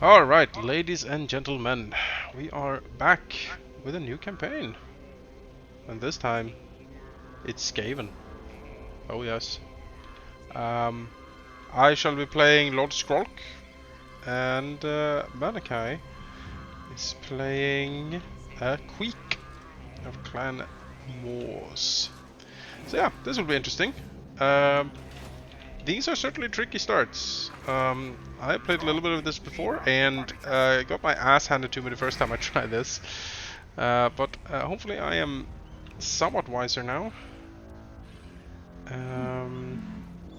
Alright, ladies and gentlemen, we are back with a new campaign. And this time, it's Skaven. Oh yes. I shall be playing Lord Skrolk, and Malachi is playing Queek of Clan Moors. So yeah, this will be interesting. These are certainly tricky starts. I played a little bit of this before and got my ass handed to me the first time I tried this. But hopefully I am somewhat wiser now.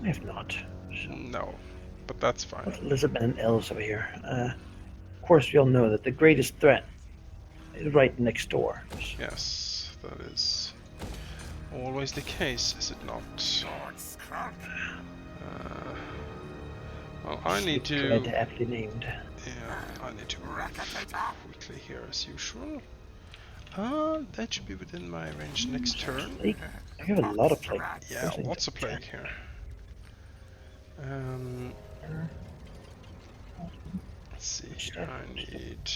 If not, so. No, but that's fine. With Elizabeth and Elves over here. Of course, we all know that the greatest threat is right next door. Yes, that is always the case, is it not? Well, I need to... aptly named. Yeah, I need to move quickly here as usual. That should be within my range next turn. Plague? I have a lot of plague. Yeah, lots of plague here. Let's see here, I need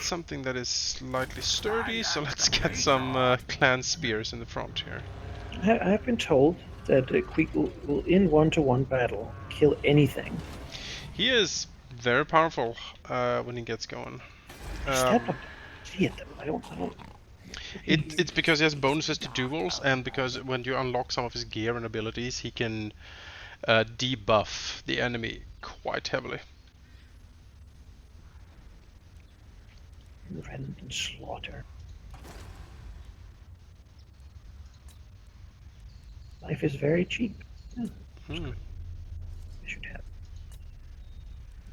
something that is slightly sturdy, so let's get some clan spears in the front here. I have been told that Queek will in one-to-one battle kill anything. He is very powerful when he gets going. See it though. I don't. It's because he has bonuses to duels, and because when you unlock some of his gear and abilities, he can debuff the enemy quite heavily. Rend and slaughter. Life is very cheap. I should have.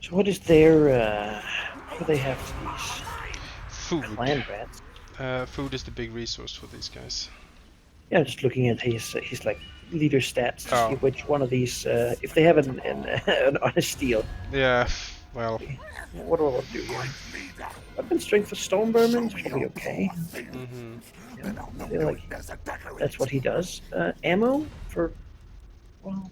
So what is their? What do they have for these? Food. Clan rats. Food is the big resource for these guys. Yeah, just looking at his like leader stats to see which one of these, if they have an honest deal. Yeah, well. What do I want to do here? Weapon strength for Stormvermin is probably okay. Yeah, I feel like that's what he does. Ammo for, well.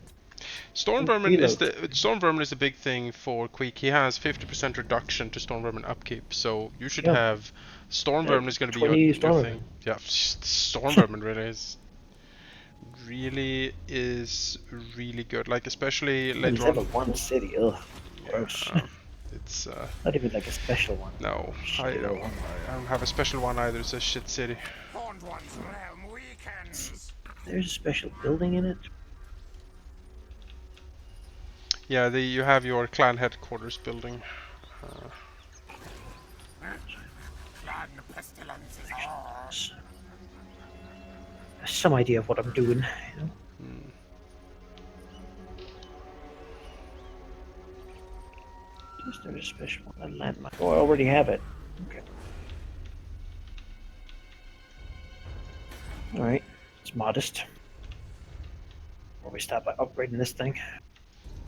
Stormvermin is the big thing for Queek. He has 50% reduction to Stormvermin upkeep, so you should have Stormvermin is going to be your thing. Yeah, Stormvermin really good. Like especially later on. Level 1 city. Ugh, gross. It's not even like a special one. No, I don't have a special one either. It's a shit city. There's a special building in it. Yeah, you have your clan headquarters building. Some idea of what I'm doing, you know? Is there a special one? A landmark. Oh, I already have it. Okay. Alright. It's modest. Before we start by upgrading this thing.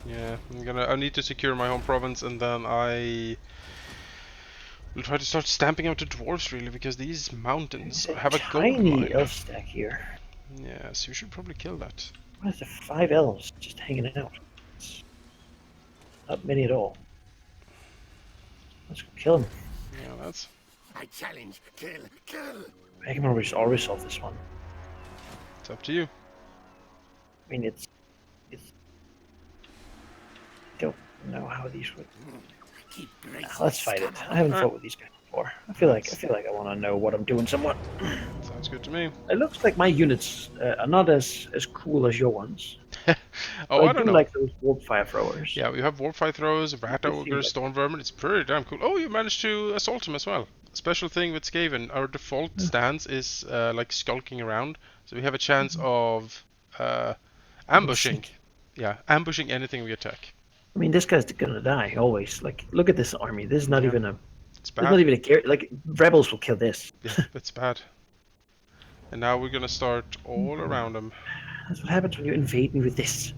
Yeah, I need to secure my home province, and then I will try to start stamping out the dwarves, really, because these mountains have a gold mine. Tiny elf stack here. Yes, you should probably kill that. Why is there 5 elves just hanging out? It's not many at all. Let's kill him. Yeah, that's. I challenge, kill. I can always solve this one. It's up to you. I mean, it's. Don't know how these would. Let's fight it. I haven't fought with these guys before. I feel like I want to know what I'm doing somewhat. Sounds good to me. It looks like my units are not as cool as your ones. I don't know. Like those warp fire throwers. Yeah, we have warp fire throwers, rat ogre, stormvermin. It's pretty damn cool. Oh, you managed to assault him as well. Special thing with Skaven, our default stance is like skulking around, so we have a chance of ambushing. Yeah, ambushing anything we attack. I mean, this guy's gonna die always. Like, look at this army. This is not even a. It's bad. It's not even a like rebels will kill this. Yeah, that's bad. And now we're gonna start all around them. That's what happens when you invade me with this.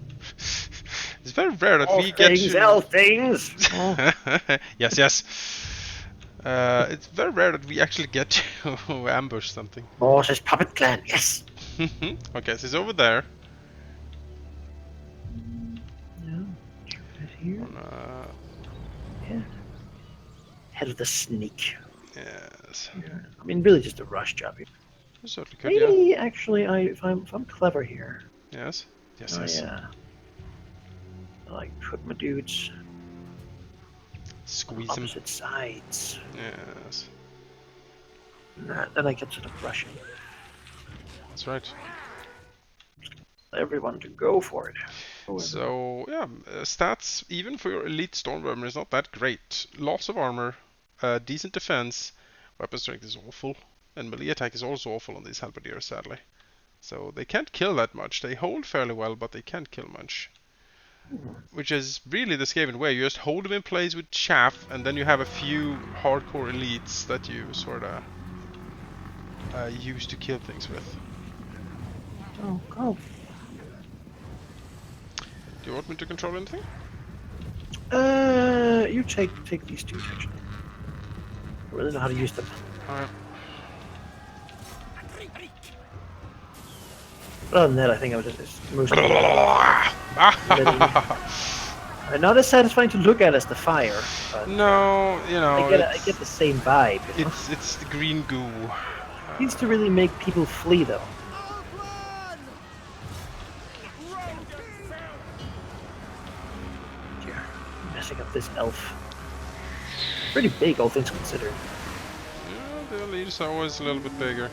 It's very rare that we get to. All things. Yes. It's very rare that we actually get to ambush something. Moses Puppet Clan, yes. Okay, so it's over there. Right here. Yeah. Head of the sneak. Yes. Yeah. I mean, really just a rush job here. You certainly could, yeah. Maybe actually, if I'm clever here, Yes. Yes, I yes. like put my dudes Squeeze on them. opposite sides. Yes. Then I get sort of rushing. That's right. Everyone to go for it. So, yeah, stats, even for your elite Stormvermin, is not that great. Lots of armor, decent defense, weapon strength is awful, and melee attack is also awful on these Halberdiers, sadly. So they can't kill that much. They hold fairly well, but they can't kill much. Which is really the Skaven way. You just hold them in place with chaff, and then you have a few hardcore elites that you sort of use to kill things with. Oh, go. Do you want me to control anything? You take these two actually. I really know how to use them. Alright. But other than that, I think I was just mostly. Not as satisfying to look at as the fire. But No, you know, I get the same vibe. You know? it's the green goo. It needs to really make people flee, though. Dear, messing up this elf. Pretty big, all things considered. Yeah, the leads are always a little bit bigger.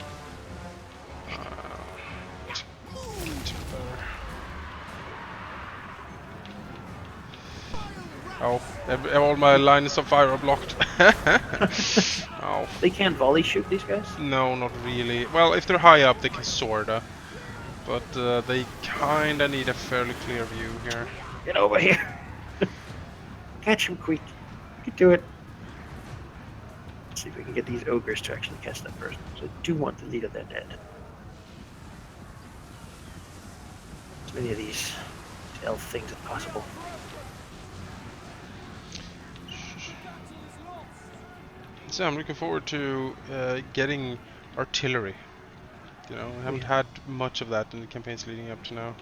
Oh, all my lines of fire are blocked. Oh. They can't volley shoot these guys? No, not really. Well, if they're high up, they can sorta. But they kinda need a fairly clear view here. Get over here! Catch him quick. You can do it. Let's see if we can get these ogres to actually catch that person. So I do want the lead of their dead. As many of these elf things as possible. So I'm looking forward to getting artillery. You know, I haven't had much of that in the campaigns leading up to now.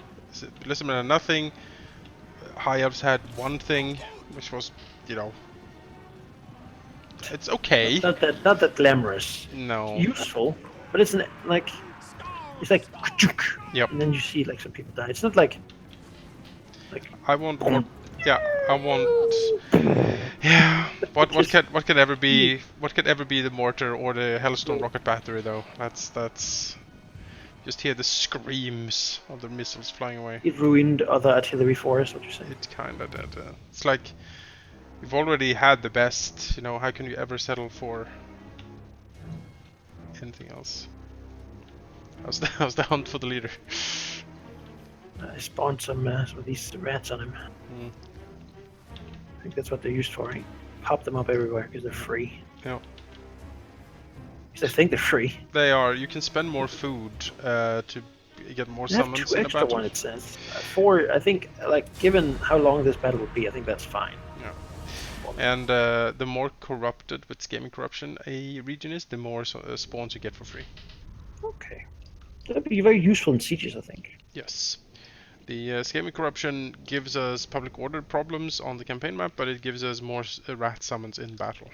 Listen, nothing. High Elves had one thing, which was, you know, it's okay. Not that glamorous. No. Useful, but it's like Yep. and then you see like some people die. It's not like I want more. Yeah, I want. Yeah. What could ever be the mortar or the Hellstone rocket battery though? That's. Just hear the screams of the missiles flying away. it ruined other artillery for us. What you're saying? It kinda did. It's like you've already had the best. You know, how can you ever settle for anything else? How's the hunt for the leader? I spawned some of these rats on him. Mm. I think that's what they're used for. Right? Pop them up everywhere because they're free. Yeah. Because I think they're free. They are. You can spend more food to get more They have summons two in a extra battle. one, it says. Four, I think, like, given how long this battle would be, I think that's fine. Yeah. And the more corrupted with gaming corruption a region is, the more spawns you get for free. Okay. That'd be very useful in sieges, I think. Yes. The gaming corruption gives us public order problems on the campaign map, but it gives us more rat summons in battle.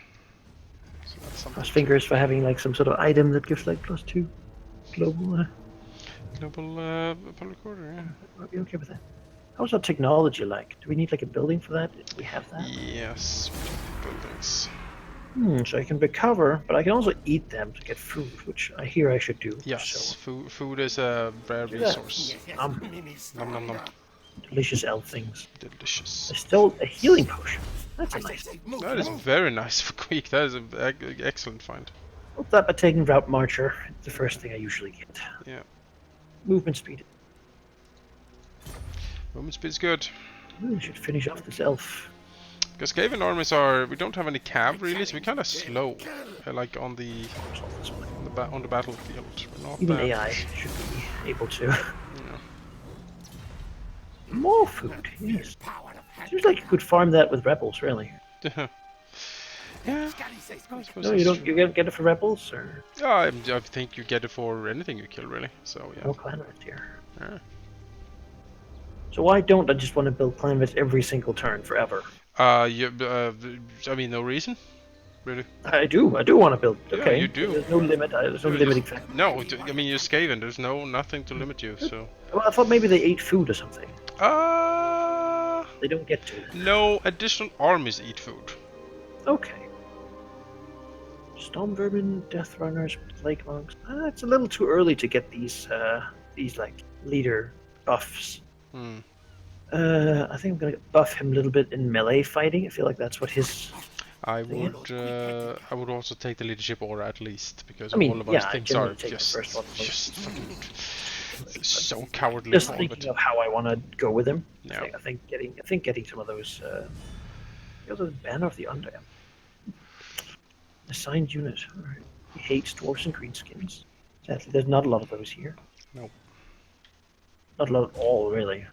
So that's something. Cross fingers for having like some sort of item that gives like +2 global. Global public order, yeah. I'll be okay with that. How's our technology like? Do we need like a building for that? Do we have that? Yes, buildings. So I can recover, but I can also eat them to get food, which I hear I should do. Yes, So, food is a rare do that. resource. Um, Nom nom nom. delicious elf things. Delicious. There's still a healing potion. That's a nice thing. That is very nice for Queek. That is an excellent find. Hope that by taking Route Marcher, it's the first thing I usually get. Yeah. Movement speed. Movement speed is good. Really should finish off this elf. Because Skaven armies we don't have any cav really, so we're kind of slow. Like on the battlefield. We're not Even that- AI should be able to. Yeah. More food, yes. Seems like you could farm that with rebels, really. Yeah. I suppose No, you that's don't. true. You get it for rebels, or I think you get it for anything you kill, really. So yeah. no clan right here. Yeah. So why don't I just want to build clan rats every single turn forever? I mean, no reason, really. I do want to build. Yeah, Okay, you do. there's no limit. There's no You're limiting just- factor. No, I mean you're Skaven. There's nothing to limit you. So. Well, I thought maybe they ate food or something. Uh They don't get to. no additional armies eat food. Okay. Storm vermin, death runners, plague monks. It's a little too early to get these like leader buffs. Hmm. I think I'm gonna buff him a little bit in melee fighting. I feel like that's what his. I would also take the leadership aura at least because I mean, all of yeah, us I things generally are take the just first one fucking so cowardly. Just all of thinking it. of how I want to go with him. Yeah. I think getting some of those. The banner of the Undead. Assigned unit. All right. He hates dwarves and greenskins. Sadly, there's not a lot of those here. No. Not a lot at all, really.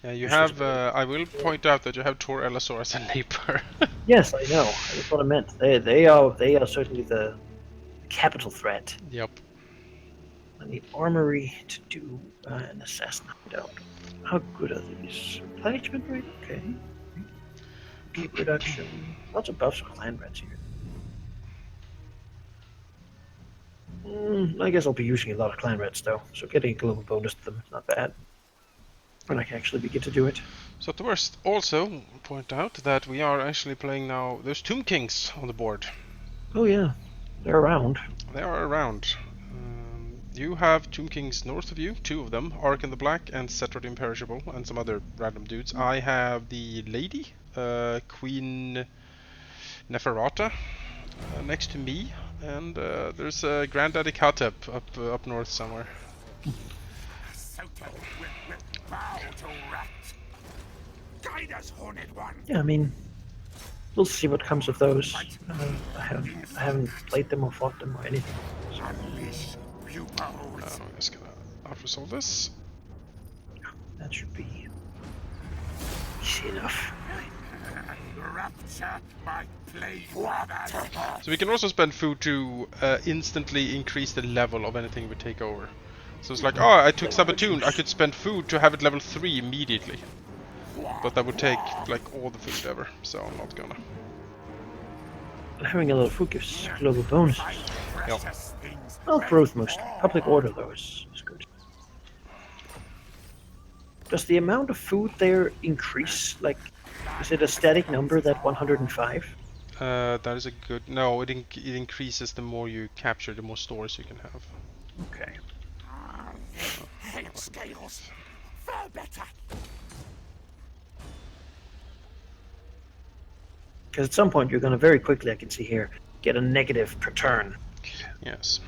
Yeah, you have. I will point out that you have Tor Elasaur as a neighbor. Yes, I know. That's what I meant. They are certainly the capital threat. Yep. I need armory to do an assassin hideout. How good are these? Replenishment rate? Okay. Keep reduction. Lots of buffs for clan rats here. I guess I'll be using a lot of clan rats though, so getting a global bonus to them is not bad. And I can actually begin to do it. So to worst, also point out that we are actually playing now. There's Tomb Kings on the board. Oh yeah, they're around. They are around. You have Tomb Kings north of you, 2 of them, Ark in the Black and Setra the Imperishable, and some other random dudes. I have the Lady, Queen Neferata, next to me, and there's Granddaddy Katep up north somewhere. Yeah, I mean, we'll see what comes of those. I haven't played them or fought them or anything. So. I'm just gonna out-resolve this. That should be easy enough. So we can also spend food to instantly increase the level of anything we take over. So it's like, oh, I took Sabatune, I could spend food to have it level 3 immediately. But that would take like all the food ever, so I'm not gonna. Having a lot of food gives global bonuses. Yep. Well, growth mostly. Public order though is good. Does the amount of food there increase? Like, is it a static number, that 105? That is a good. No, it increases the more you capture, the more stores you can have. Okay. Head scales. Far better. Because at some point you're going to very quickly, I can see here, get a negative per turn. Yes.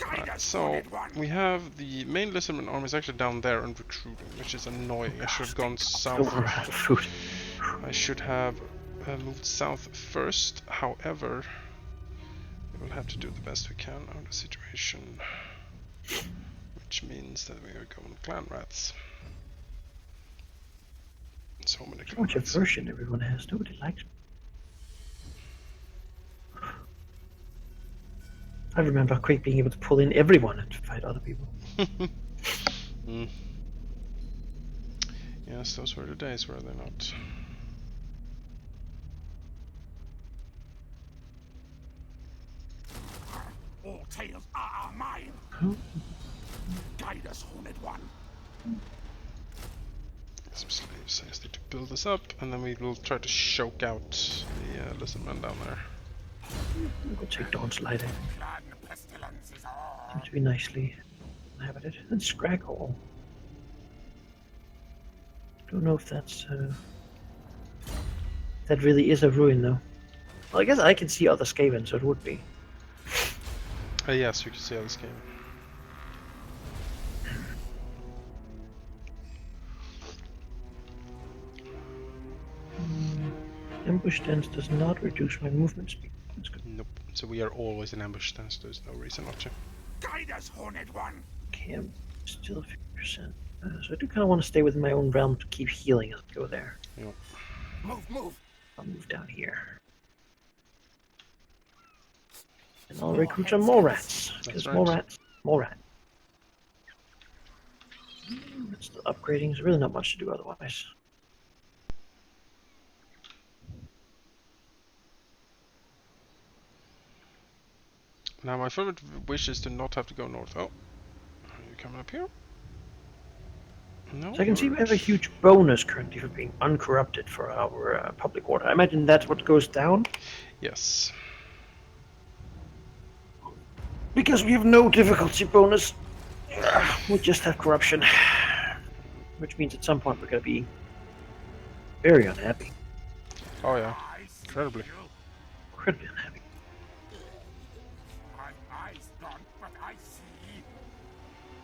Right, so we have the main Lizardman army is actually down there and recruiting, which is annoying. I should have gone south. We're out of food. I should have moved south first. However, we will have to do the best we can on the situation, which means that we are going clan rats. So many How clan much rats. aversion everyone has. Nobody likes me. I remember Quake being able to pull in everyone and fight other people. Yes, those were the days, were they not? All tales are mine. Guide us, Horned One. Some slaves. I just need to build this up, and then we will try to choke out the lizardman down there. I'll go take Dawn's Lighting. Clan Pestilence is all. Seems to be nicely inhabited. And Scrag Don't know if that's that really is a ruin though. Well, I guess I can see other Skaven, so it would be. Yes, you can see how this game. Ambush stance does not reduce my movement speed. That's good. Nope. So we are always in ambush stance. There's no reason not to. Guide us, Horned One. Camp still 50%. So I do kind of want to stay within my own realm to keep healing as I go there. Yep. Move. I'll move down here. And I'll recruit some more rats. Because right. more rats, more rats. It's the upgrading. There's really not much to do otherwise. Now my favorite wish is to not have to go north. Oh, are you coming up here? No. So I can see we have a huge bonus currently for being uncorrupted for our public order. I imagine that's what goes down. Yes. Because we have no difficulty bonus. We just have corruption. Which means at some point we're going to be very unhappy. Oh yeah. Incredibly. Incredibly unhappy. My eyes gone, but I see.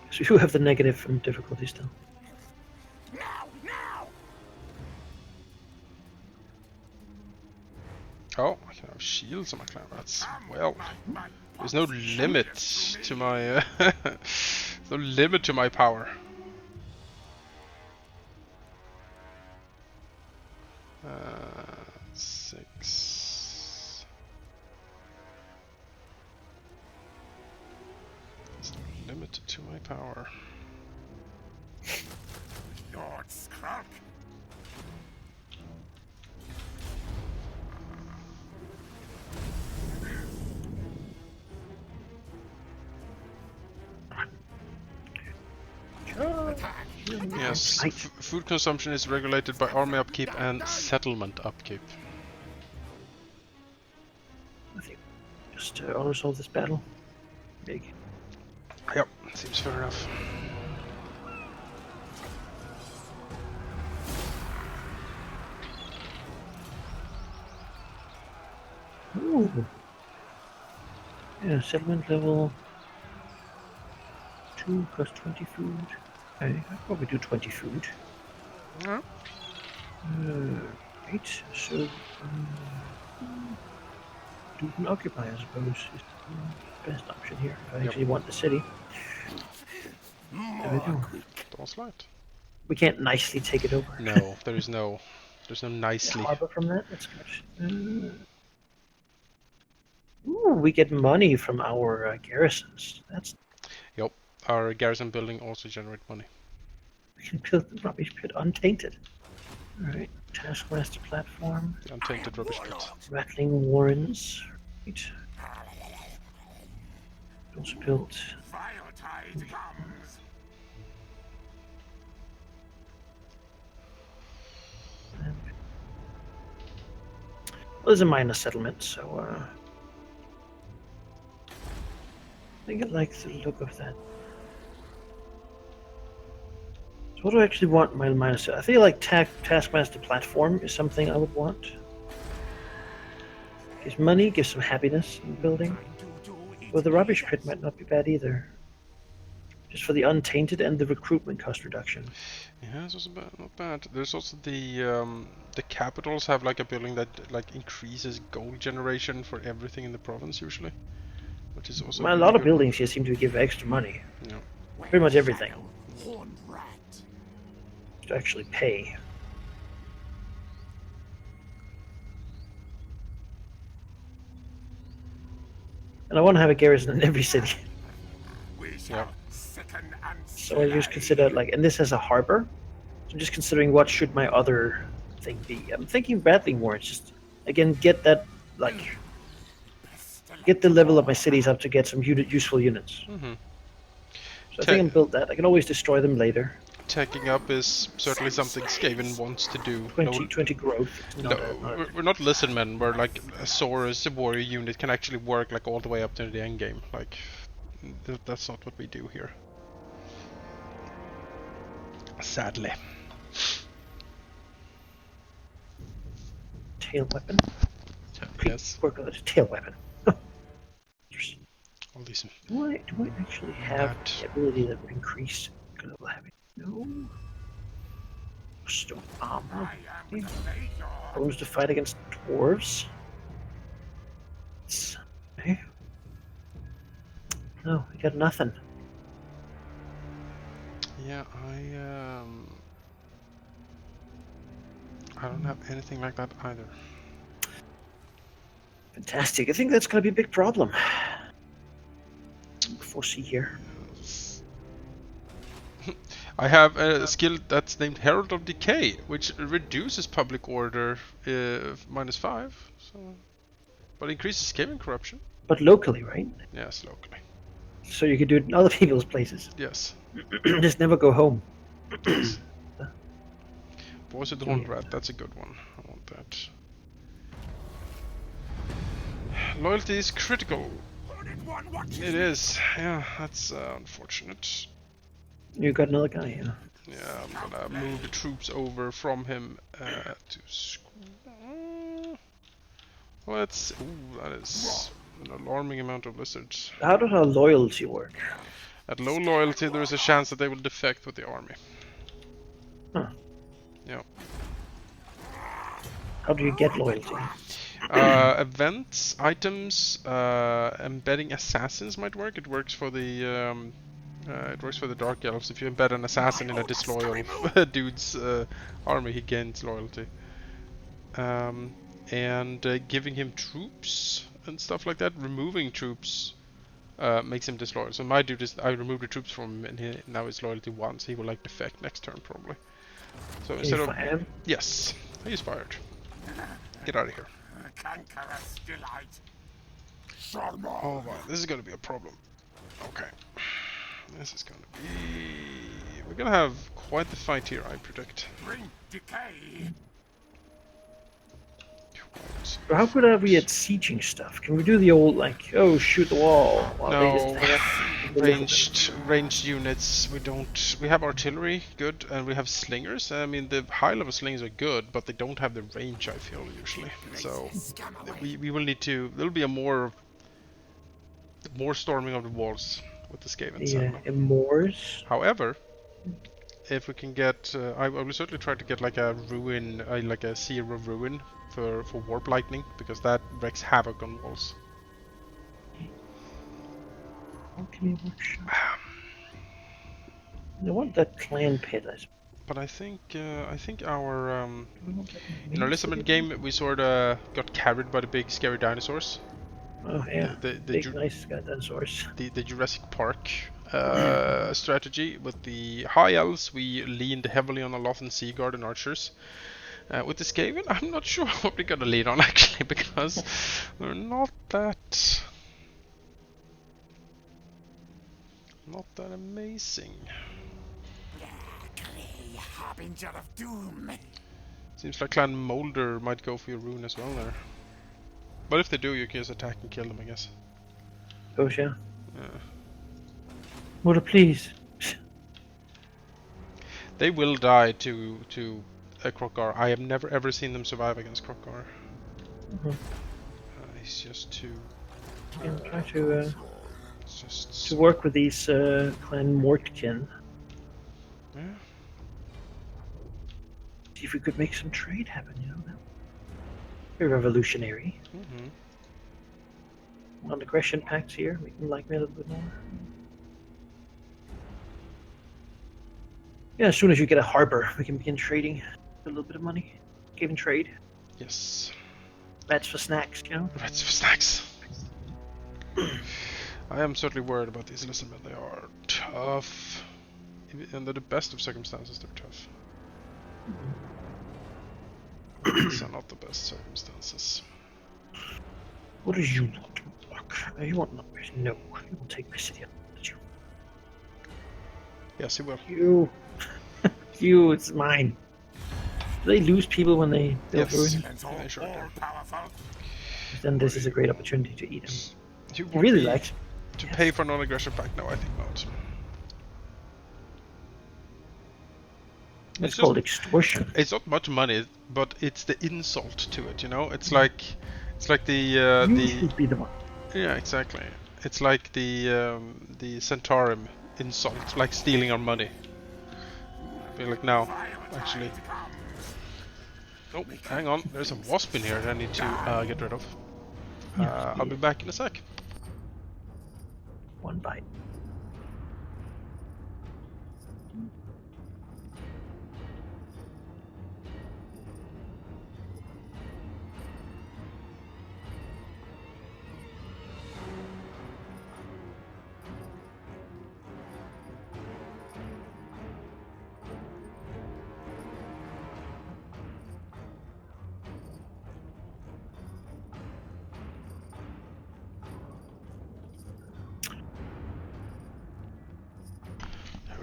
So we do have the negative from difficulty still. Now, now! Oh, I can have shields on my clan. That's well. There's no limit to my. There's no limit to my power. Uh, 6. There's no limit to my power. Lord Skrulk! Attack! Yes, Right. food consumption is regulated by army upkeep and settlement upkeep. I think just auto-solve this battle. Big. Yep, seems fair enough. Ooh. Yeah, settlement level 2 plus 20 food. Okay, I'll probably do 20 food. Yeah. Right, so do an occupy, I suppose, is the best option here. If I actually want the city. There we go. Don't slide. We can't nicely take it over. No, there's no nicely. Harbor from that. That's good. Ooh, we get money from our garrisons. That's Yep, our garrison building also generate money. we can build the rubbish pit untainted. All right, taskmaster platform, The untainted rubbish pit. rattling warrens. Right. Also built. Firetide comes! Well, there's a minor settlement, so I think I like the look of that. So what do I actually want my minor set? I feel like taskmaster platform is something I would want. Gives money, gives some happiness in building. Well, the rubbish pit might not be bad either. Just for the untainted and the recruitment cost reduction. Yeah, it's also not bad. There's also the capitals have like a building that like increases gold generation for everything in the province usually, which is also Well, a really lot of good. buildings here seem to give extra money. Yeah. Pretty much everything. Horned rat. To actually pay. And I want to have a garrison in every city. We shall sicken and So I just slay. consider like, and this has a harbor. So I'm just considering what should my other thing be. I'm thinking battling warrants. Just again get that like get the level of my cities up to get some useful units. Mm-hmm. So I think I'm built that. I can always destroy them later. Taking up is certainly something Skaven wants to do. 20 growth. We're not listen men. We're like a Saurus, a warrior unit can actually work like all the way up to the end game. Like that's not what we do here. Sadly. Tail weapon. So Yes. work on the tail weapon. All these. Do I actually have That- the ability that would increase global habit? No. Stone armor. I am the Mayor. Bonus to fight against dwarves. Okay. No, we got nothing. Yeah, I don't have anything like that either. Fantastic. I think that's going to be a big problem. Foresee here. I have a skill that's named Herald of Decay, which reduces public order -5, so, but increases Skaven corruption. But locally, right? Yes, locally. So you could do it in other people's places. Yes. Just never go home. Yes. Voice of the Do Horned we have Rat, that's a good one. I want that. Loyalty is critical. It is. Yeah, that's unfortunate. You got another guy, yeah. Yeah, I'm gonna move the troops over from him to let's. Ooh, that is an alarming amount of lizards. How does our loyalty work? At low loyalty, there is a chance that they will defect with the army. Huh. Yeah. How do you get loyalty? Events, items, embedding assassins might work. It works for the Dark Elves. If you embed an assassin in a disloyal dude's army, he gains loyalty. And giving him troops and stuff like that, removing troops makes him disloyal. So my dude is, I remove the troops from him, and now his loyalty 1, so he will like defect next turn probably. So instead of yes, he's fired. Get out of here. Oh wow, this is gonna be a problem. Okay. This is gonna be... We're gonna have quite the fight here, I predict. Bring decay. So how good are we at sieging stuff? Can we do the old, like, oh, shoot the wall? While they No, just ranged units. We don't. We have artillery, good, and we have slingers. I mean, the high-level slingers are good, but they don't have the range. I feel usually. So we will need to. There'll be a more storming of the walls with the Skavens. and Moors. However, if we can get, I will certainly try to get like a ruin, like a Seer of Ruin for warp lightning, because that wreaks havoc on walls. Alchemy workshop. I want that clan pit. But I think our in our Lisbon game we sort of got carried by the big scary dinosaurs. Oh yeah, the big nice dinosaurs. The Jurassic Park strategy. With the High Elves, we leaned heavily on a Lothan Sea Guard and archers. With the Skaven, I'm not sure what we're gonna lean on actually, because they're not that amazing. Harbinger of doom. Seems like Clan Molder might go for your rune as well there. But if they do, you can just attack and kill them, I guess. Oh yeah. Yeah. Molder, please. They will die to a Krokar. I have never ever seen them survive against Krokar. He's just too. Yeah, try to just work with these Clan Mortkin. Yeah. See if we could make some trade happen. You know, very revolutionary. Non-aggression pacts here. Make them like me a little bit more. Yeah, as soon as you get a harbor, we can begin trading a little bit of money. Give and trade. Yes. Rats for snacks, you know? Rats for snacks. I am certainly worried about these listenmen. They are tough. Under the best of circumstances, they're tough. These are not the best circumstances. What do you want? You want numbers? No. You will take my city. Yes, he will. You. You, it's mine. Do they lose people when they build ruins? Yeah, sure do. Then this is a great opportunity to eat them. You He really likes to pay for non-aggression pact? No, I think not. It's called extortion. It's not much money, but it's the insult to it. You know, it's like the You should be the one. yeah, exactly. It's like the Centaurum insult, like stealing our money. I feel like now, actually. Oh, hang on. There's a wasp in here that I need to get rid of. I'll be back in a sec. One bite.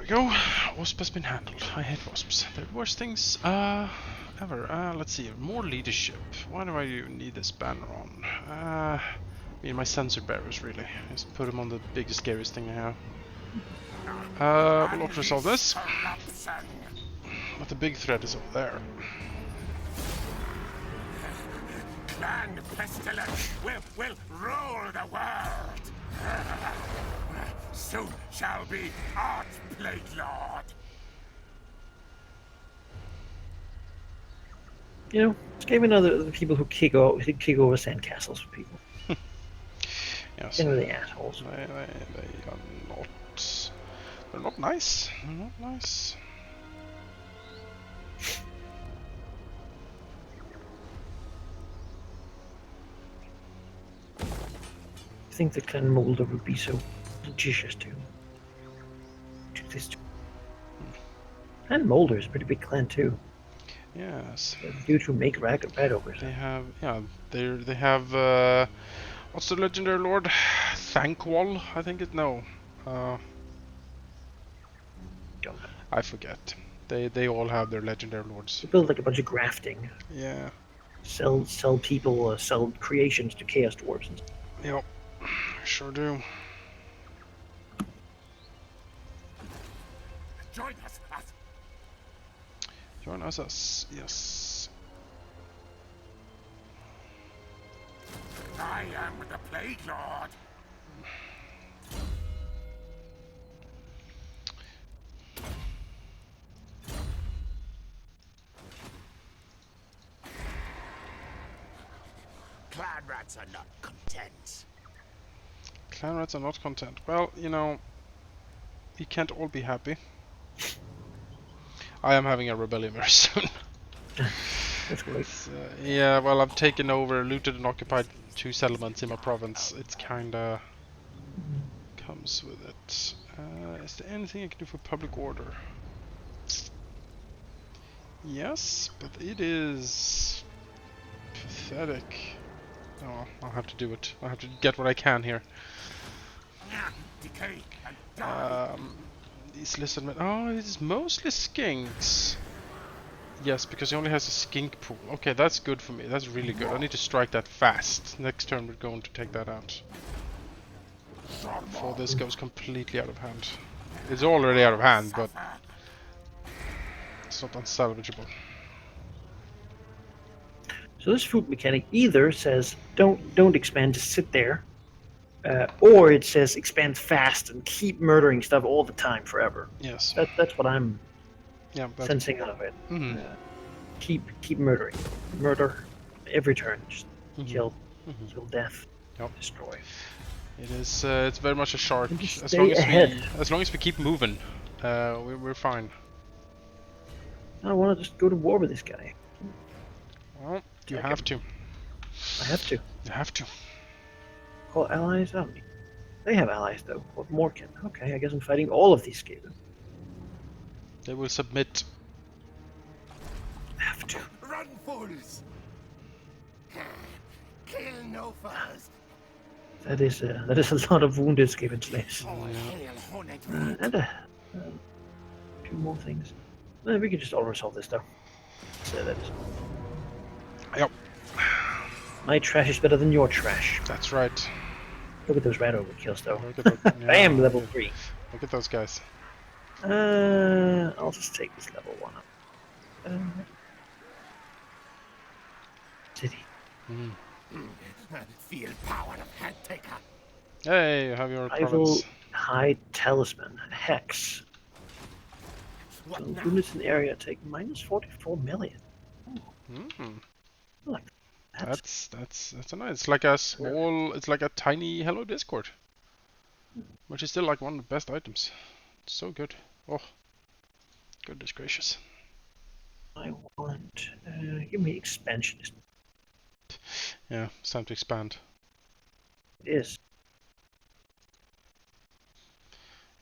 go. Wasp has been handled. I hate wasps. They're the worst things ever. Let's see. More leadership. Why do I even need this banner on? I mean, my sensor bearers, really. Just put them on the biggest, scariest thing I have. We'll auto resolve this. But the big threat is over there. Clan Pestilence will rule the world. Soon shall be Archplague Lord. You know, Skaven are the people who kick over sandcastles for people. Yes. Generally assholes. They are not. They're not nice. They're not nice. I think the Clan Molder would be so judicious to do this. And Molder is a pretty big clan too. Yes. Dudes who make rat ogres. They have, yeah, they have, what's the legendary lord? Thankwall, I think it, no. Don't know. I forget. They all have their legendary lords. They build like a bunch of grafting. Yeah. Sell people, sell creations to chaos dwarves and stuff. Yep. Sure do. Join us. Join us, yes. I am the Plague Lord. Clan rats are not content. Clan rats are not content. Well, you know, we can't all be happy. I am having a rebellion very soon. That's great. Yeah, well, I've taken over, looted and occupied 2 settlements in my province. It's kinda comes with it. Is there anything I can do for public order? Yes, but it is pathetic. Oh, I'll have to do it. I'll have to get what I can here. Decay and die. These lizard men. Oh, it is mostly skinks. Yes, because he only has a skink pool. Okay, that's good for me. That's really good. I need to strike that fast. Next turn we're going to take that out. Before this goes completely out of hand. It's already out of hand, but it's not unsalvageable. So this food mechanic either says don't expand, just sit there, or it says expand fast and keep murdering stuff all the time forever. Yes. That's what I'm That's sensing out of it. Mhm. Keep murdering, murder every turn, just kill, Mhm. kill, death, Yep. destroy. It is. It's very much a shark. And As stay long as ahead. as long as we keep moving, we're fine. I want to just go to war with this guy. Well, you Attack have him. to. I have to You have to. call allies out. They have allies though. What more can? Okay, I guess I'm fighting all of these Skaven. They will submit. Have to. Run, fools! Kill no foes. That is a lot of wounded Skaven slaves. All hail horned And a few more things. We can just all resolve this though. So that is. Yep. My trash is better than your trash. That's right. Look at those rat overkills though. Look at that. Bam, level 3. Look at those guys. I'll just take this level 1 up. City. Mm. Feel power of head taker. Hey, you have your Rival province. High Talisman. Hex. What So now? units in the area take minus 44 million. Mm. Look, that's That's a nice. It's like a small. It's like a tiny Hello Discord, which is still like one of the best items. It's so good. Oh, goodness gracious. I want. Give me expansionist. Yeah, it's time to expand. It is.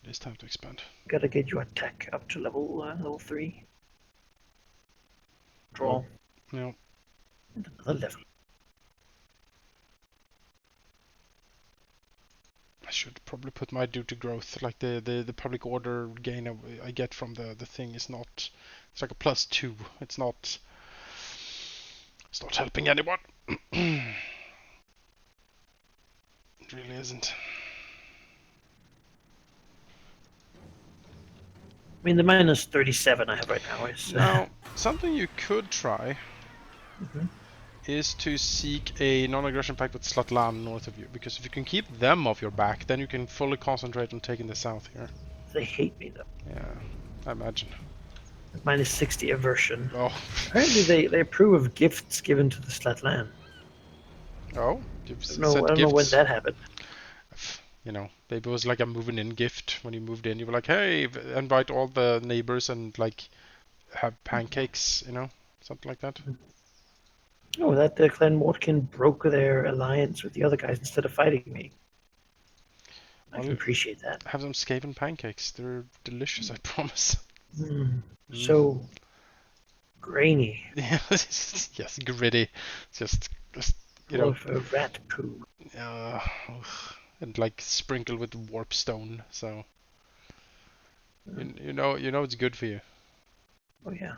It is time to expand. Gotta get your attack up to level 3. Draw. No. And another level. I should probably put my due to growth. Like the public order gain I get from the thing is not. It's like a +2. It's not. It's not helping anyone. It really isn't. I mean, the -37 I have right now is... Now, something you could try Mhm. is to seek a non-aggression pact with Slatlan north of you, because if you can keep them off your back, then you can fully concentrate on taking the south here. They hate me, though. Yeah, I imagine. -60 aversion. Oh. Apparently they approve of gifts given to the Slatlan. Oh, you've I don't know when that happened. You know, maybe it was like a moving in gift. When you moved in, you were like, hey, invite all the neighbors and like have pancakes, you know, something like that. Oh, that Clan Mortkin broke their alliance with the other guys instead of fighting me. I can appreciate that. Have some Skaven pancakes. They're delicious, I promise. So grainy. Yes, gritty. Just you know. Of rat poo. And like sprinkled with warp stone. So you know it's good for you. Oh yeah.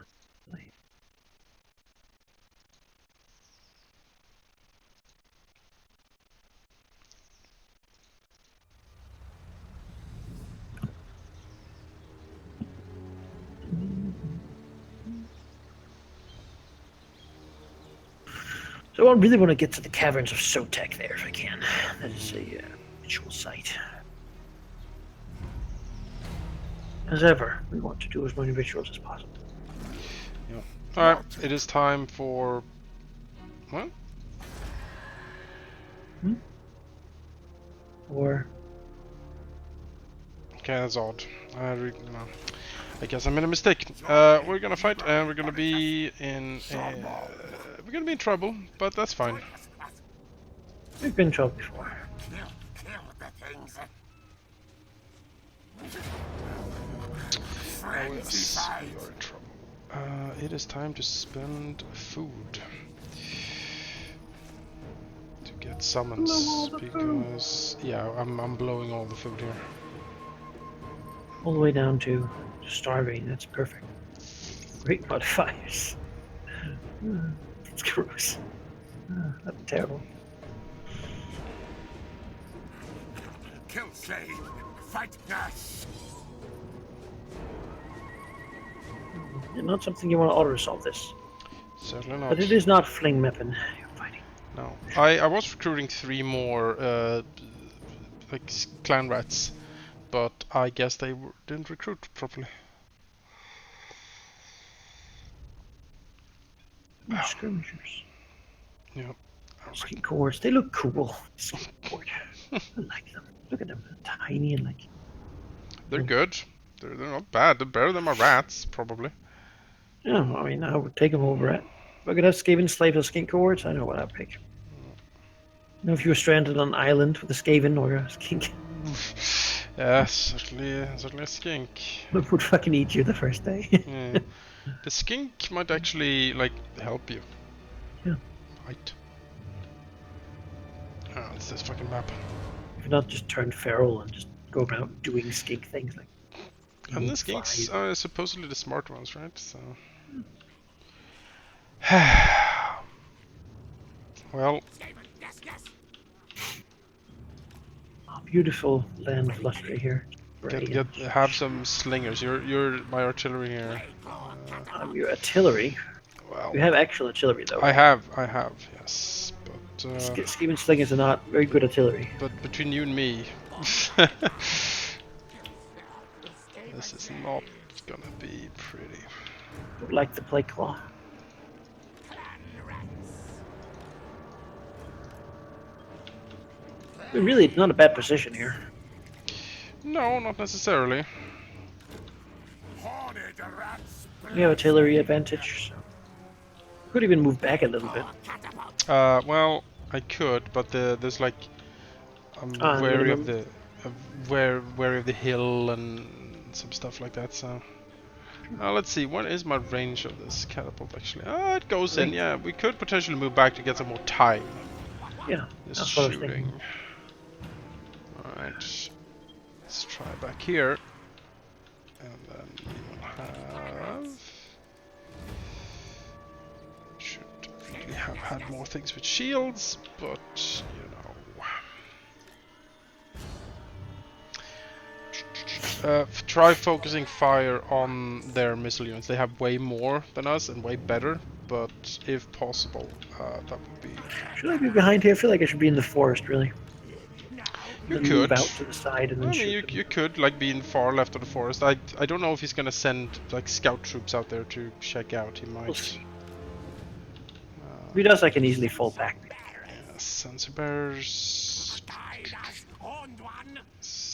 So I really want to get to the caverns of Sotek there if I can. That is a ritual site. As ever, we want to do as many rituals as possible. Yeah. Alright, it is time for... What? Or... Okay, that's odd. No. I guess I made a mistake. We're gonna fight and we're gonna be in... we're gonna be in trouble, but that's fine. We've been in trouble before. Kill the things. Oh yes, we are in trouble. It is time to spend food. To get summons, because... Yeah, I'm blowing all the food here. All the way down to starving. That's perfect. Great modifiers. It's gross. That's terrible. Kill Slade. Fight Nash. Not something you want to auto-resolve this. Certainly not. But it is not Fling Meppen you're fighting. No. I was recruiting 3 more like clan rats, but I guess they didn't recruit properly. Skirmishers. Yeah. Skin cords. They look cool. Skin cord. I like them. Look at them. They're tiny and like... They're good. They're not bad. They're better than my rats, probably. Yeah, I mean, I would take them over it. If I could have Skaven slave with skin cords, I know what I'd pick. You know, if you were stranded on an island with a Skaven or a skink, Yeah, certainly a skink. it would fucking eat you the first day. Yeah. The skink might actually like help you. Yeah. Right. Oh, it's this fucking map. If not, just turn feral and just go around doing skink things like. And the skinks are supposedly the smart ones, right? So. Well. Yes, yes. Oh, beautiful land of luxury here. Have some slingers. You're my artillery here. Your artillery. Well, You have actual artillery though. I have, yes, but Skaven slingers are not very good artillery. but between you and me, this is not gonna be pretty. Like the plague claw. Really, it's not a bad position here. No, not necessarily. Horned rats. You have artillery advantage. So. Could even move back a little bit. Well, I could, but there's like I'm Ah, wary of minimum. the wary of the hill and some stuff like that. So let's see, what is my range of this catapult actually? It goes in. Yeah, we could potentially move back to get some more time. Yeah, Just that's what I was shooting. thinking. Alright. Let's try back here. And then we will have... Should really have had more things with shields, but you know. Try focusing fire on their missile units. They have way more than us and way better, but if possible, that would be... Should I be behind here? I feel like I should be in the forest, really. You Then could. move out to the side and then I mean, shoot them. you could like be in far left of the forest. I don't know if he's gonna send like scout troops out there to check out. He might. We'll see. If he does, I can easily fall back. Yeah, sensor bears.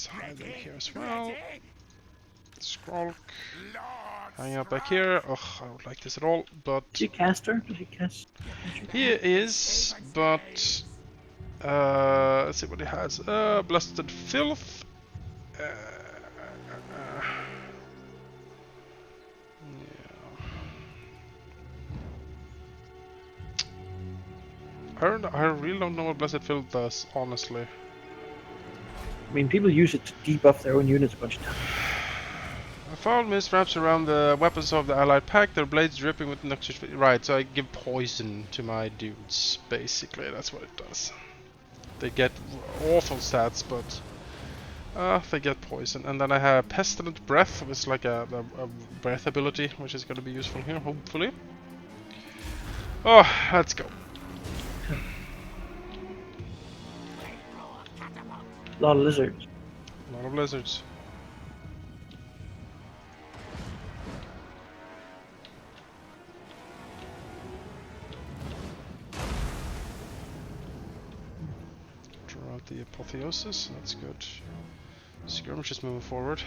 Hide them here as well. Skrulk. Hang out back here. Ugh, I don't like this at all. But Is he a caster? Does he cast? he is, but let's see what he has. Blasted Filth. Yeah. I really don't know what Blasted Filth does, honestly. I mean, people use it to debuff their own units a bunch of times. A foul mist wraps around the weapons of the allied pack, their blades dripping with noxious... Right, so I give poison to my dudes, basically, that's what it does. They get awful stats, but they get poison. And then I have Pestilent Breath, which is like a breath ability, which is going to be useful here, hopefully. Oh, let's go. A lot of lizards. A lot of lizards. Draw out the apotheosis, that's good. Skirmish is moving forward.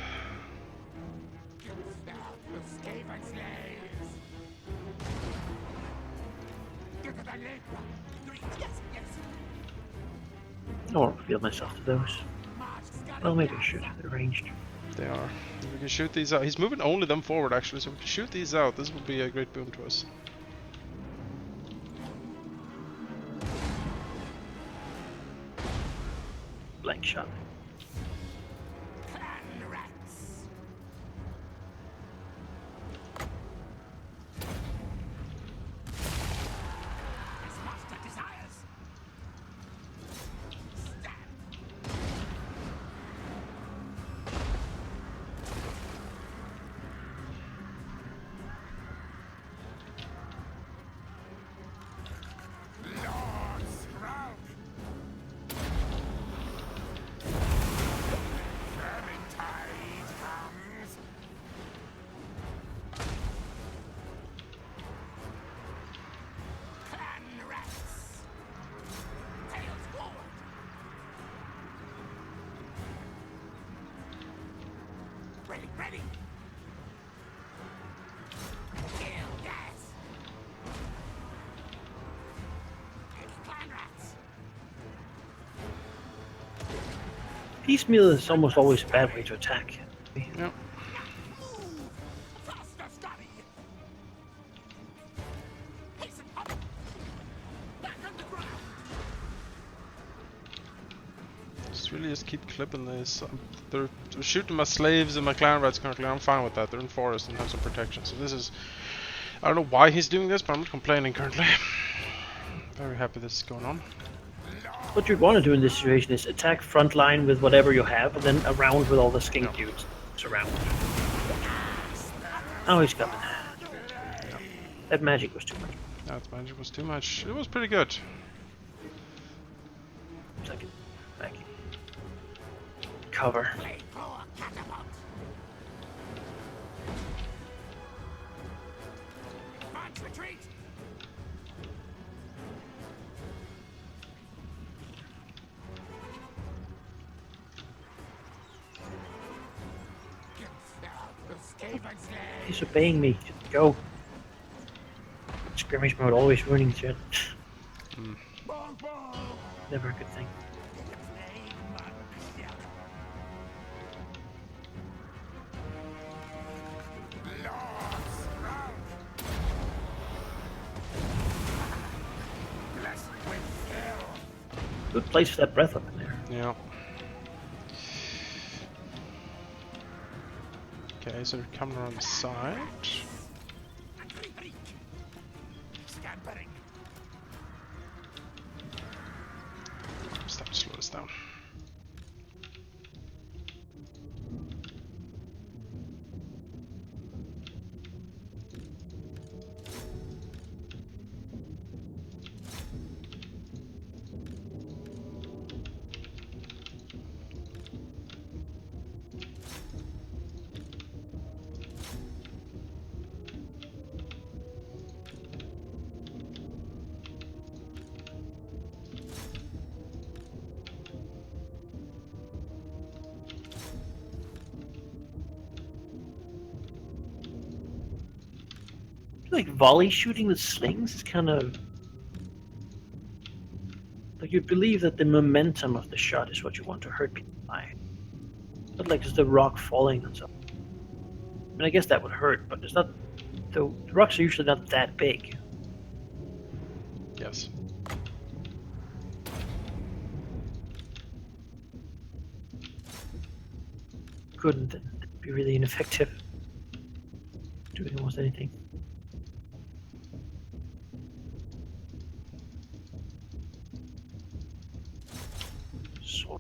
I don't want to reveal myself to those. Well, maybe I should. They're ranged. They are. If we can shoot these out. He's moving only them forward, actually, so if we can shoot these out, this would be a great boon to us. Blank shot. Ready. Piecemeal is almost always a bad way to attack. Yep. Really just keep clipping this. They're shooting my slaves and my clan rats currently. I'm fine with that. They're in forest and have some protection. So this is... I don't know why he's doing this, but I'm not complaining currently. Very happy this is going on. What you'd want to do in this situation is attack front line with whatever you have, and then around with all the skink dudes surround. Oh, he's coming. That magic was too much. That magic was too much. It was pretty good. Second. Thank you. Cover. Retreat. He's obeying me. Go. Skirmish mode always ruining shit. Never a good thing. Good place for that breath up in there. Yeah. Okay, so they're coming around the side. Scampering. Just have to slow this down. Like volley shooting with slings is kind of like you believe that the momentum of the shot is what you want to hurt people by. But like, is the rock falling and so? I mean, I guess that would hurt, but it's not. The rocks are usually not that big. Yes. Couldn't be really ineffective doing almost anything. So,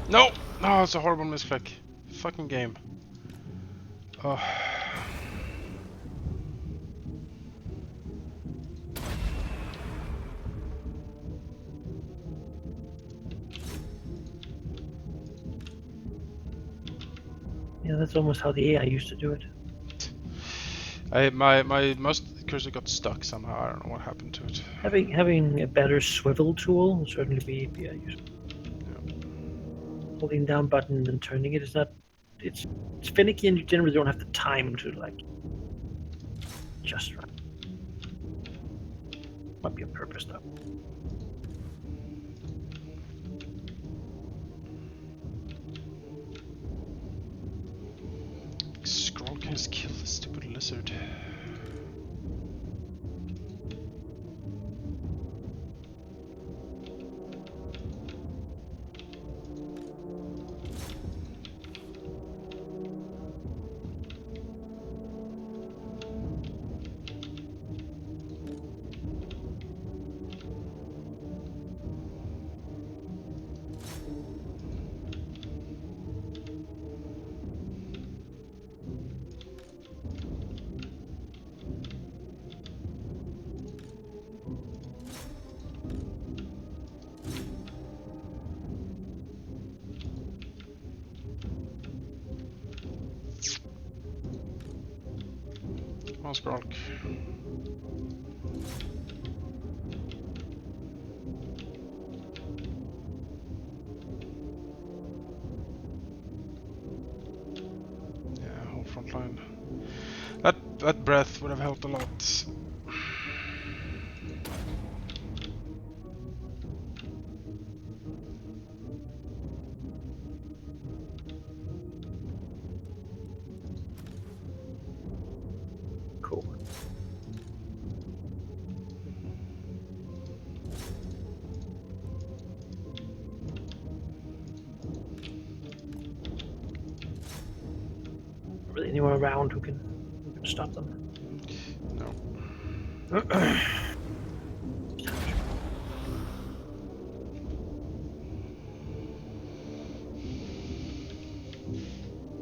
No! No, it's a horrible misclick. Fucking game. Oh. yeah, that's almost how the AI used to do it. My mouse cursor got stuck somehow. I don't know what happened to it. Having a better swivel tool would certainly be useful. Holding down button and turning it is not. It's finicky, and you generally don't have the time to like just right. Might be on purpose though. Scroll can just kill the stupid lizard. Oh, Scroll. Yeah, whole front line. That breath would have helped a lot. Cool. Really anyone around who can stop them? No.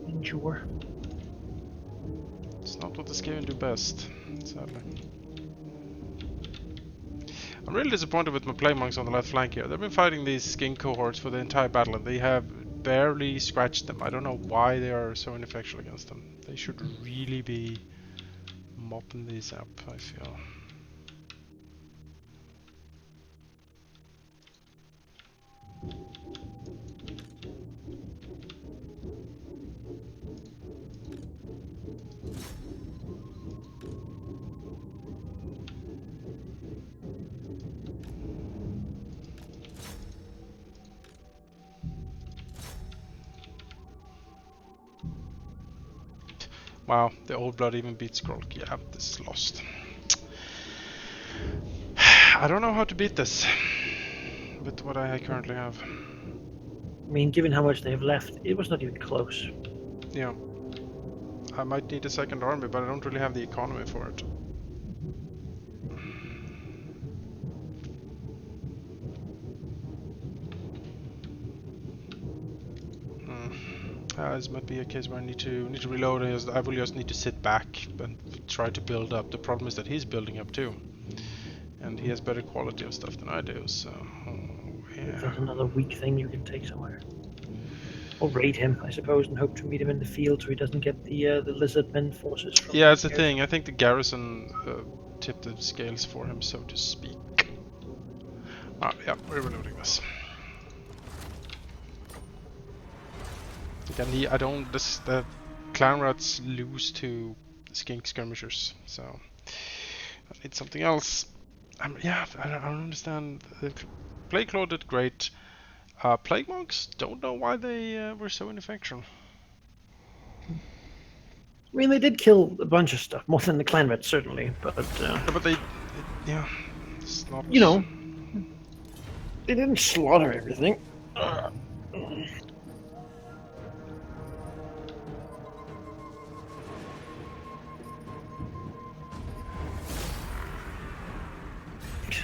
Endure. It's not what the Skaven do best, sadly. I'm really disappointed with my play monks on the left flank here. They've been fighting these skin cohorts for the entire battle and they have barely scratched them. I don't know why they are so ineffectual against them. They should really be mopping these up, I feel. Wow, the old blood even beats Skrulk. Yeah, this is lost. I don't know how to beat this with what I currently have. I mean, given how much they have left, it was not even close. Yeah. I might need a second army, but I don't really have the economy for it. This might be a case where I need to reload. I will just need to sit back and try to build up. The problem is that he's building up too, and he has better quality of stuff than I do. So yeah. There's another weak thing you can take somewhere. Or raid him, I suppose, and hope to meet him in the field so he doesn't get the lizardmen forces from. Yeah, that's the thing. I think the garrison tipped the scales for him, so to speak. Yeah, we're reloading this. Again, the clan rats lose to skink skirmishers, so I need something else. Yeah, I don't understand. Plague Claw did great. Plague Monks, don't know why they were so ineffectual. I mean, they did kill a bunch of stuff, more than the clan rats, certainly, but... Yeah, but yeah, it's not... You know, they didn't slaughter everything.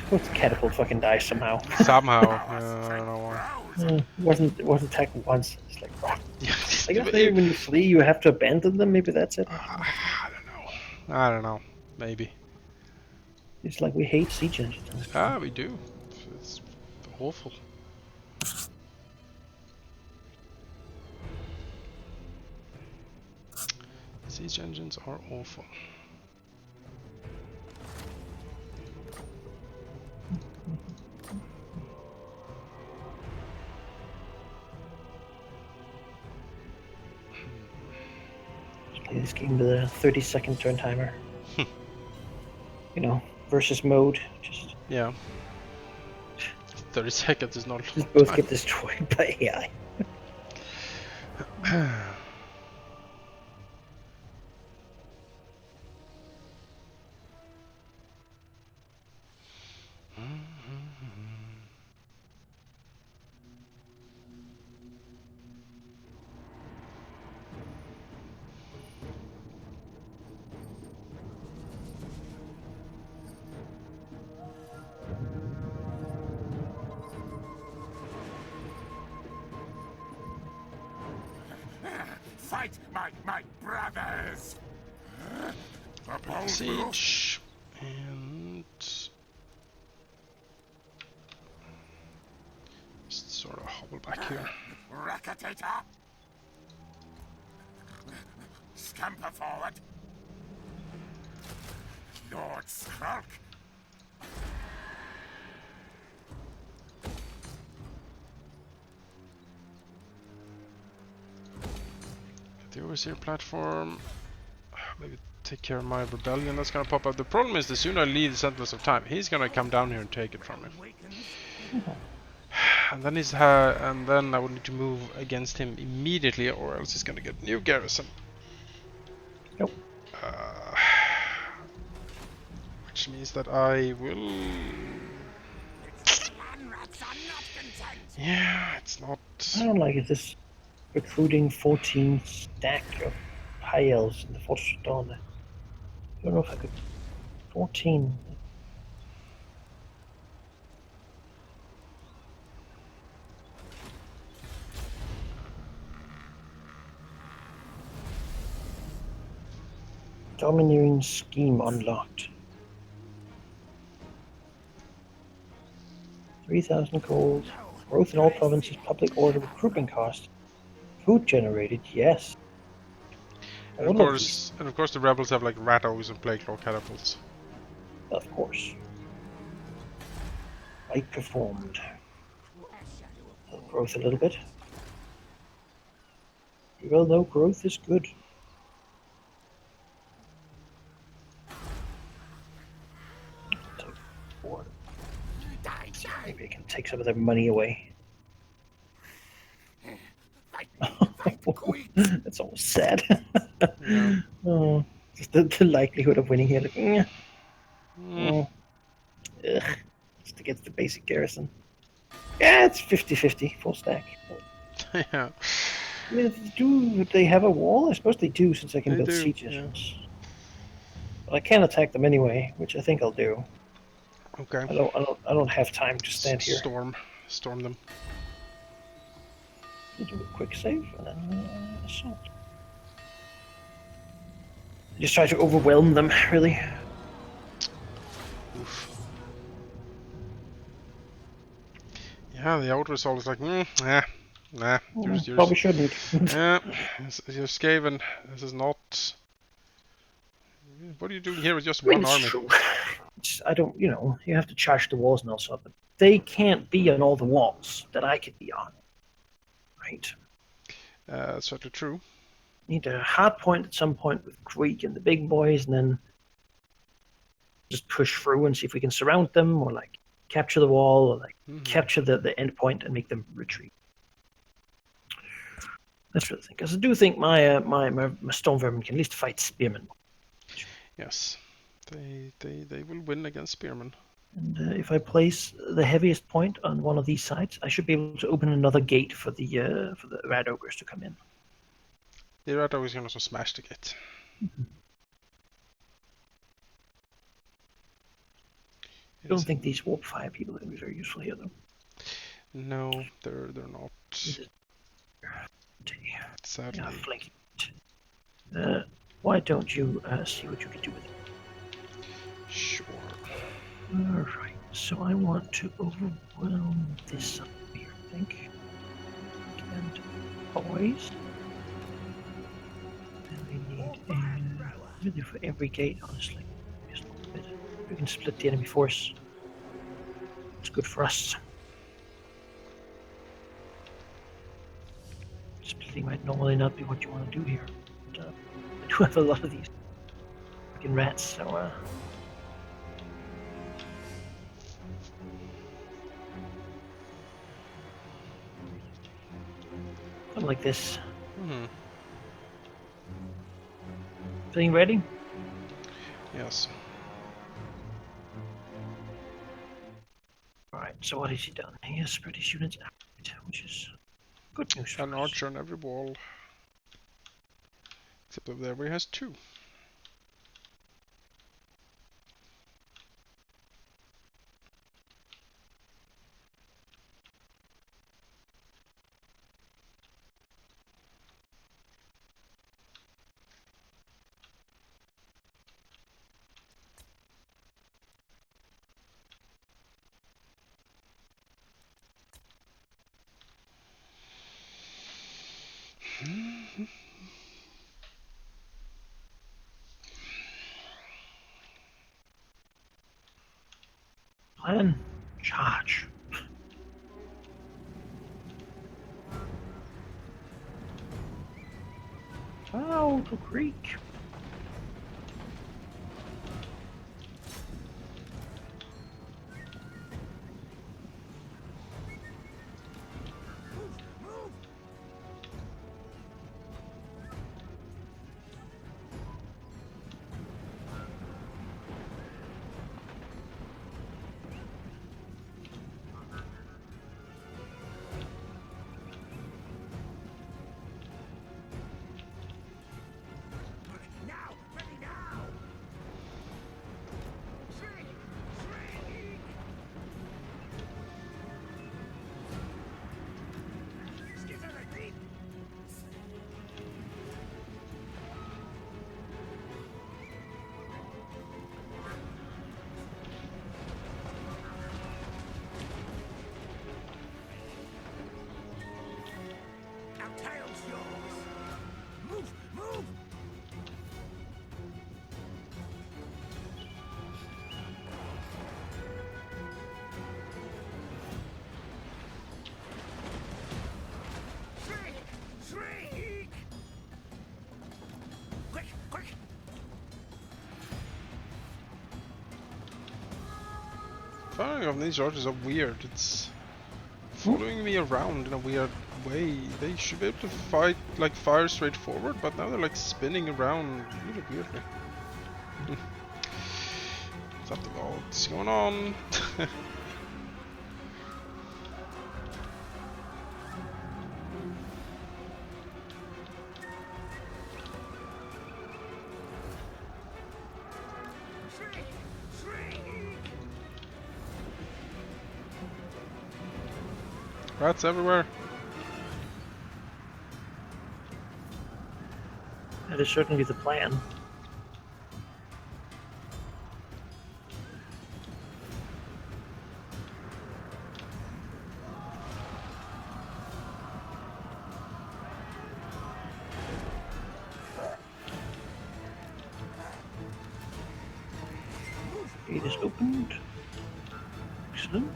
The catapult fucking dies somehow. Somehow, I don't know why. It wasn't attacked once. It's like, wow. Yeah, I guess maybe when you flee, you have to abandon them. Maybe that's it. I don't know. Maybe. It's like we hate siege engines. We do. It's awful. Siege engines are awful. Play this game with a 30-second turn timer. You know, versus mode. Just yeah. 30 seconds is not a long both time. get destroyed by AI. Fight my brothers! A bold move. Siege and just sort of hobble back here. Racketator! Scamper forward! Lord Skrulk! The overseer platform. Maybe take care of my rebellion that's gonna pop up. The problem is the sooner I leave the Sentinels of Time, he's gonna come down here and take it from me. And then and then I would need to move against him immediately, or else he's gonna get new garrison. Nope. Which means that I will. Yeah, it's not. I don't like it. This recruiting 14 stack of high elves in the Fortress of Dawn. I don't know if I could. 14. Domineering scheme unlocked. 3,000 gold. Growth in all provinces. Public order recruitment cost. Food generated. Yes. And of course, the rebels have like rat ogres and plague claw catapults. Of course. Right performed. Growth a little bit. Well, no, growth is good. Take 4. Maybe I can take some of their money away. That's almost sad. Yeah. Oh, just the likelihood of winning here. Like, Mm, ugh, just against the basic garrison. Yeah, it's 50-50, full stack. yeah, I mean, do they have a wall? I suppose they do, since I can they build do. siege Yeah. engines. But I can attack them anyway, which I think I'll do. Okay. I don't have time to stand here. Storm them. I'll do a quick save and then assault. Just try to overwhelm them, really. Oof. Yeah, the out result is like, nah. You're Probably shouldn't. yeah, you're Skaven. This is not. What are you doing here with just I mean, one it's army? true. I don't, you have to charge the walls and all sorts, but they can't be on all the walls that I could be on, right? That's certainly true. Need a hard point at some point with Greek and the big boys, and then just push through and see if we can surround them, or like capture the wall, or like capture the end point and make them retreat. That's what I think. Because I do think my Storm Vermin can at least fight Spearmen. Yes, they will win against Spearmen. And if I place the heaviest point on one of these sides, I should be able to open another gate for the Rat Ogres to come in. The Rat Ogre can also smash the gate. I don't think these Warp Fire people are going to be very useful here, though. No, they're not. Sadly. Yeah, flanking. Why don't you see what you can do with it? Sure. Alright, so I want to overwhelm this up here, I think. And boys. And we need a really for every gate, honestly. Just a little bit. We can split the enemy force. It's good for us. Splitting might normally not be what you want to do here. But, I do have a lot of these fucking rats, so something like this. Feeling ready? Yes. Alright, so what has he done? He has spread his units out, which is good news for An us. archer on every wall. Except over there where he has two. Plan. Charge. Oh, the Greek. Firing of these archers are weird. It's following me around in a weird way. They should be able to fight, like fire straight forward, but now they're like spinning around really weirdly. Something odd's going on. Rats everywhere. That is certainly the plan. Gate is opened. Excellent.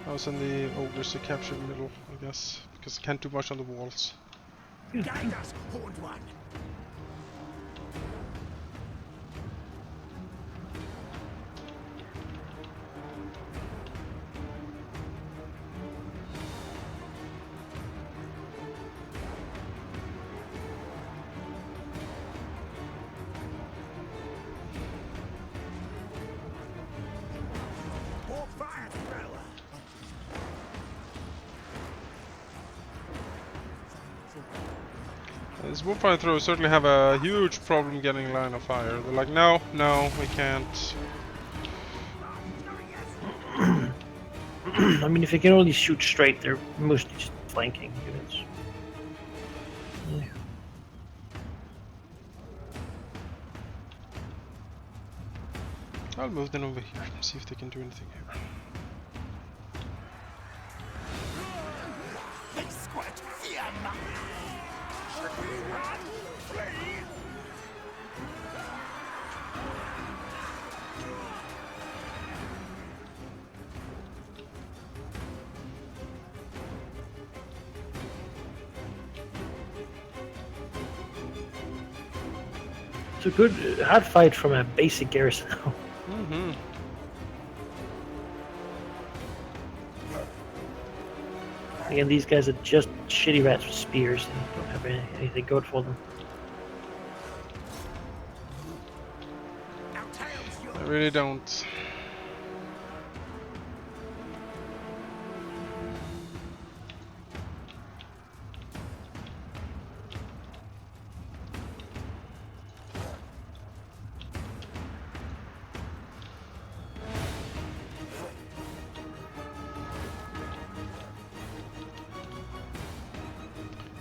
I was in the ogres to capture the middle, I guess, because I can't do much on the walls. Guide us, Horned One. More fire thrower. These wolfire throwers certainly have a huge problem getting line of fire. They're like, no, no, we can't. I mean, if they can only shoot straight, they're mostly just flanking units. Yeah. I'll move them over here and see if they can do anything here. They squirt fear not. Should we run? Flee? It's a good, hard fight from a basic garrison. Mm-hmm. Again, these guys are just shitty rats with spears and don't have anything good for them. Our tails yours. I really don't.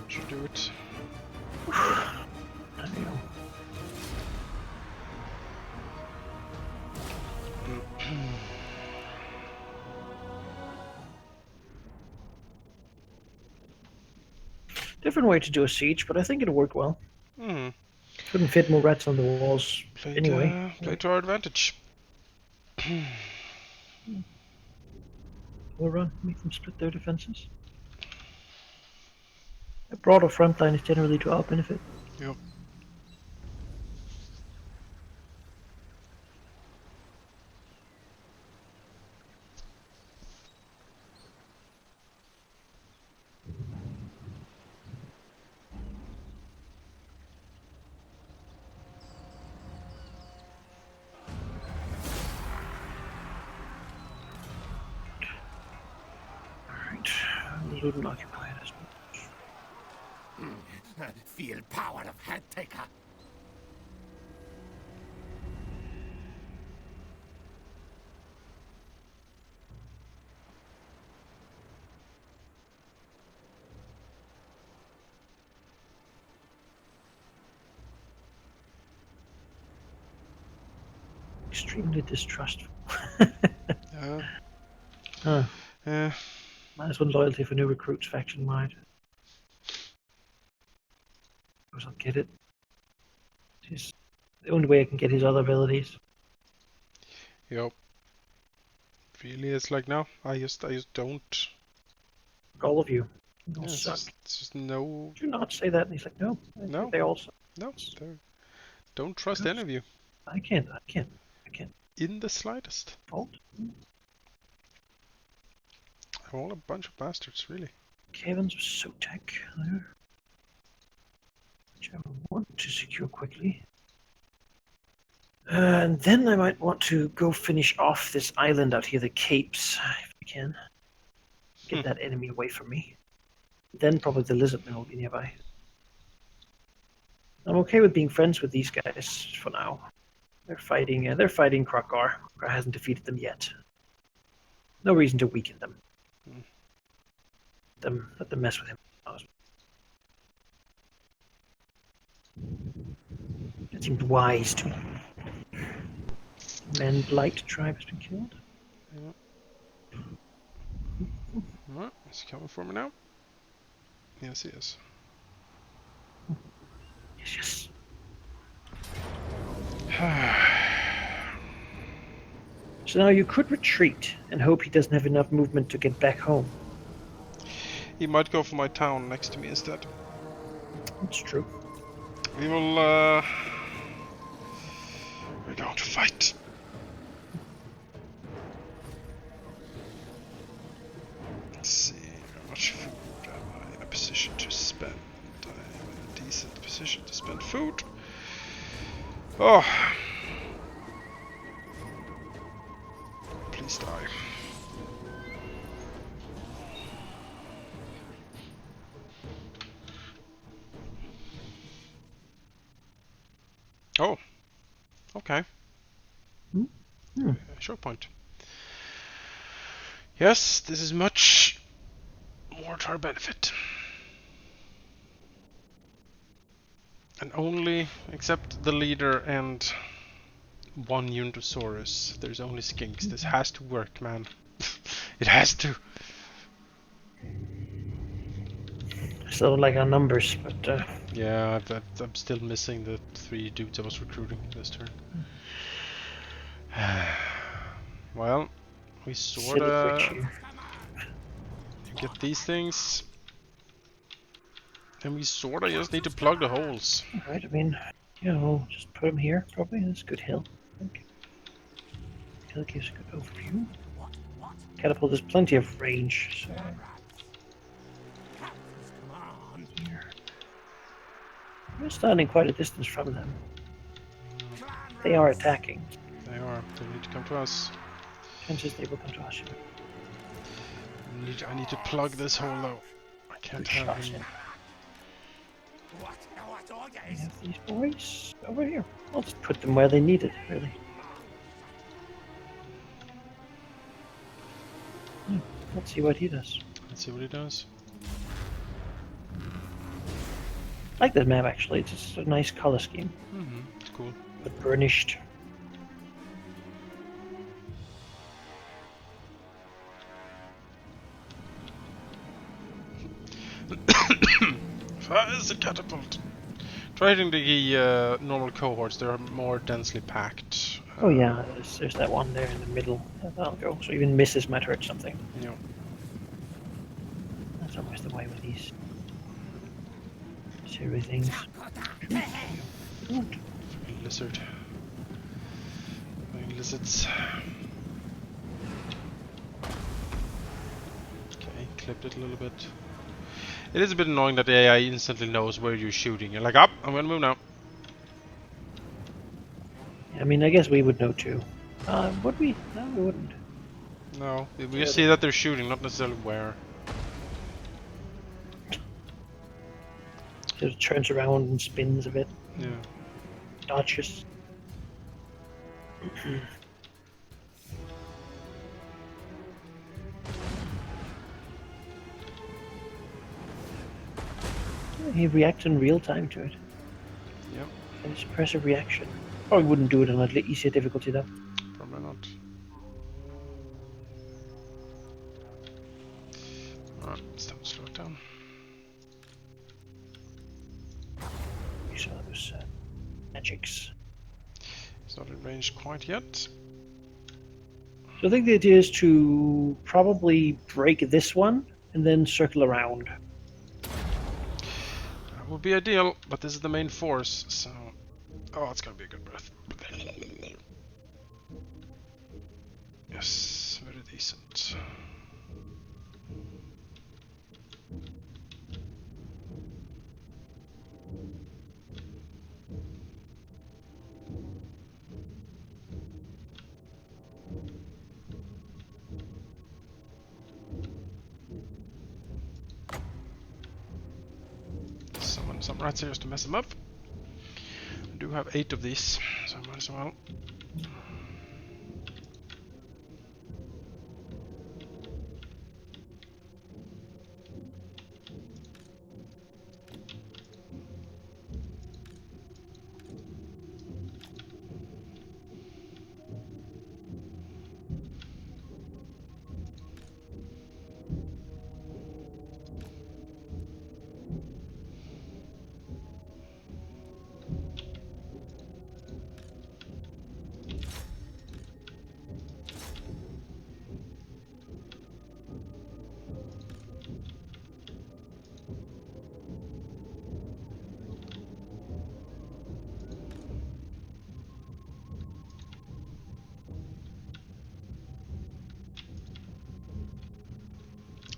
Should do it. There you go. Different way to do a siege, but I think it worked well. Hmm. Couldn't fit more rats on the walls Played, anyway. played to our advantage. We'll run, make them split their defenses. A broader front line is generally to our benefit. Yep. Alright, loot and occupy it as well. Feel power of head taker. extremely distrustful. Yeah. Huh. Yeah. -1 loyalty for new recruits faction-wide. Of course I'll get it. It's the only way I can get his other abilities. Yep. Really, it's like no. I just don't. All of you. You all Yeah, suck. it's just no. Do not say that. And he's like, no. I No. think they all suck. No. Don't trust any of you. I can't In the slightest. fault. They're all a bunch of bastards, really. Skaven's so tech there. Which I want to secure quickly. And then I might want to go finish off this island out here, the Capes, if I can. Get that enemy away from me. Then probably the lizardmen will be nearby. I'm okay with being friends with these guys for now. They're fighting Krakar. Krakar hasn't defeated them yet. No reason to weaken them. Let them mess with him. It seemed wise to me. Men Blight tribe has been killed. Yeah. Alright, is he coming for me now? Yes, he is. Yes. So now you could retreat and hope he doesn't have enough movement to get back home. He might go for my town next to me instead. That's true. We will, we're going to fight. Let's see, how much food am I in a position to spend? I'm in a decent position to spend food. Oh. Please die. Oh, okay. Short point. Yes, this is much more to our benefit. And only, except the leader and one Unitosaurus, there's only skinks. This has to work, man. It has to. Still don't like our numbers, but Yeah, I'm still missing the 3 dudes I was recruiting this turn. Well, we sorta get these things, and we sorta just need to plug the holes. alright, I mean, yeah, we'll just put him here, probably. That's a good hill, I think. Hill gives a good overview. Catapult has plenty of range, so... Here. We're standing quite a distance from them. They are attacking. They are. They need to come to us. Chances they will come to us. I need to plug this hole though. I can't have him. We have these boys over here. I'll just put them where they need it, really. Let's see what he does. Let's see what he does. I like that map, actually. It's just a nice color scheme. It's cool. But burnished. Fires the catapult! Try hitting the normal cohorts, they're more densely packed. Oh yeah, there's that one there in the middle. That'll go. So even misses might hurt something. Yeah. That's always the way with these silly things. Fucking lizard. Fucking lizards. Okay, clipped it a little bit. It is a bit annoying that the AI instantly knows where you're shooting. You're like, up, I'm gonna move now. I mean, I guess we would know too. Would we? No, we wouldn't. No, we just see that they're shooting, not necessarily where. It turns around and spins a bit. Yeah. Dodges. He reacts in real time to it. Yep. And suppressive reaction. Probably wouldn't do it on an easier difficulty though. why not? Alright, it's time to slow it down. Use one of those magics. It's not in range quite yet. So I think the idea is to probably break this one and then circle around. That would be ideal, but this is the main force, so... Oh, it's gonna be a good breath. Yes, very decent. Summon some rats here just to mess them up. I do have 8 of these, so I might as well.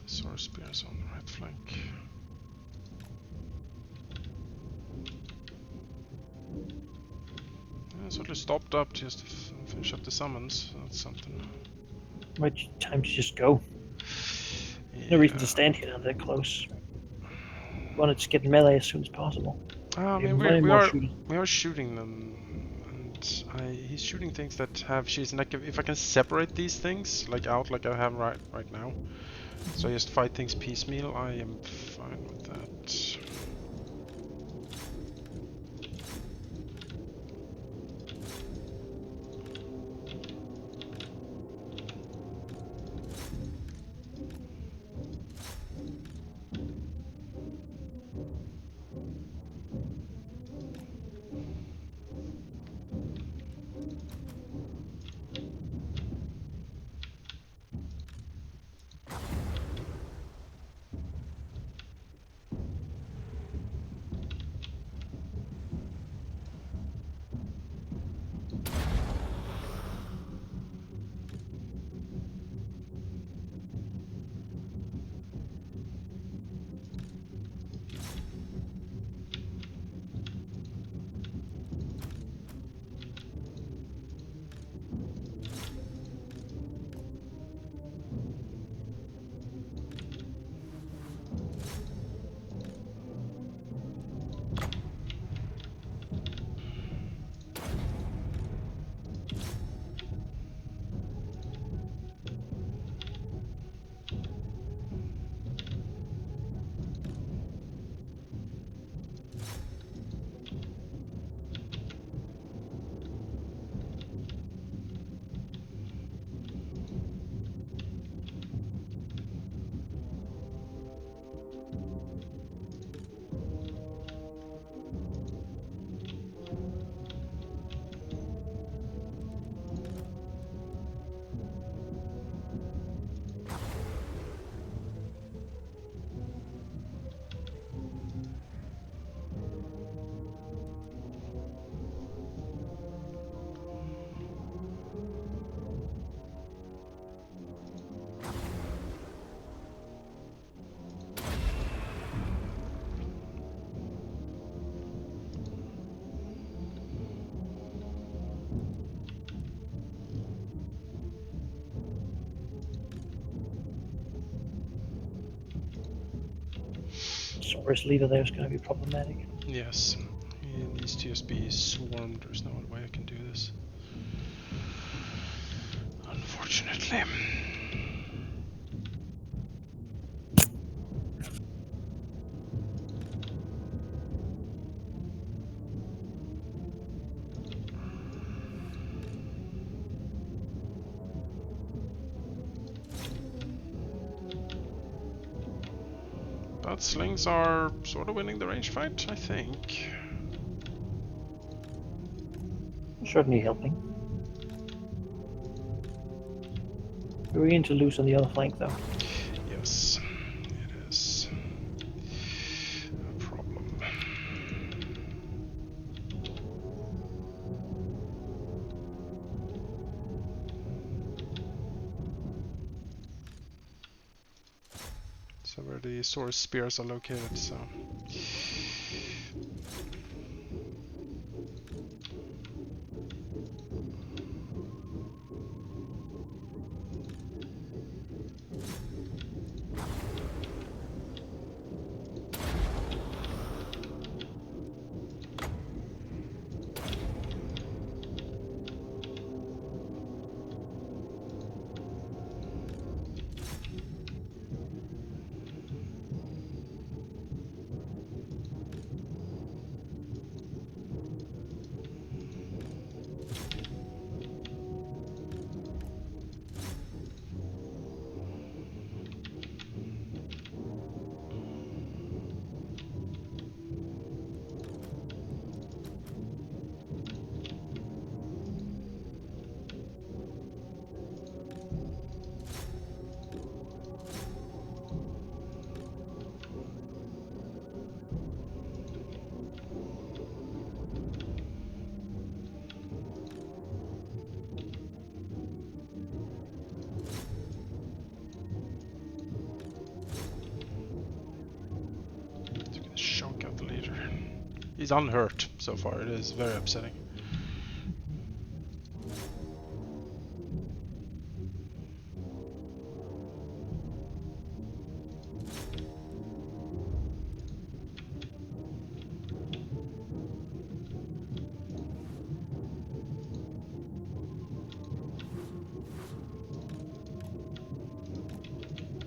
Sword spears on the right flank. Yeah, sort of stopped up just to finish up the summons. That's something. Right, time to just go. Yeah. No reason to stand here now that close. Want to just get in melee as soon as possible. I You mean, have we more are shooting. shooting them, and he's shooting things that have she's like if I can separate these things like out like I have right now, so I just fight things piecemeal. I am fine with that. Source leader there is going to be problematic. Yes, he needs to just be swarmed. There's no other way I can do this. Unfortunately. But slings are sort of winning the range fight, I think. Certainly helping. We're going to lose on the other flank, though. Yes, it is a problem. So where the sword spears are located, so. Shock out the leader. He's unhurt so far, it is very upsetting.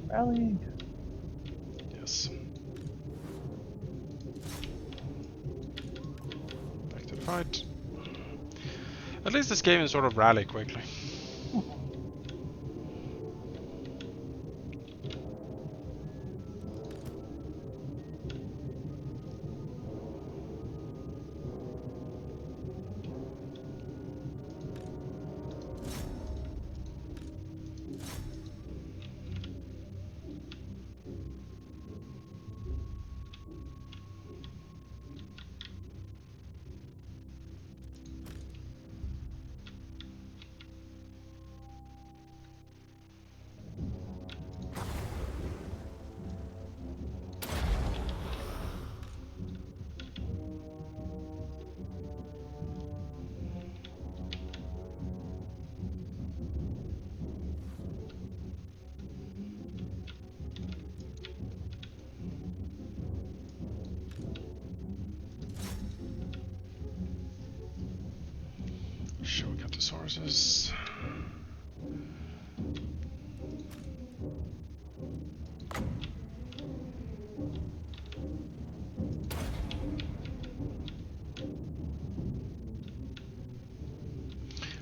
Rallying. Yes. Back to the fight. At least this game is sort of rally quickly. Show got the sources.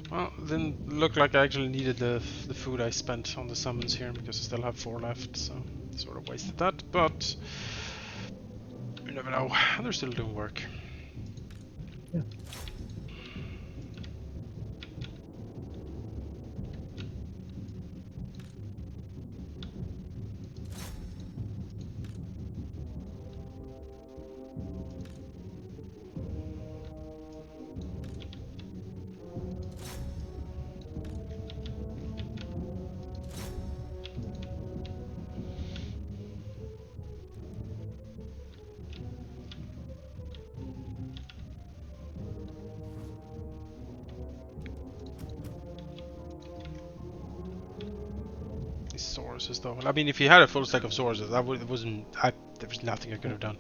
Well, didn't look like I actually needed the food I spent on the summons here because I still have 4 left, so sort of wasted that, but you never know, they're still doing work. Yeah. Sources though. I mean, if he had a full stack of sources, there was nothing I could have done.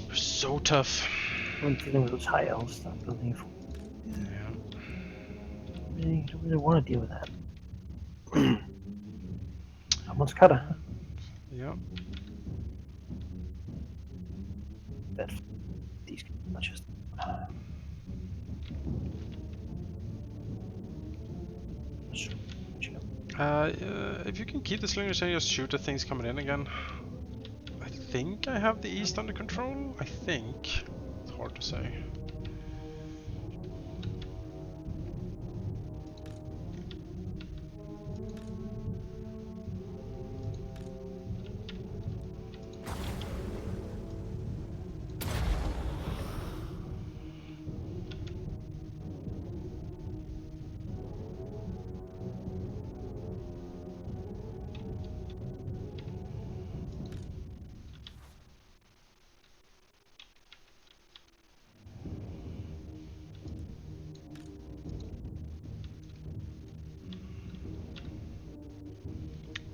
They're so tough. I'm dealing with those high elves stuff, building. Yeah. I don't really want to deal with that. Someone's gotta. Yeah. That these not just. If you can keep the slingers and just shoot at things coming in again. think I have the east under control. I think. It's hard to say.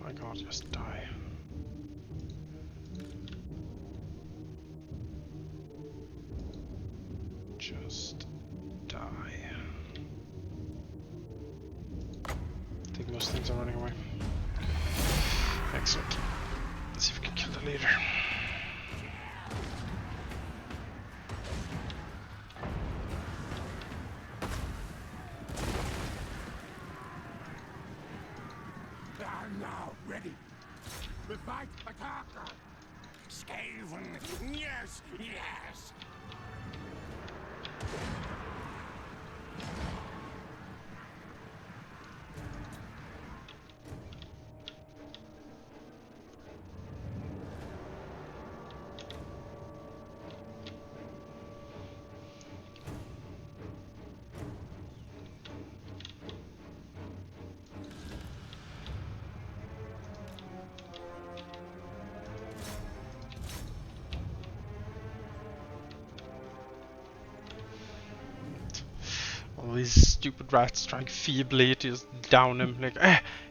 My god, just die. Just die. I think most things are running away. Excellent. Let's see if we can kill the leader. I'm now ready. Revive attacker. Skaven. Yes, yes. All these stupid rats trying feebly to just down him, like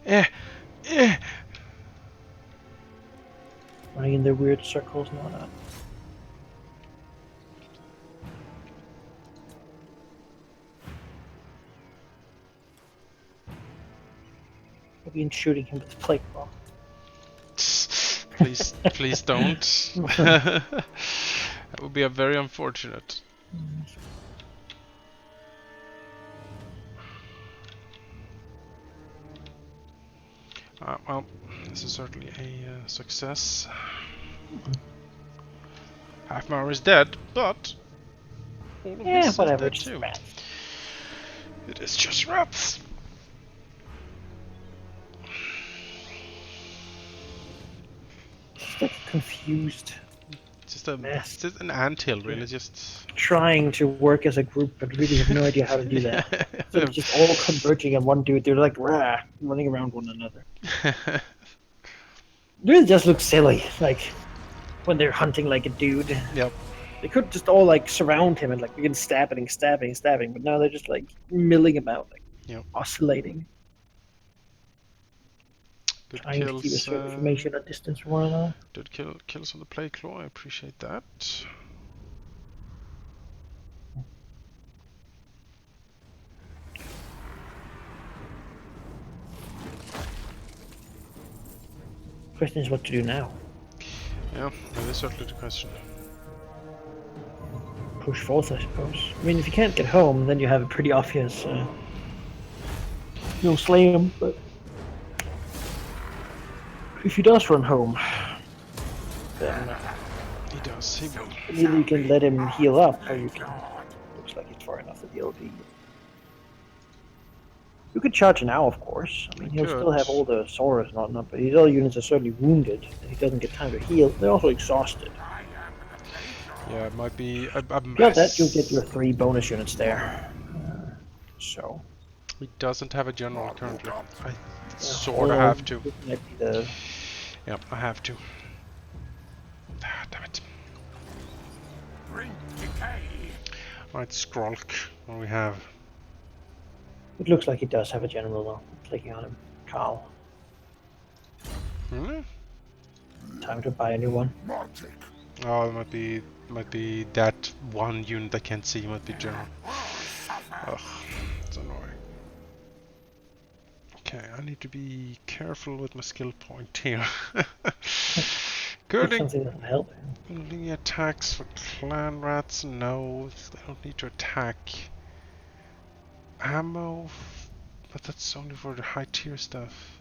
eh. Running in their weird circles and all that. Maybe in shooting him with the plague ball. Please don't. That would be a very unfortunate. Well, this is certainly a success. Half-Hour is dead, but all of Yeah, this is whatever. dead Just too. rats. It is just rats. Just like confused, Just a mess. it's just an anthill, really. Just trying to work as a group, but really have no idea how to do that. So they're just all converging on one dude. They're like rah, running around one another. It really just looks silly, like when they're hunting like a dude. Yep. They could just all like surround him and like begin stabbing, but now they're just like milling about, like Yep. oscillating, Good trying to keep a kills. certain formation at distance from one another. Good kills on the play claw. I appreciate that. Question is what to do now. Yeah, that is certainly the question. Push forth, I suppose. I mean, if you can't get home, then you have a pretty obvious. You'll slay him, but if he does run home, then He does. He will. either you can let him heal up, or you can. Looks like he's far enough that he'll be. You could charge now, of course. I mean, he'll still have all the swords and whatnot, but his other units are certainly wounded, and he doesn't get time to heal. They're also exhausted. Yeah, it might be a Yeah, mess. that you'll get your 3 bonus units there. So. He doesn't have a general currently. I sort Or of have to. this might be the. Yep, I have to. Ah, damn it. Bring decay. Right, Skrolk. What do we have? It looks like he does have a general though. Clicking on him, Carl. Really? Time to buy a new one. Magic. Oh, it might be that one unit I can't see. Might be general. Ugh, it's annoying. Okay, I need to be careful with my skill point here. Good. Something that will help. Building attacks for clan rats? No, they don't need to attack. Ammo? But that's only for the high tier stuff.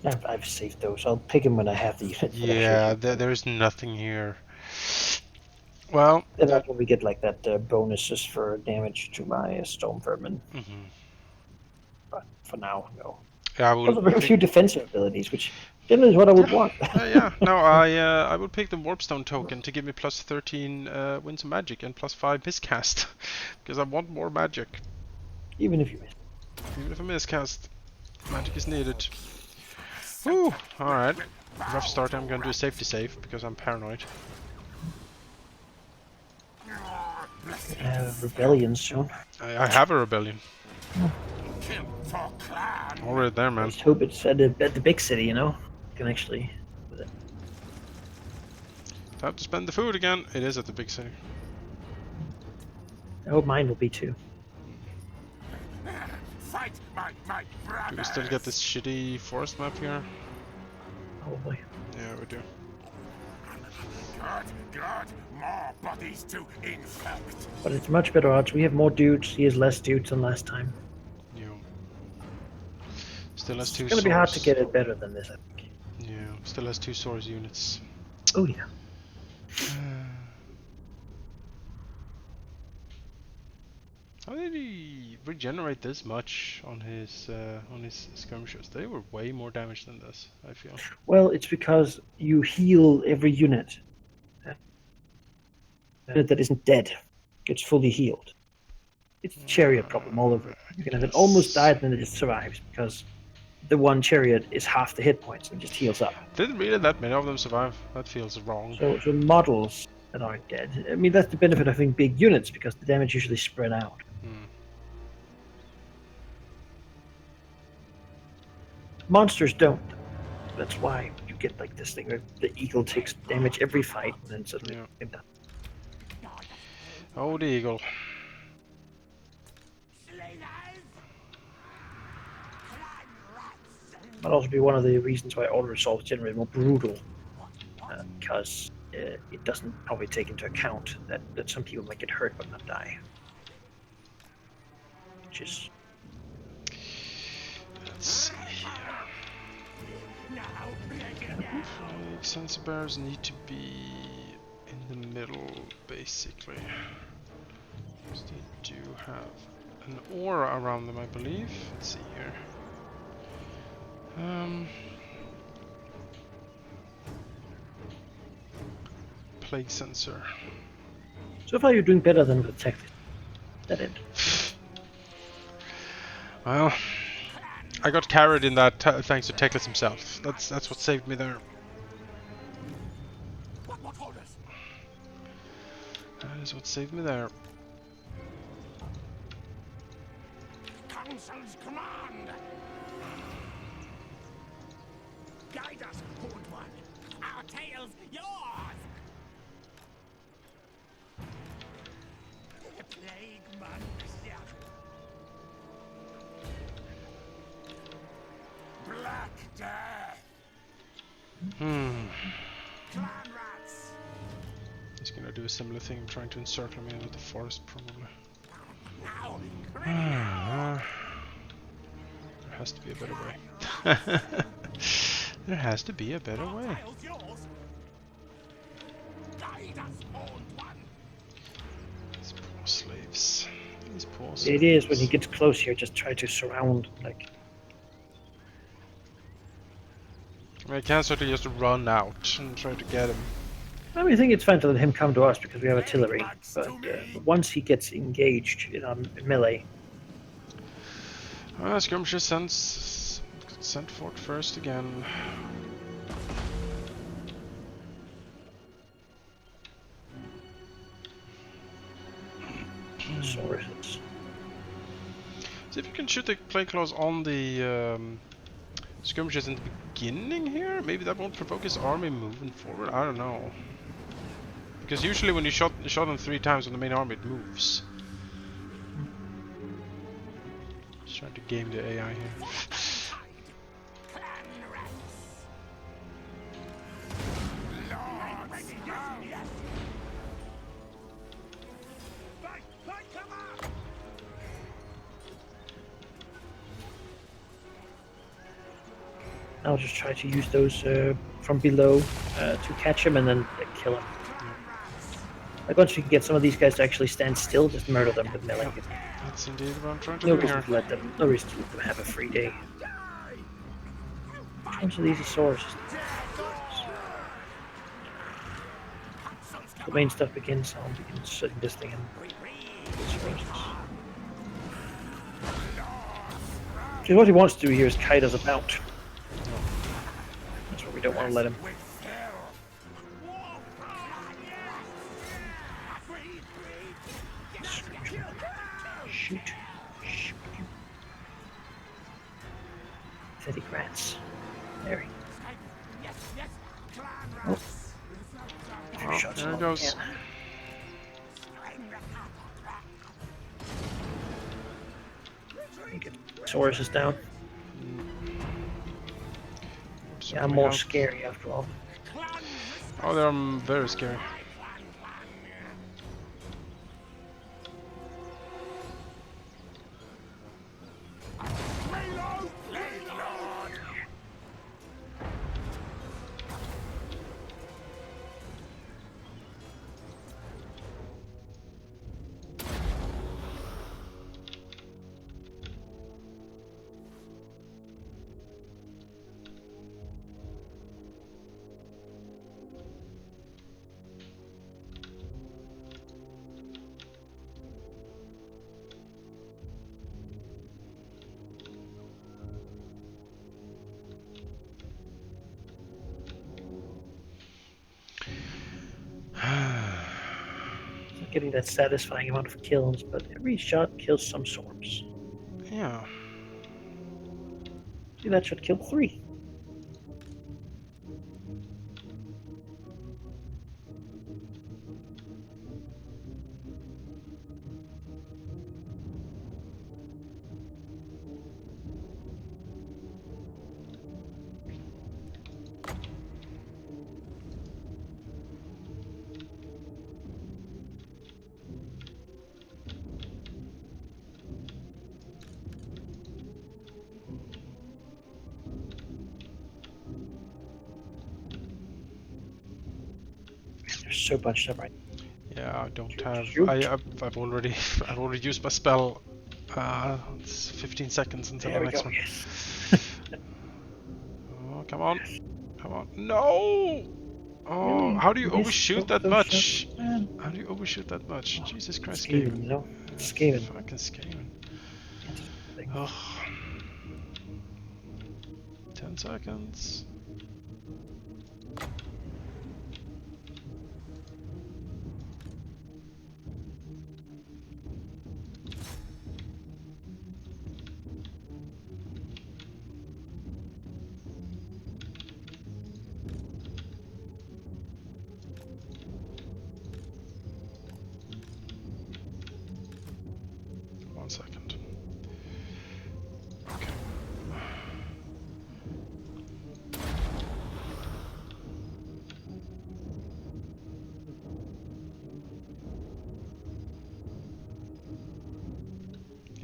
I've saved those. I'll pick them when I have the units. Yeah, there's nothing here. Well, And that's when we get like that bonuses for damage to my stone vermin. mhm. But for now, no. Yeah, I will Also, very pick. few defensive abilities, which generally is what I would want. Yeah. No, I will pick the Warpstone token to give me plus 13 Winds of Magic and plus 5 miscast, because I want more magic. Even if you miss. Even if I miscast, magic is needed. Whew. All right. Rough start. I'm gonna do a safety save because I'm paranoid. Rebellion soon. I have a rebellion. Kill for clan. Already there, I man. just hope it's at the big city, you know? Can actually. Time to spend the food again. It is at the big city. I hope mine will be too. Fight my Do we still get this shitty forest map here? Probably. Yeah, we do. Good. More bodies to infect. But it's much better odds. We have more dudes. He has less dudes than last time. Yeah. Still has two It's gonna be hard to get it better than this, I think. Yeah, still has 2 source units. Oh yeah. How did he regenerate this much on his skirmishers? They were way more damage than this, I feel. Well, it's because you heal every unit. Unit that isn't dead gets fully healed. It's a chariot problem all over. You can have it almost died and then it just survives because the one chariot is half the hit points and just heals up. Didn't really that many of them survive. That feels wrong. So models that aren't dead. I mean, that's the benefit of having big units because the damage usually spread out. Monsters don't. That's why you get like this thing where the eagle takes damage every fight and then suddenly you're done. Oh, the eagle. Might also be one of the reasons why auto assault is generally more brutal, because it doesn't probably take into account that some people might get hurt but not die. Which is. Let's see here. Sensor bears need to be in the middle, basically. Because they do have an aura around them, I believe. Let's see here. Plague sensor. So far, you're doing better than with tech. That end. Well, I got carried in that thanks to Teclis himself. That's what saved me there. That is what saved me there. Council's command. Guide us, good one. Our tale's yours. The plague monks. Black death. Clan rats. He's gonna do a similar thing, trying to encircle me with the forest, probably. Now, There has to be a better way. There has to be a better way. tale's yours. Guide us, old one. These poor slaves. These poor slaves. It is when he gets close here. Just try to surround like. I mean, I can certainly just run out and try to get him. I mean, I think it's fine to let him come to us because we have artillery. But once he gets engaged in melee, Skirmisher sent forth first again. sources. See if you can shoot the plague claws on the skirmishers in the beginning here. Maybe that won't provoke his army moving forward. I don't know. Because usually when you shot them 3 times on the main army, it moves. Just trying to game the AI here. I'll just try to use those from below to catch him and then kill him. Like once we can get some of these guys to actually stand still, just murder them with melee. That's indeed what I'm trying to No do reason here. to let them. No reason to let them have a free day. Which ones are these Asaurus? The main stuff begins. I'll begin setting this thing in. See, what he wants to do here is kite us about. That's what we don't want to let him. Shoot. Shoot. Pathetic rats. There he oh. Oh, there it goes. Saurus is down. Yeah, I'm more scary after all. Oh, they're very scary. Getting that satisfying amount of kills, but every shot kills some swarms. Yeah. See, that should kill 3. They're so bunched up right. Yeah, I don't Shoot, have. shoot. I've already used my spell. It's 15 seconds until There the we next go. one. Yes. Oh, come on, come on! No! Oh, Really? how do you Missed overshoot both that those much? shots, man. How do you overshoot that much? Jesus Christ, Skaven, Skaven. you know? Skaven. Fucking Skaven. Thing. Ugh. 10 seconds. Second. Okay.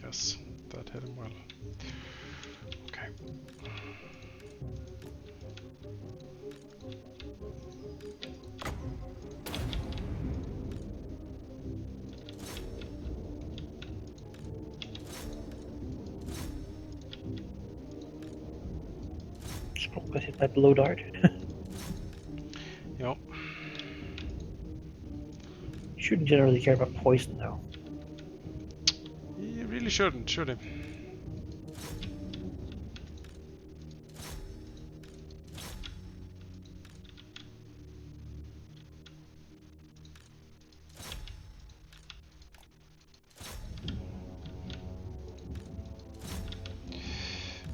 Yes, that hit him well. Okay. Got hit by blow dart. Yep. You shouldn't generally care about poison, though. He really shouldn't, should he?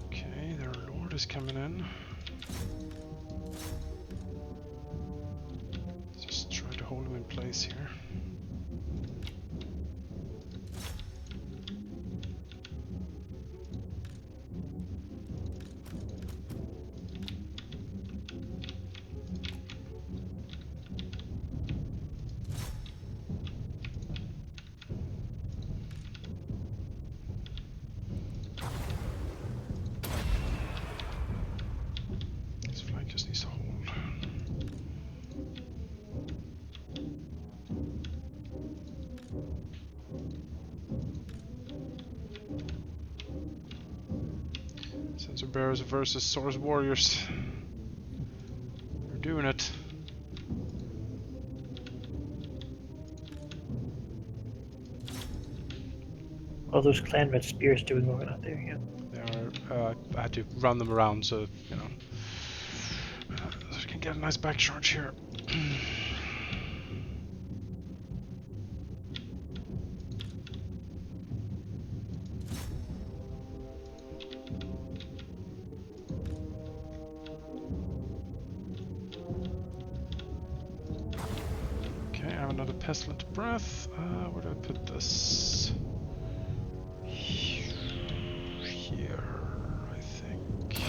Okay, their lord is coming in. Just try to hold him in place here. Bears versus Source Warriors. We're doing it. All those clan red spears doing going out there, yeah. They are. I had to run them around, so you know, so we can get a nice back charge here. Okay, I have another pestilent breath. Where do I put this? Here, I think.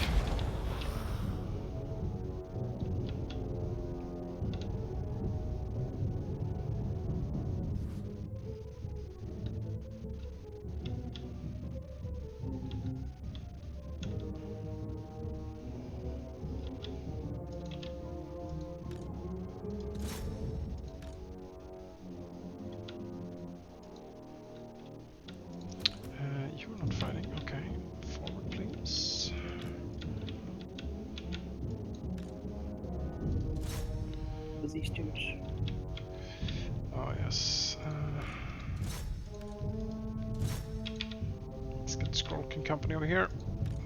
You're not fighting. Okay, forward, please. With these dudes. Oh yes. Let's get Skrulkin company over here.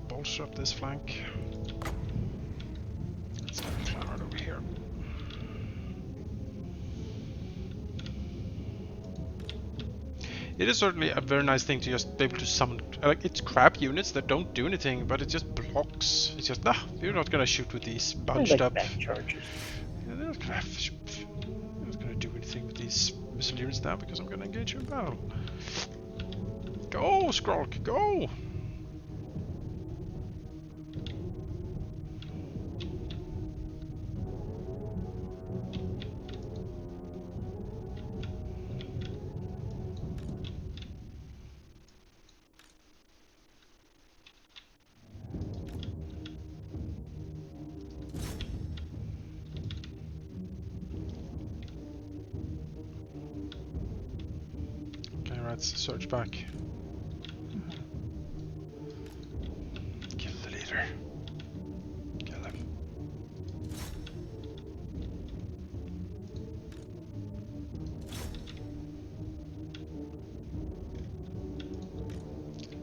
Bolster up this flank. Let's get Cloud over here. It is certainly a very nice thing to just be able to summon. Like, it's crap units that don't do anything, but it just blocks. It's just, you're not gonna shoot with these bunched up. Back charges. Yeah, they're not gonna do anything with these missile units now because I'm gonna engage you in battle. Go, Skrulk, go! Let's surge back. Kill the leader. Kill him.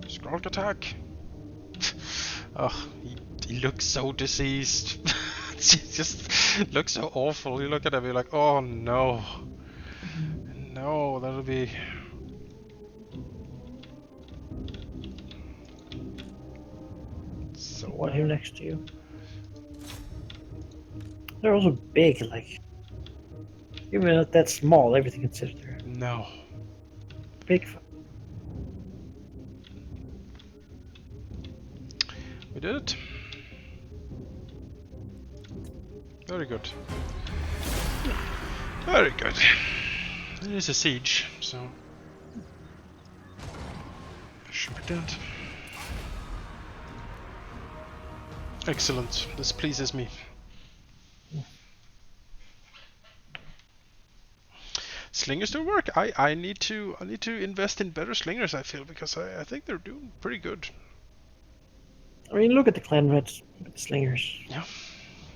Skrulk attack! Oh, he looks so diseased. It just looks so awful. You look at him, you're like, oh no. No, that'll be... One here next to you. They're also big, like even if that's small, everything considered there. No. Big. We did it. Very good. Very good. It is a siege, so should be dead. Excellent. This pleases me. Slingers don't work. I need to invest in better slingers, I feel, because I think they're doing pretty good. I mean, look at the clan reds with the slingers. Yeah.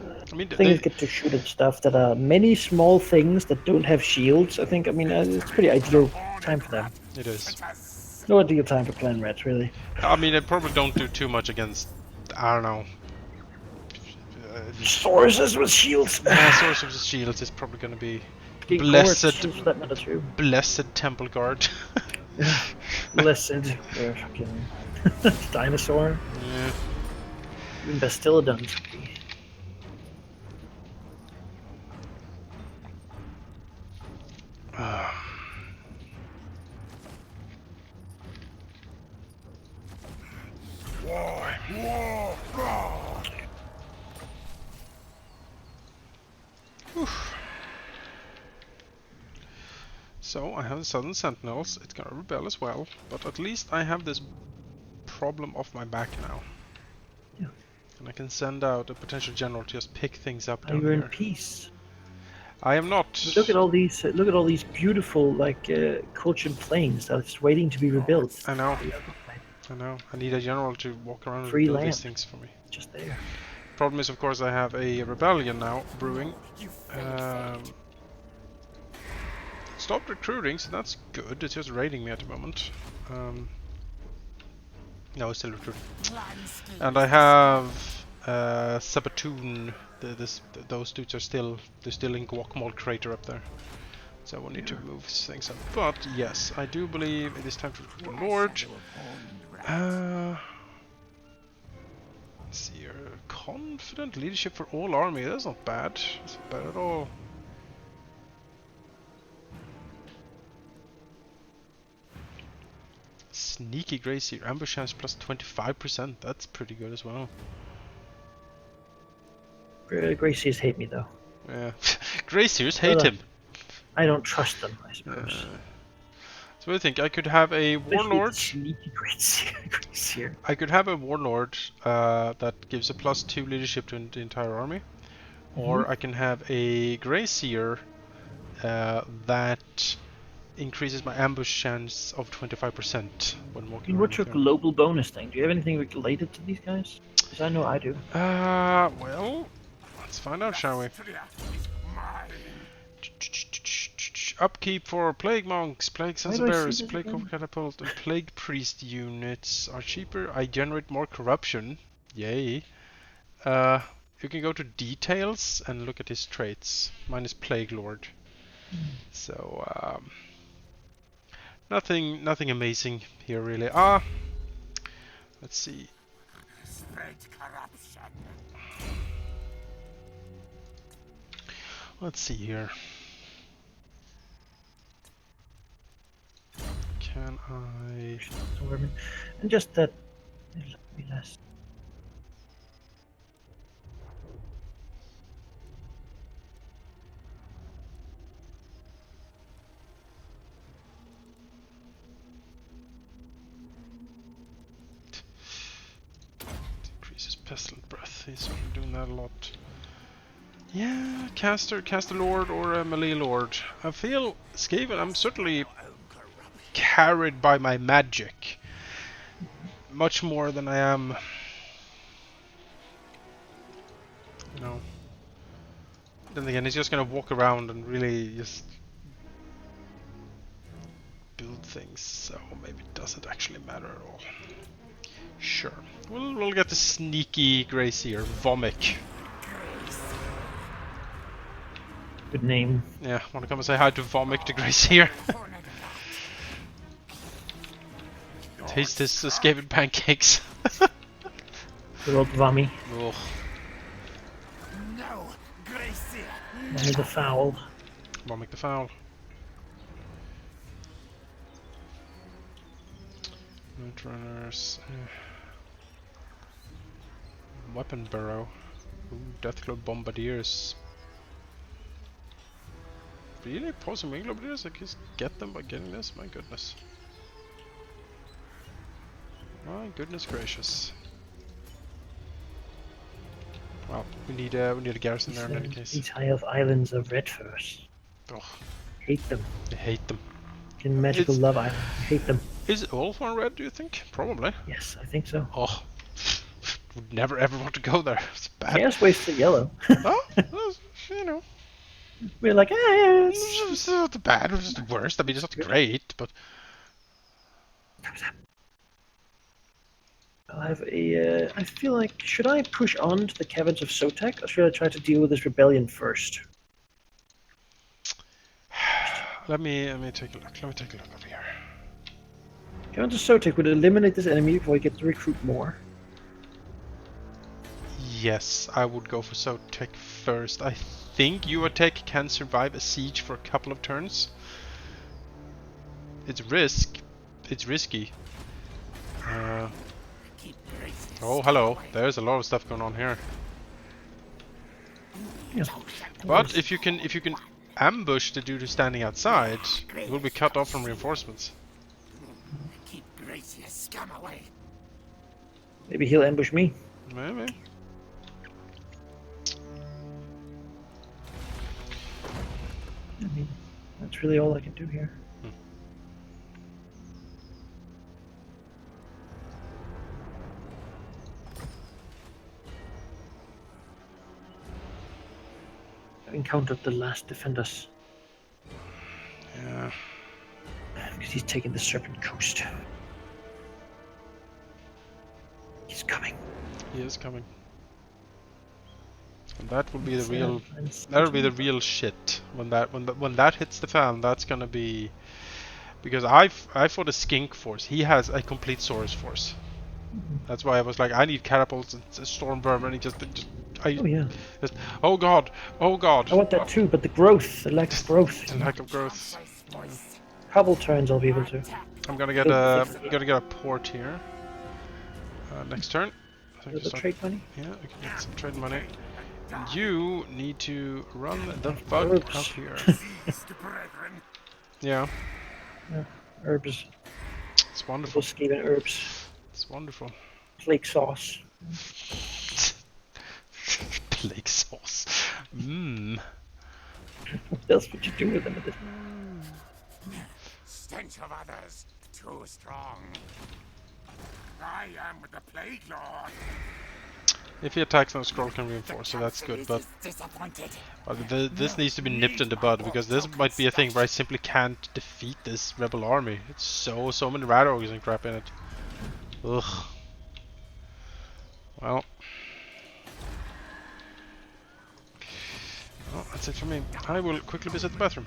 I mean, Things get to shoot at stuff that are many small things that don't have shields. I think. I mean, it's pretty ideal time for them. It is. No ideal time for clan reds, really. I mean, they probably don't do too much against, I don't know. Sources with shields. Yeah, source of the shields is probably going to be blessed temple guard. Yeah. Blessed fucking dinosaur. Yeah. Even Pestilence. So I have the Southern Sentinels, it's gonna rebel as well, but at least I have this problem off my back now. Yeah. And I can send out a potential general to just pick things up down You're here. in peace. I am not. Look at all these. Look at all these beautiful, like, Cochin plains that's waiting to be rebuilt. I know. I know. I need a general to walk around and Free build land. these things for me. Just there. Problem is, of course, I have a rebellion now brewing. You failed. Stopped recruiting, so that's good. It's just raiding me at the moment. No, it's still recruiting. Landscape And I have Sabatoon. Those dudes are still in Guacamole Crater up there. So we'll need to move things up. But yes, I do believe it is time to recruit a lord. Let's see here. Confident leadership for all army. That's not bad. That's not bad at all. Sneaky Gracie. Ambush chance plus 25%. That's pretty good as well. Gracies hate me though. Yeah. Graciers hate him. I don't trust them, I suppose. So I think I could have a warlord. Sneaky Gracier. I could have a warlord that gives a +2 leadership to the entire army, or I can have a Gracier that increases my ambush chance of 25% when walking around. What's your global bonus thing? Do you have anything related to these guys? Because I know I do. Well, let's find out, shall we? Upkeep for Plague Monks, Plague Sons of Bearers, Plague Cobra Catapult, and Plague Priest units are cheaper. I generate more corruption. Yay. You can go to details and look at his traits. Mine is Plague Lord. So, nothing amazing here really. Let's see. Spread corruption. Let's see here. Can I... And just that... It'll be less. Decreases Pestilent Breath. He's sort of doing that a lot. Yeah, caster lord or a melee lord. I feel Skaven, I'm certainly carried by my magic. Much more than I am, you know. Then again, he's just gonna walk around and really just build things, so maybe it doesn't actually matter at all. Sure. We'll get the sneaky Gracier, Vomic. Good name. Yeah, wanna come and say hi to Vomic the Gracier? Taste his Skaven pancakes. Good old Vommy. Ugh. No, Gracie. Vommy the Foul. Vomic the Foul. Night Runners. Weapon Burrow. Ooh, Deathclaw Bombardiers. Really? Poison Wing Bombardiers? I just get them by getting this? My goodness. My goodness gracious. Well, we need a garrison there in any case. These High Elf Islands are red first. Ugh, Hate them. I hate them. In Magical Love Island. Hate them. Is it all for red, do you think? Probably. Yes, I think so. Oh, would never ever want to go there. It's bad. Chaos Waste's yellow. Oh, well, you know. We're like, It's not bad, it's not the worst. I mean, it's not great, but... I'll have a. I feel like, should I push on to the caverns of Sotek, or should I try to deal with this rebellion first? Let me take a look. Let me take a look over here. Caverns of Sotek would eliminate this enemy before we get to recruit more. Yes, I would go for Sotek first. I think Uatech can survive a siege for a couple of turns. It's risky. Oh, hello. There's a lot of stuff going on here. Yeah. But if you can ambush the dude who's standing outside, you will be cut off from reinforcements. Keep Gracie scum away. Maybe he'll ambush me. Maybe. I mean, that's really all I can do here. encountered the last defend us. Yeah. Because he's taking the Serpent Coast. He's coming. He is coming. And that will be the It's, real. it's- That'll be the real shit when that hits the fan. That's gonna be because I fought a skink force. He has a complete Saurus force. That's why I was like, I need catapults and storm vermin. And Oh yeah. just oh god, oh god. I want that too, but the growth, the lack of growth. The lack of growth. Couple turns I'll be able to. I'm gonna get a port here. Next turn. So The trade money. yeah, we can get some trade money. You need to run the fuck Herbs. up here. Yeah, Herbs. it's wonderful. Those Skaven herbs. It's wonderful. Flake sauce. Plague sauce. Mmm. What else would you do with them at this Stench of others, too strong. I am the Plague Lord. If he attacks, no scroll can reinforce, so that's good. But this needs to be nipped in the bud because this might be a thing where I simply can't defeat this rebel army. It's so many rat ogres and crap in it. Ugh. Well, that's it for me. I will quickly visit the bathroom.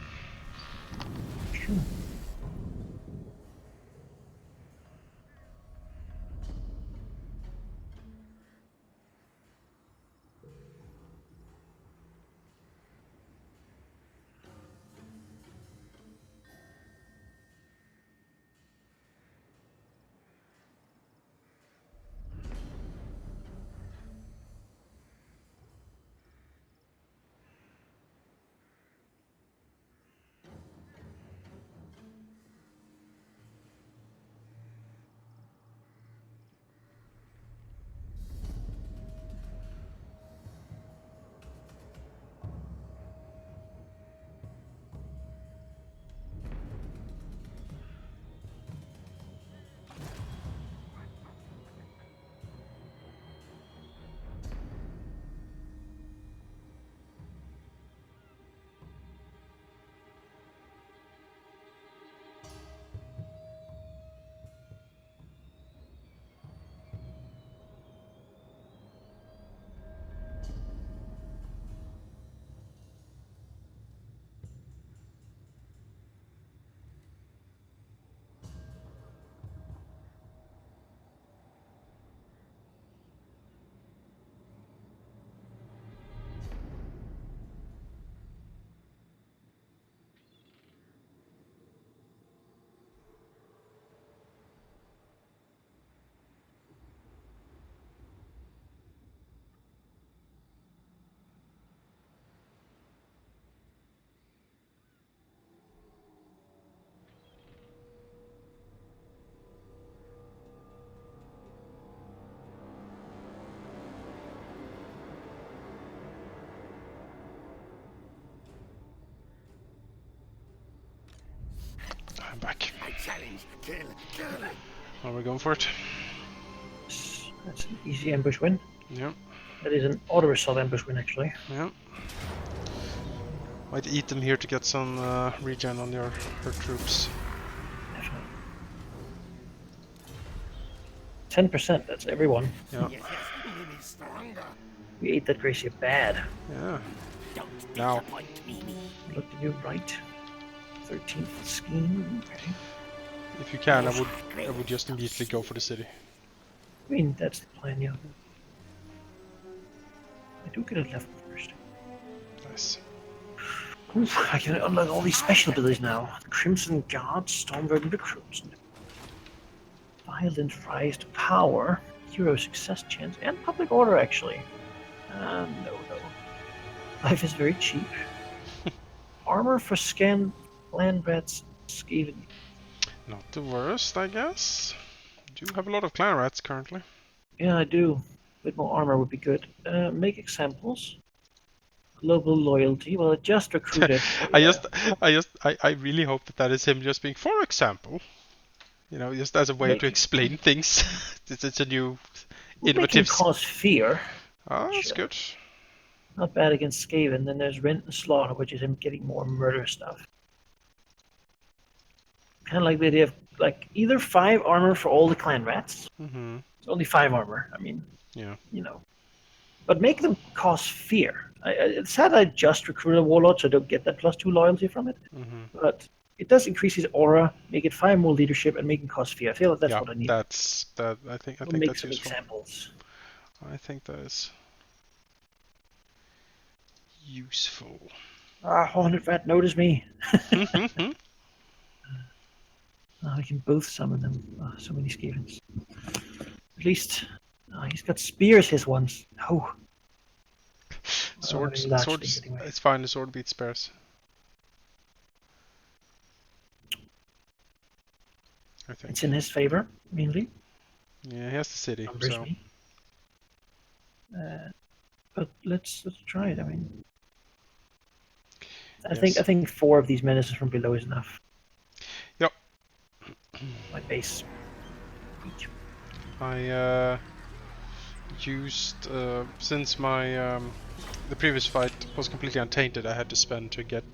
I'm back. I challenge, kill. Are we going for it? That's an easy ambush win. Yeah, That is an auto-assault ambush win, actually. yeah. Might eat them here to get some regen on her troops. Definitely. 10%, that's everyone. Yeah, Yes, Mimi stronger. We ate that Gracia bad. yeah. Don't Now. disappoint Mimi. Look to do right. 13th scheme. Okay. If you can, I would just immediately go for the city. I mean, that's the plan, yeah. I do get a level first. Nice. Oof, I can unlock all these special abilities now. Crimson Guard, Stormward Recruits. Violent Rise to Power, Hero Success Chance, and Public Order, actually. No. Life is very cheap. Armor for Scan, Land Rats, Skaven. Not the worst, I guess. You do have a lot of clan rats currently. Yeah, I do. A bit more armor would be good. Make examples. Global loyalty. Well, it just recruited. I really hope that is him just being, for example, you know, just as a way to explain things. it's a new Making innovative. cause fear. Oh, that's Sure. good. Not bad against Skaven. Then there's Rent and Slaughter, which is him getting more murder stuff. Kind of like the idea of like either 5 armor for all the clan rats. Mm-hmm. It's only 5 armor. I mean, Yeah. you know. But make them cause fear. It's sad I just recruited a warlord, so I don't get that +2 loyalty from it. Mm-hmm. But it does increase his aura, make it 5 more leadership, and make him cause fear. I feel like that's what I need. That's that. I think We'll make that's some useful. examples. I think that is useful. Ah, Hornet Rat, notice me. Mm-hmm. We can both summon them. So many Skavens. At least he's got spears. His ones. Oh. Swords. Large Swords. thing anyway. It's fine. The sword beats spares. I think. It's in his favor, mainly. Yeah, he has the city. Numbers So. me. But let's try it. I mean, I think 4 of these menaces from below is enough. Yep. My base. I used since my the previous fight was completely untainted. I had to spend to get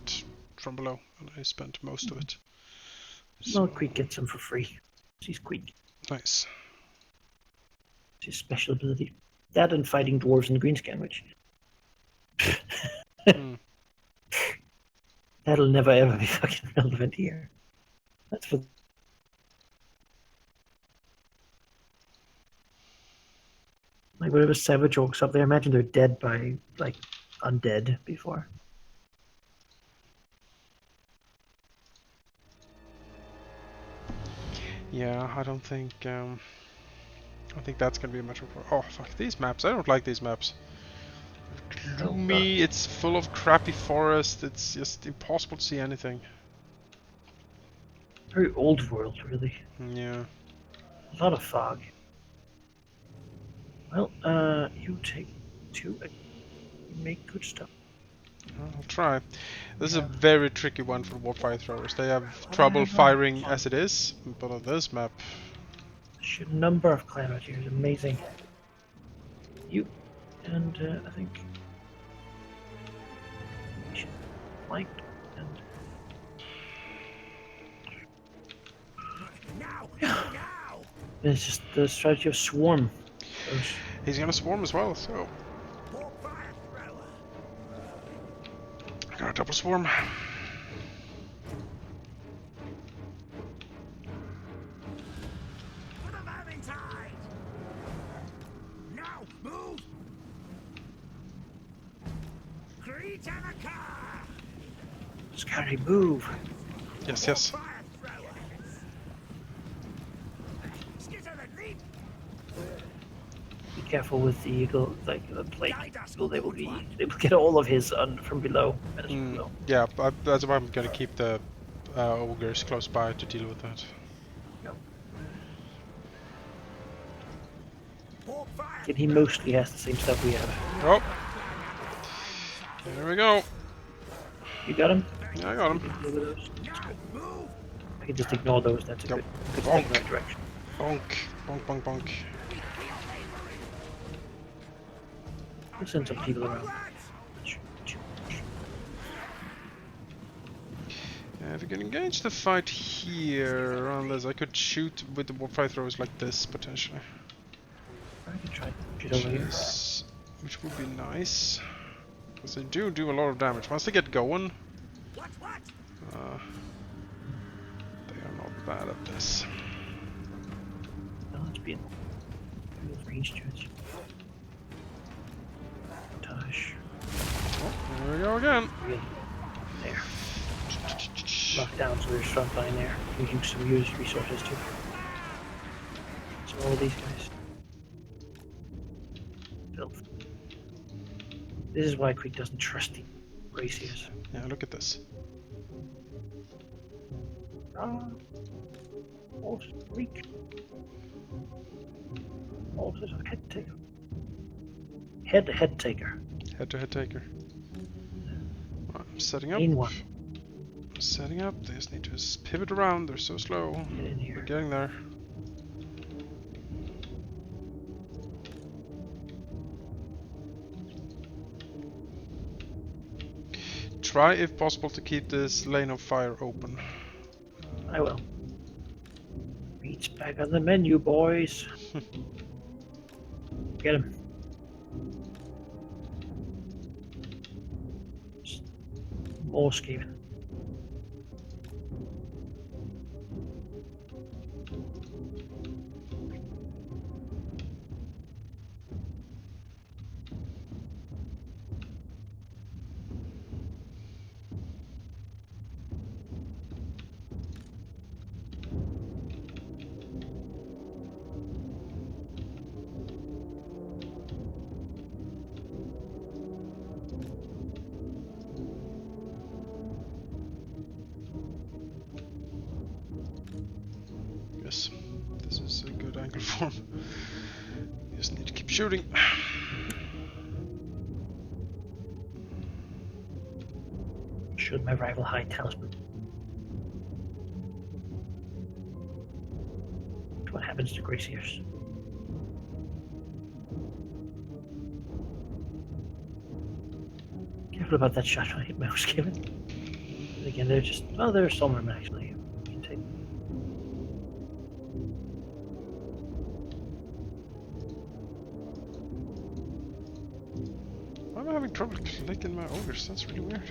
from below, and I spent most of it. So Queek gets them for free. She's Queek. Nice. It's his special ability. That and fighting dwarves in the greenscan, which that'll never ever be fucking relevant here. That's for like whatever savage orcs up there. Imagine they're dead by like undead before. Yeah, I don't think that's gonna be much of a. Oh fuck these maps! I don't like these maps. Gloomy. It's full of crappy forest. It's just impossible to see anything. Very old world, really. Yeah. A lot of fog. Well, you take 2. You make good stuff. I'll try. This is a very tricky one for warfire throwers. They have trouble firing as it is, but on this map. Sheer number of clan right here is amazing. You and I think we should flank and Now! it's just the strategy of swarm. He's gonna swarm as well, so I got a double swarm. For the verming tide! Now, move! Greet and a car! Scary move. Yes, yes. Fire throwers! Skitter and leap! Be careful with the eagle, like the plate. Eagle, they will get all of his from below. From below. Yeah, that's why I'm gonna keep the ogres close by to deal with that. And he mostly has the same stuff we have. Oh, there we go. You got him? Yeah, I got him. That's good. I can just ignore those. That's a good step in the right direction. Bonk, bonk, bonk, bonk. We'll send some people around. If we can engage the fight here, unless I could shoot with the warfire throwers like this potentially. I can try to get over here. Which would be nice. Because they do a lot of damage. Once they get going, they are not bad at this. No, it's being range judge. Tosh. Oh, there we go again. Really? There. Lock down so there's front line there. We can use some used resources too. So all of these guys. Filth. This is why Queek doesn't trust the braziers. Yeah, look at this. Horse Queek. Horses a head taker. Head taker. Head to head taker. Right, I'm setting up. Main one. Setting up. They just need to pivot around. They're so slow. Get in here. We're getting there. try, if possible, to keep this lane of fire open. I will. Meat's back on the menu, boys. Get him. More Skaven. Yes, this is a good angle for him. Just need to keep shooting. Shoot my rival high talisman. What happens to Graciers? Careful about that shot when I hit my Skaven. And again, they're just, well, there's some of them actually. You can take. I'm having trouble clicking my ogres, that's really weird.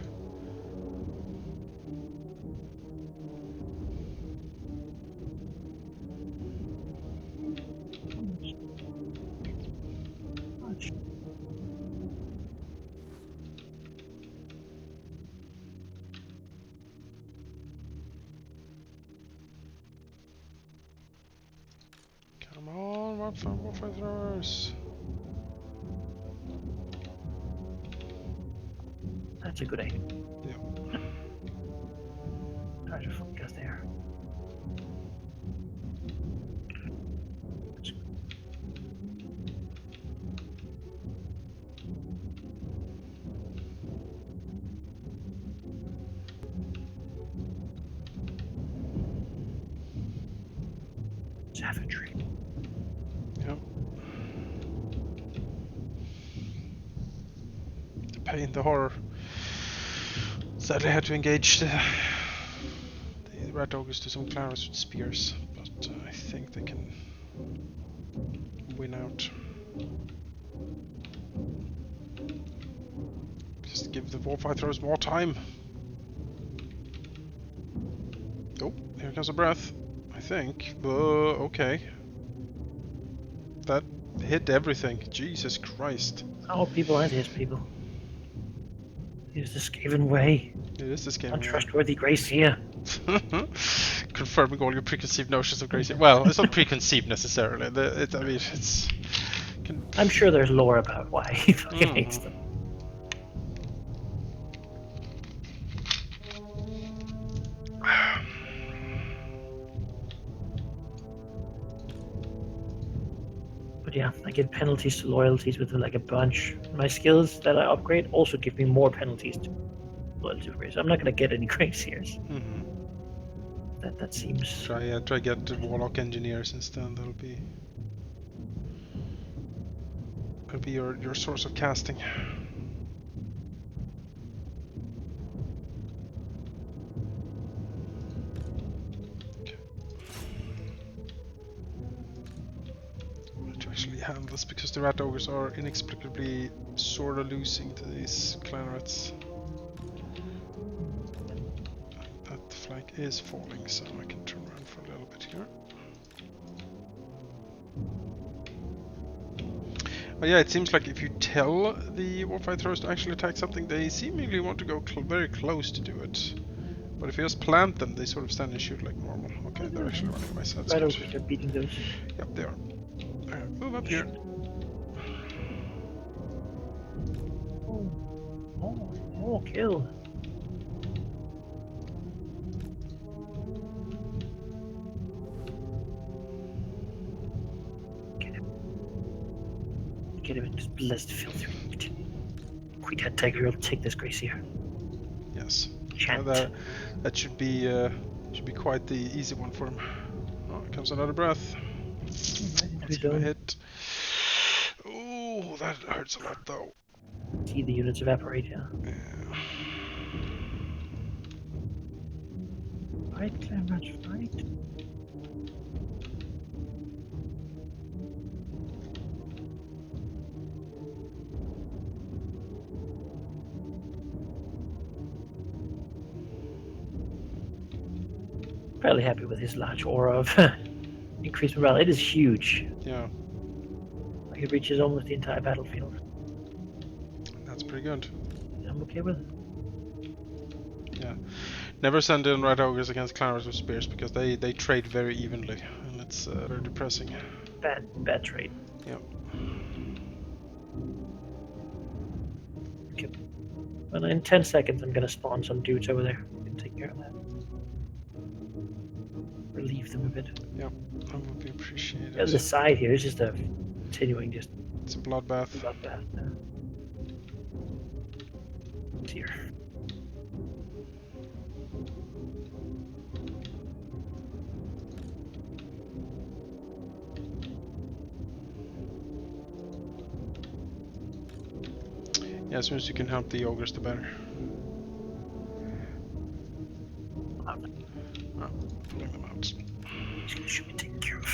Come on, warfare throwers. That's a good aim. Yeah. Try to focus there. Savagery. Yep. The pain, the horror. Sadly, I had to engage the rat ogres to some clarets with spears, but I think they can win out. Just give the warfighter throwers more time. Oh, here comes a breath. I think. Okay. That hit everything. Jesus Christ. Oh, people and his people. Here's the Skaven way. It is the Skaven way. Untrustworthy Gracia. Confirming all your preconceived notions of Gracie. Well, it's not preconceived necessarily. I mean, it's. I'm sure there's lore about why he fucking hates them. But yeah, I get penalties to loyalties with like a bunch. My skills that I upgrade also give me more penalties to loyalty upgrades. I'm not gonna get any Graciers. That seems. Try get the warlock engineers instead. That'll be your source of casting. To actually handle this because the rat ogres are inexplicably sort of losing to these clarets. That flank is falling, so I can turn around for a little bit here. But yeah, it seems like if you tell the warfighter throwers to actually attack something, they seemingly want to go very close to do it. But if you just plant them, they sort of stand and shoot like normal. Okay, they're actually running my side. Right over, they're beating those. Yep, they are. Alright, move up here. Oh, kill. Get him in, just blessed filthy. Queen Head Tiger will take this Gracier. Yes. Chant. That should be quite the easy one for him. Oh, here comes another breath. That's gonna hit. Ooh, that hurts a lot though. See the units evaporate, yeah. Yeah. Fight, Clamrats, fight. Fairly happy with his large aura of increased morale. It is huge. Yeah, Like it reaches almost the entire battlefield. that's pretty good. I'm okay with it. Yeah. Never send in Rat Ogres against Claners with Spears because they trade very evenly and it's very depressing. Bad trade. Yep. Okay. Well, in 10 seconds, I'm gonna spawn some dudes over there. You can take care of that. Relieve them a bit. Yep. That would be appreciated. The other side here is just a continuing just It's a bloodbath. bloodbath. It's here. Yeah, as soon as you can help the ogres, the better. Oh, bring them out. Should be taken care of.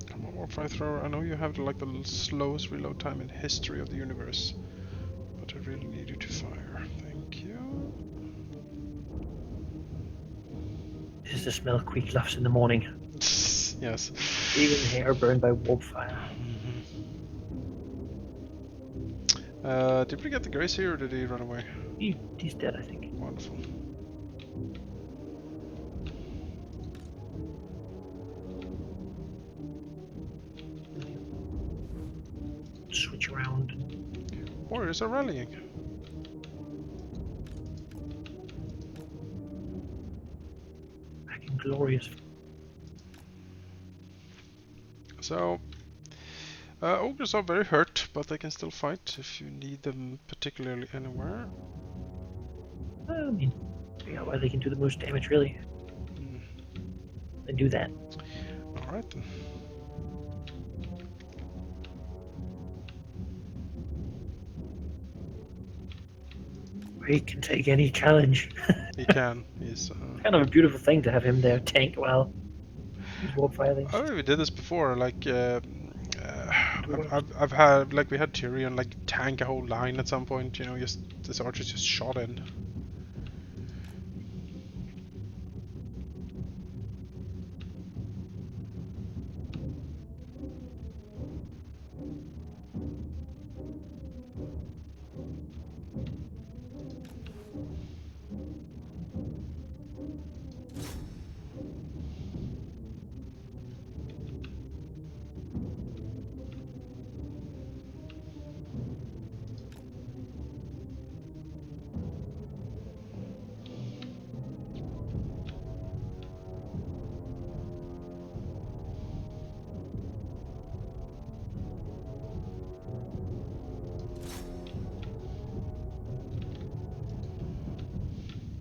Come on, Warfire Thrower. I know you have like the slowest reload time in history of the universe, but I really need you to fire. Thank you. This is the smell Queek loves in the morning. Yes. Even hair burned by warp fire. Did we get the Grace here or did he run away? He's dead, I think. Wonderful. Switch around. Warriors are rallying. Back in glorious. So, ogres are very hurt, but they can still fight if you need them particularly anywhere. I mean, figure out why they can do the most damage, really. Then do that. Alright then. He can take any challenge. He can. He's. Kind of a beautiful thing to have him there tank while he's warp firing. Oh, we did this before. Like, I've had like we had Tyrion like tank a whole line at some point. You know, just this archer's just shot in.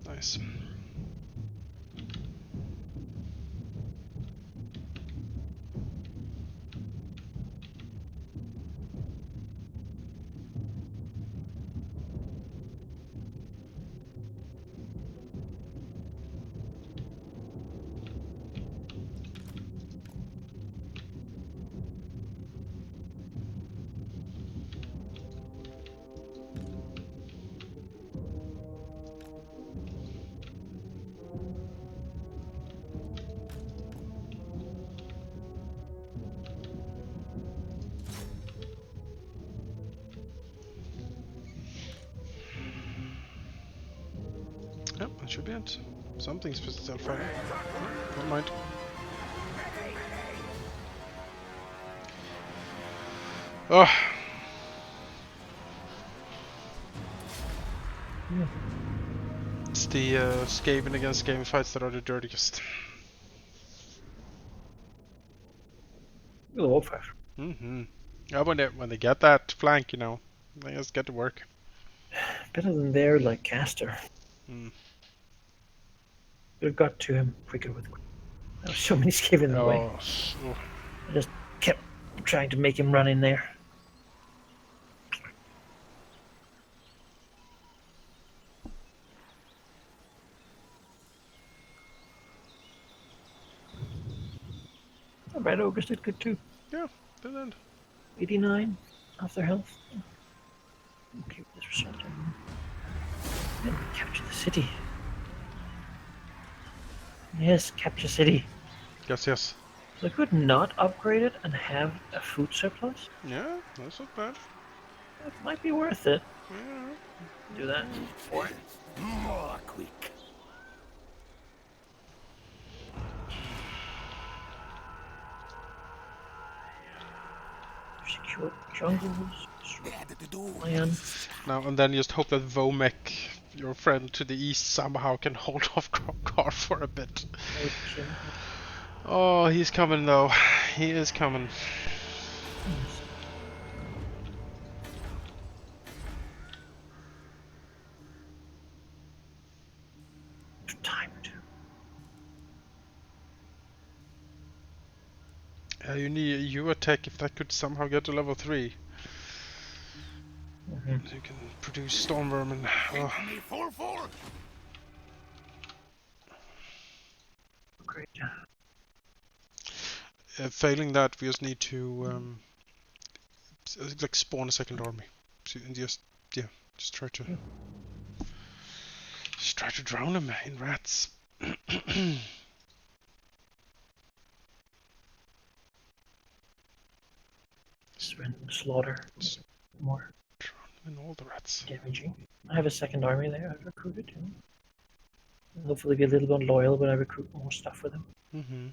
Nice. Yep, that should be it. Something's supposed to still fighting. Never mind. Oh. Yeah. It's the Skaven against Skaven fights that are the dirtiest. Warp fire. Yeah, when they get that flank, you know, they just get to work. Better than their like caster. Would have got to him quicker with. There were so many Skaven in the way. Oh. I just kept trying to make him run in there. The red ogres did good too. Yeah, didn't. 89 off their health. Okay, with this result. And capture the city. Yes, capture city. Yes, yes. So I could not upgrade it and have a food surplus. Yeah, that's not bad. It might be worth it. Yeah. Do that for it. More quick. Secure jungles. Land. Now and then just hope that Vomek, your friend to the east, somehow can hold off Krokar for a bit. Oh, he's coming though. He is coming. Time to. You need you attack if that could somehow get to level 3. So you can produce storm vermin. Oh. Great. Failing that, we just need to like spawn a second army. So, and just try to drown them in rats. Slaughter. More. Drown them in all the rats. Damaging. I have a second army there I've recruited too. Hopefully be a little bit loyal when I recruit more stuff for them. Mm-hmm.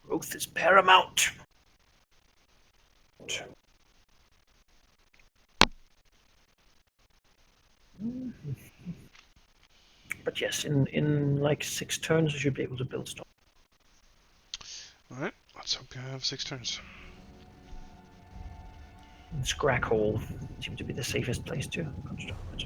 Growth is paramount. But yes, in like 6 turns, I should be able to build stuff. Alright, let's hope you have 6 turns. And Scrackhole seems to be the safest place to construct.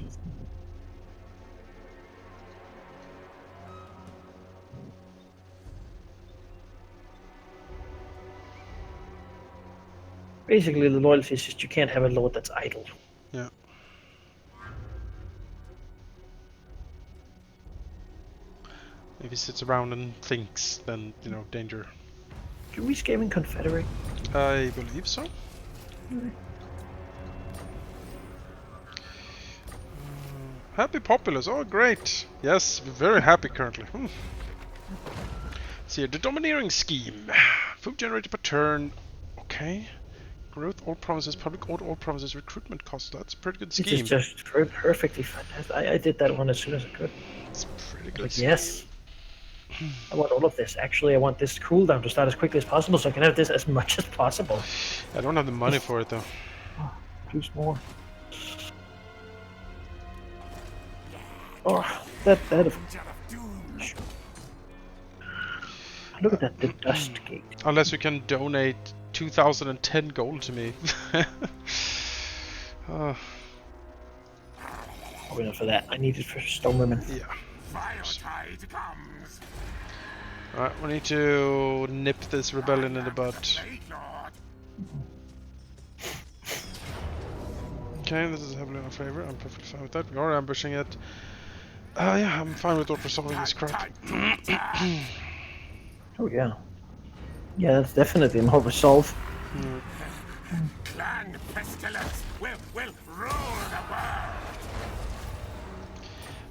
Basically, the loyalty is just you can't have a lord that's idle. Yeah. If he sits around and thinks, then, you know, danger. Can we Skaven Confederate? I believe so. Happy populace, oh great! Yes, we're very happy currently. See here, the domineering scheme. Food generated per turn. Okay. Growth, all promises, public order, all promises, recruitment cost. That's a pretty good scheme. This is just perfectly fantastic. I did that one as soon as I could. It's pretty good. Like, yes. I want all of this. Actually, I want this cooldown to start as quickly as possible so I can have this as much as possible. I don't have the money for it though. Choose more. Oh, that. Look at that, the dust gate. Unless you can donate 2010 gold to me. Probably not for that. I need it for stone women. Yeah. Firetide comes. Alright, we need to nip this rebellion in the bud. Okay, this is heavily in our favor. I'm perfectly fine with that. We are ambushing it. Yeah, I'm fine with auto-resolving this crap. Oh yeah. Yeah, that's definitely an oversolve. Clan Pestilence will rule the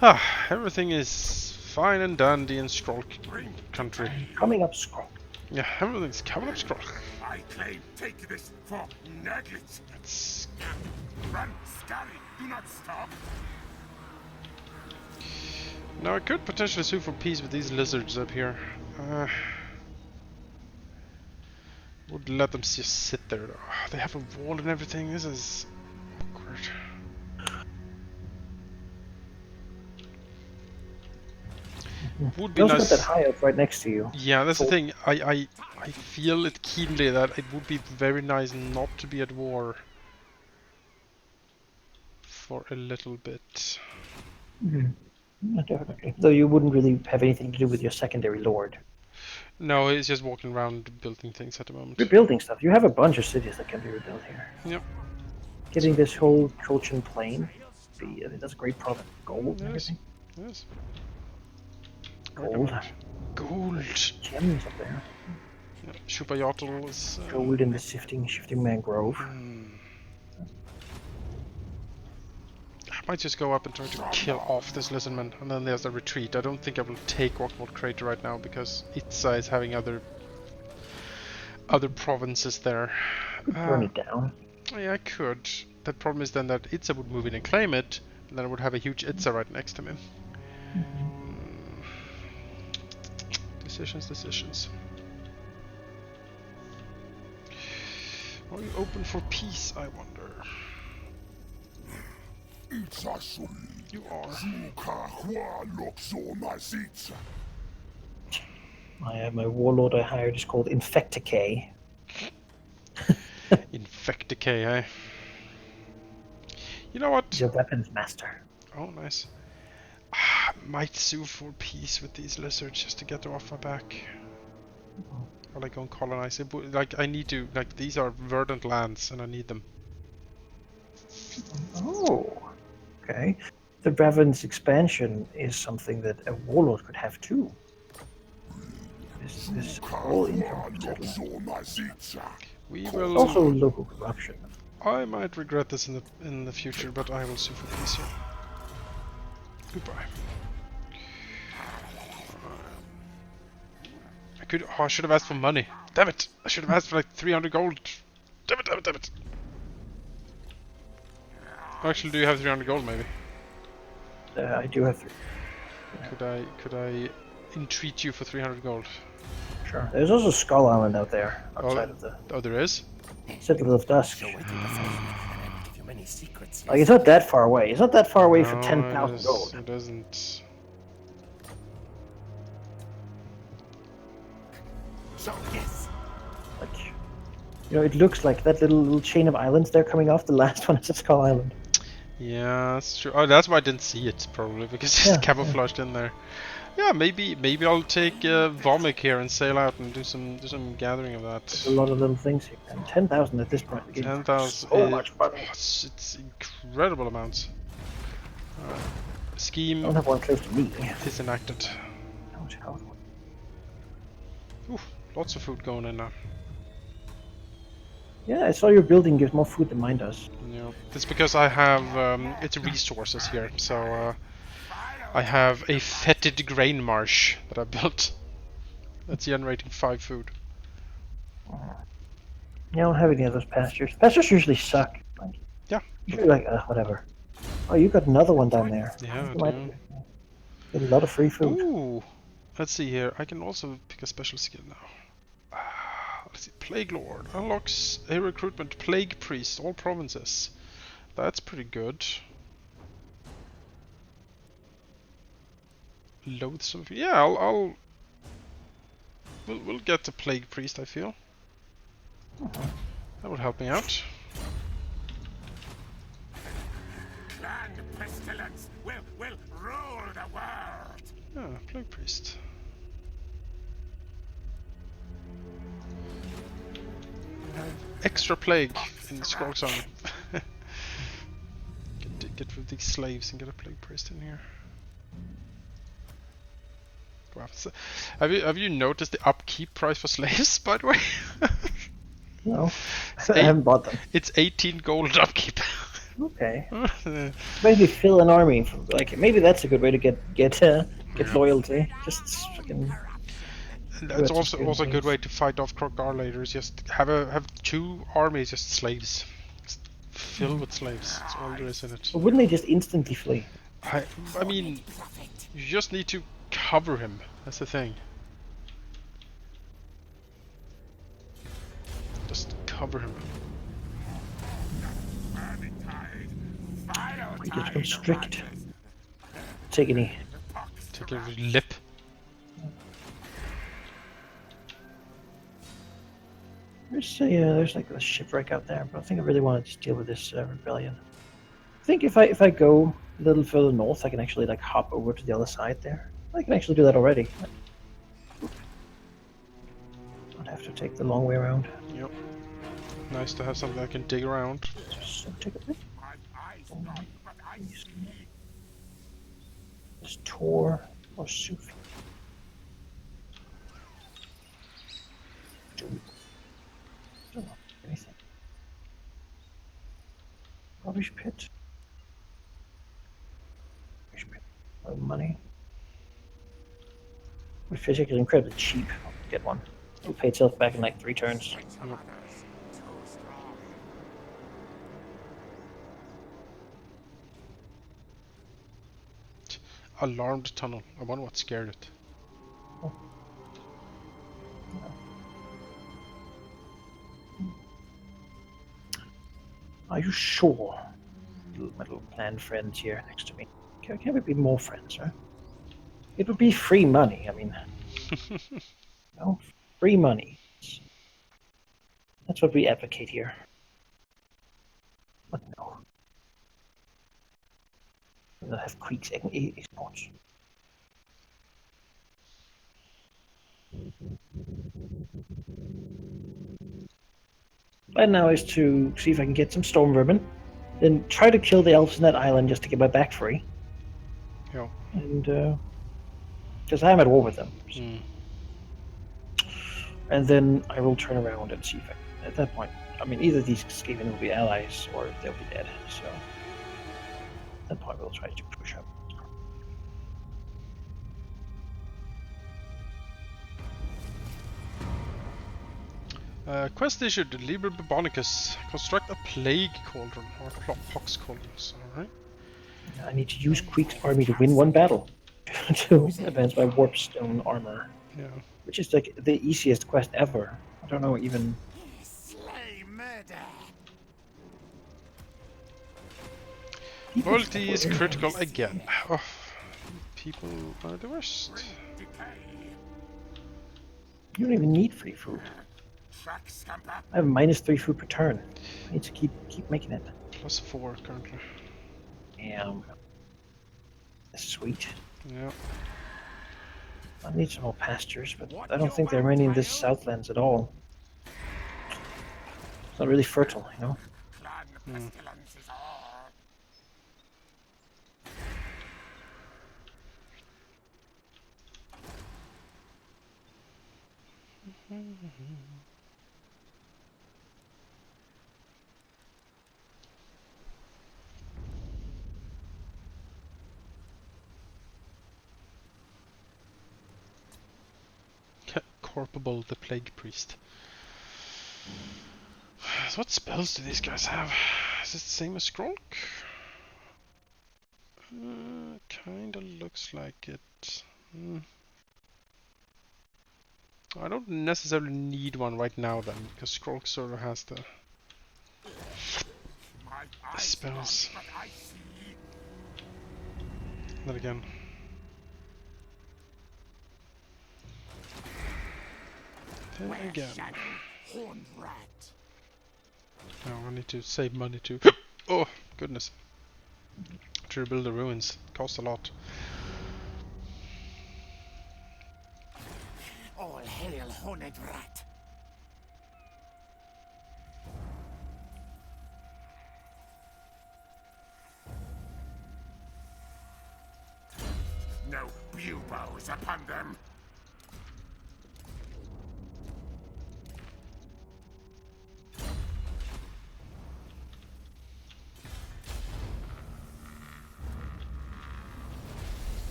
world. Everything is fine and dandy in Skroll country. Coming up, Scroll. Yeah, everything's coming up Skroll. I claim take this for negligence. It's... Run, scurry, do not stop. Now I could potentially sue for peace with these lizards up here. Would let them just sit there though. They have a wall and everything. This is awkward. Would be nice. Got that high up right next to you. Yeah, that's the thing. I feel it keenly that it would be very nice not to be at war for a little bit. Yeah, definitely. Though you wouldn't really have anything to do with your secondary lord. No, he's just walking around building things at the moment. Rebuilding stuff. You have a bunch of cities that can be rebuilt here. Yep. Getting this whole Colchian plain, that's a great province. Gold and everything. Yes. Gold. Gold. Gems up there. Yeah. Shupayotl is. Gold in the shifting mangrove. I might just go up and try to kill off this lizardman, and then there's the retreat. I don't think I will take Rockmort Crater right now because Itza is having other provinces there. Burn it down. Yeah, I could. The problem is then that Itza would move in and claim it, and then I would have a huge Itza right next to me. Decisions. Are you open for peace, I wonder? You are. My warlord I hired is called Infecticay. Infecticay, eh? You know what? He's a weapons master. Oh, nice. Might sue for peace with these lizards just to get them off my back. Or like go and colonize it. But, like I need to. Like these are verdant lands, and I need them. Oh, okay. The Raven's expansion is something that a warlord could have too. This whole income settlement. We will. Also local corruption. I might regret this in the future, but I will sue for peace here. Goodbye. I should have asked for money. Damn it! I should have asked for like 300 gold. Damn it! Actually, do you have 300 gold maybe? I do have 3. Could I entreat you for 300 gold? Sure. There's also Skull Island out there, outside of the Oh, there is? Citadel of Dusk. Like, it's not that far away. It's not that far away for 10,000 gold. It isn't. Like, you know, it looks like that little chain of islands there coming off. The last one is a Skull Island. Yeah, that's true. Oh, that's why I didn't see it, probably, because it's camouflaged in there. Yeah, maybe I'll take Vomik here and sail out and do some gathering of that. There's a lot of little things here. And 10,000 at this point. 10,000. So much money. It's incredible amounts. Scheme I don't have one close to me. is enacted. How much health? Ooh, lots of food going in now. Yeah, I saw your building gives more food than mine does. Yeah, it's because I have it's resources here, so I have a fetid grain marsh that I built. That's generating 5 food. Yeah, I don't have any of those pastures. Pastures usually suck. Like, yeah. Usually like, whatever. Oh, you got another one down there. Yeah, I do. Get a lot of free food. Ooh, let's see here. I can also pick a special skill now. Let's see. Plague Lord unlocks a recruitment Plague Priest, all provinces. That's pretty good. Loathsome. Yeah, we'll get the Plague Priest, I feel. That would help me out. Clan Pestilence will rule the world. Yeah, Plague Priest. We have extra plague in the Scrolls Army. Get rid of these slaves and get a Plague Priest in here. Wow. So, have you noticed the upkeep price for slaves, by the way? No, I haven't bought them. It's 18 gold upkeep. Okay. Maybe fill an army. Like maybe that's a good way to get loyalty. Just fucking. And that's also a good way to fight off Krokar later. Is just have 2 armies, just slaves, just filled with slaves. That's all there is in it. But wouldn't they just instantly flee? I mean, you just need to cover him. That's the thing. Just cover him. We just constrict. Take any. Take a lip. There's like a shipwreck out there, but I think I really want to just deal with this rebellion. think if I go a little further north, I can actually like hop over to the other side there. I can actually do that already. Don't have to take the long way around. Yep. Nice to have something I can dig around. Just take a bit. My eyes not, but I see. Just Tor or Sufi. Don't know anything. Rubbish pit. Rubbish pit. No money. Which fish is incredibly cheap. I'll get one. It'll pay itself back in like 3 turns. Yep. Too strong. Alarmed tunnel. I wonder what scared it. Are you sure? My little planned friends here next to me. Can we be more friends, right? It would be free money. I mean, no, free money. That's what we advocate here. But no. We don't have creeks exports. Plan now is to see if I can get some storm vermin, then try to kill the elves in that island just to get my back free. Yeah. And because I am at war with them. So. And then I will turn around and see if at that point, I mean, either these Skaven will be allies or they'll be dead. So at that point, we'll try to push up. Quest issued Liber Babonicus. Construct a plague cauldron or pox cauldrons. Alright. I need to use Queek's army to win one battle to advance my warpstone armor. Yeah. Which is like the easiest quest ever. I don't know even. Slay murder. Loyalty is critical again. Oh, people are the worst. Decay. You don't even need free food. Track scamper. I have -3 food per turn. I need to keep making it. +4 currently. Damn. That's sweet. Yeah. I need some more pastures, but I don't think there are many in this Southlands at all. It's not really fertile, you know? Clan Pestilence is all. Corpable the Plague Priest. So what spells do these guys have? Is it the same as Skrulk? Kinda looks like it. I don't necessarily need one right now then, because Skrulk sort of has the My eyes spells. not, but I see. Then again. Then Where again. shadow, horned rat. Now I need to save money too. Oh, goodness. To rebuild the ruins. Costs a lot. All hail, horned rat. No buboes upon them.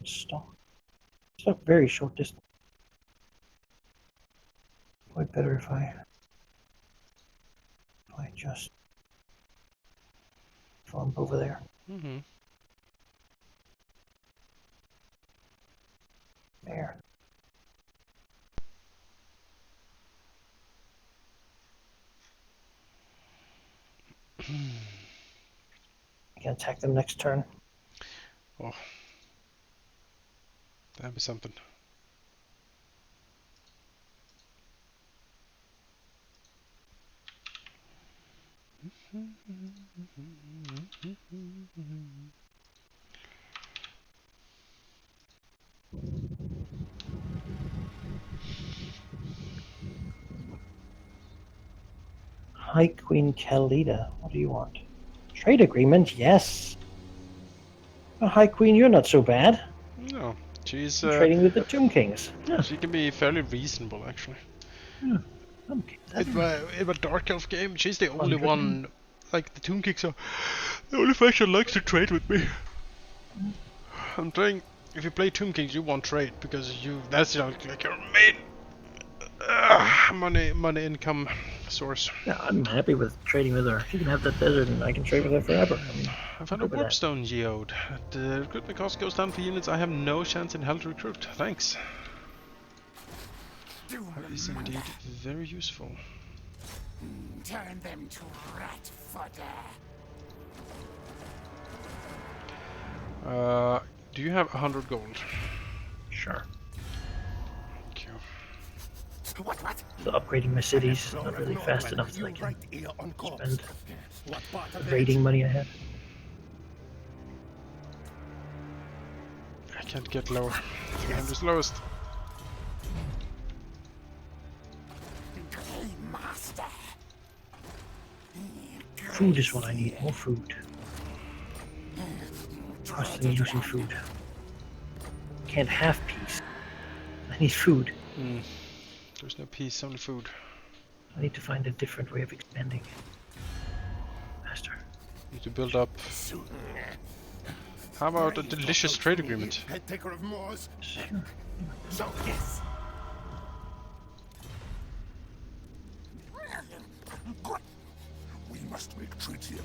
Stop. It's a very short distance. Quite better if I just farm over there. There. Can attack them next turn. Oh, that'd be something. High Queen Kalida, what do you want? Trade agreement, yes. Well, High Queen, you're not so bad. No, she's I'm trading with the Tomb Kings. Yeah. she can be fairly reasonable actually. Yeah. Okay. In my Dark Elf game, she's the only one. Like the Tomb Kings are the only faction likes to trade with me. I'm saying, if you play Tomb Kings, you won't trade because that's like your main money income source. Yeah, I'm happy with trading with her. She can have that desert and I can trade with her forever. I mean, I found a warpstone geode. The recruitment cost goes down for units I have no chance in hell to recruit. Thanks. That is indeed very useful. Turn them to rat fodder. Do you have 100 gold? sure. Thank you. What? So upgrading my cities is not really fast enough that I can spend the raiding money I have. I can't get lower. 300's lowest. Master. Food is what I need. More food. Constantly losing food. Can't have peace. I need food. There's no peace, only food. I need to find a different way of expanding. Master. Need to build up. How about a delicious trade agreement? Taker of Moors. Sure. So yes. Good. We must make treaty.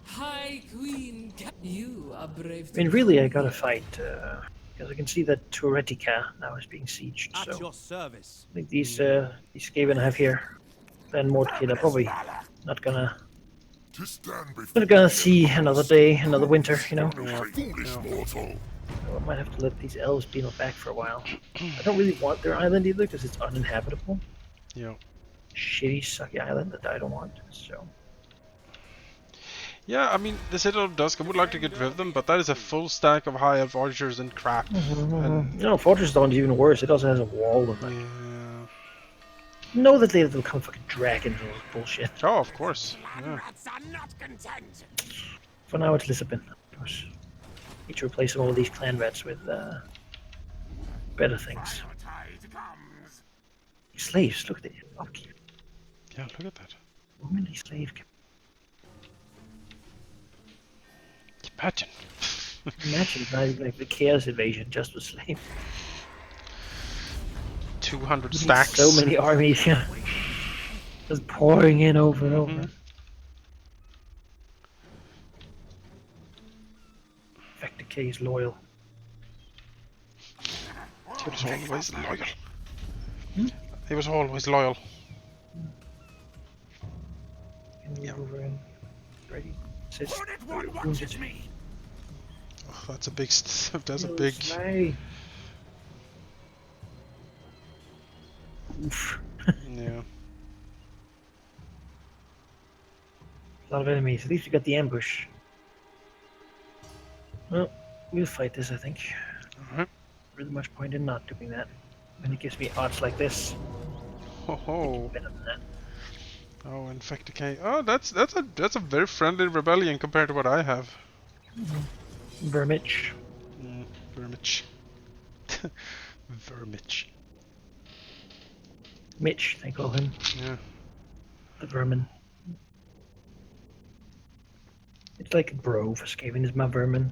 High Queen, you are brave. I mean, really, I gotta fight, because I can see that Turetica now is being sieged, At so your service. I think these Skaven I have here, Ben Mordkid, are probably not gonna see another day, another winter, you know? So I might have to let these elves be back for a while. I don't really want their island either, because it's uninhabitable. Yeah. Shitty, sucky island that I don't want, so... Yeah, I mean, the Citadel of Dusk, I would like to get rid of them, but that is a full stack of high elf archers and crap. And, No, Fortress Dawn's even worse. It also has a wall of it. yeah. Know that they will become fucking dragons and all this bullshit. Oh, of course. Yeah. Rats are not content. For now, it's Lisbon. Of course. Need to replace all of these clan rats with better things. Tide comes. Slaves, look at the upkeep. Yeah, look at that. How many slave? Imagine. Imagine like the Chaos Invasion just with slaves. 200 stacks. So many armies, yeah. Just pouring in over and over. Fact Decay is loyal. He was always loyal. He was always loyal. Can move over and ready. Says, Hornet one watches me. Oh, that's a big. That's a big. Oof. Yeah. A lot of enemies. At least we got the ambush. Well, we'll fight this, I think. Really much point in not doing that. And it gives me odds like this. Ho ho. Better than that. Oh, Infect Decay. Oh, that's a very friendly rebellion compared to what I have. Vermich. Vermich. Vermich. Mitch, they call him. Yeah. The vermin. It's like a bro for Skaven is my vermin.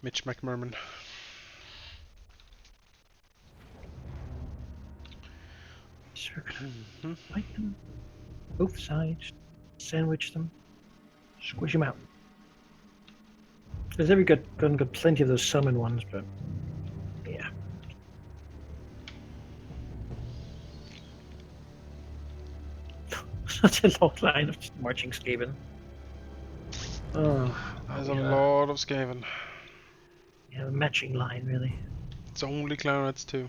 Mitch McMurman. So we're gonna fight them. Both sides. Sandwich them. Squish them out. Because every gun got plenty of those summon ones, but yeah. Such a long line of just marching Skaven. Oh, There's a lot of Skaven. yeah, a matching line, really. It's only clan rats too.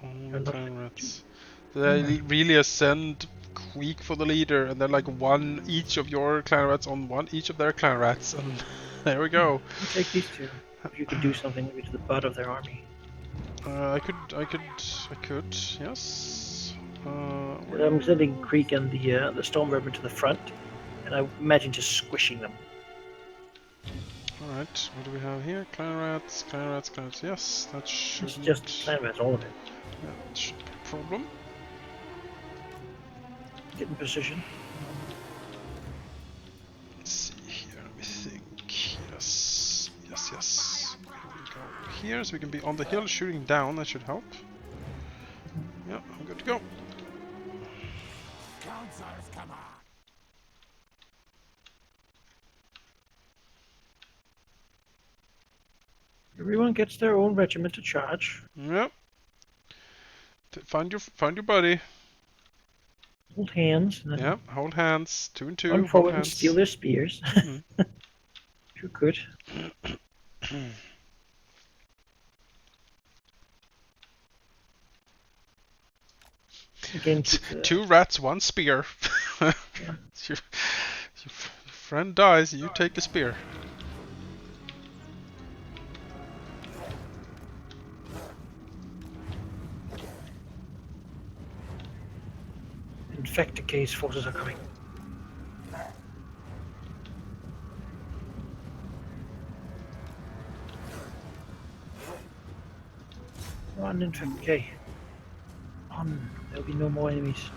Only clan rats. They really ascend quick for the leader, and they're like one each of your clan rats on one each of their clan rats, and there we go. You take these two. If you could do something maybe to the butt of their army. I could, yes. I'm sending Creek and the Storm Vermin to the front, and I imagine just squishing them. Alright, what do we have here? Clan rats, clan rats, clan rats. Yes, that should. It's just clan rats, all of it. Yeah, that shouldn't be a problem. Get in position. Let's see here, let me think. Yes. Here we go. Here, so we can be on the hill shooting down, that should help. Yeah, I'm good to go. Counselors, come on. Everyone gets their own regiment to charge. Yep. Find your buddy. Hold hands. And then Yeah, hold hands. 2 and 2. run Hold forward and hands. steal their spears. Mhm. If you could. Again, keep the- 2 rats, 1 spear. your friend dies, you take the spear. infect case forces are coming. Run, infect K. On. There'll be no more enemies.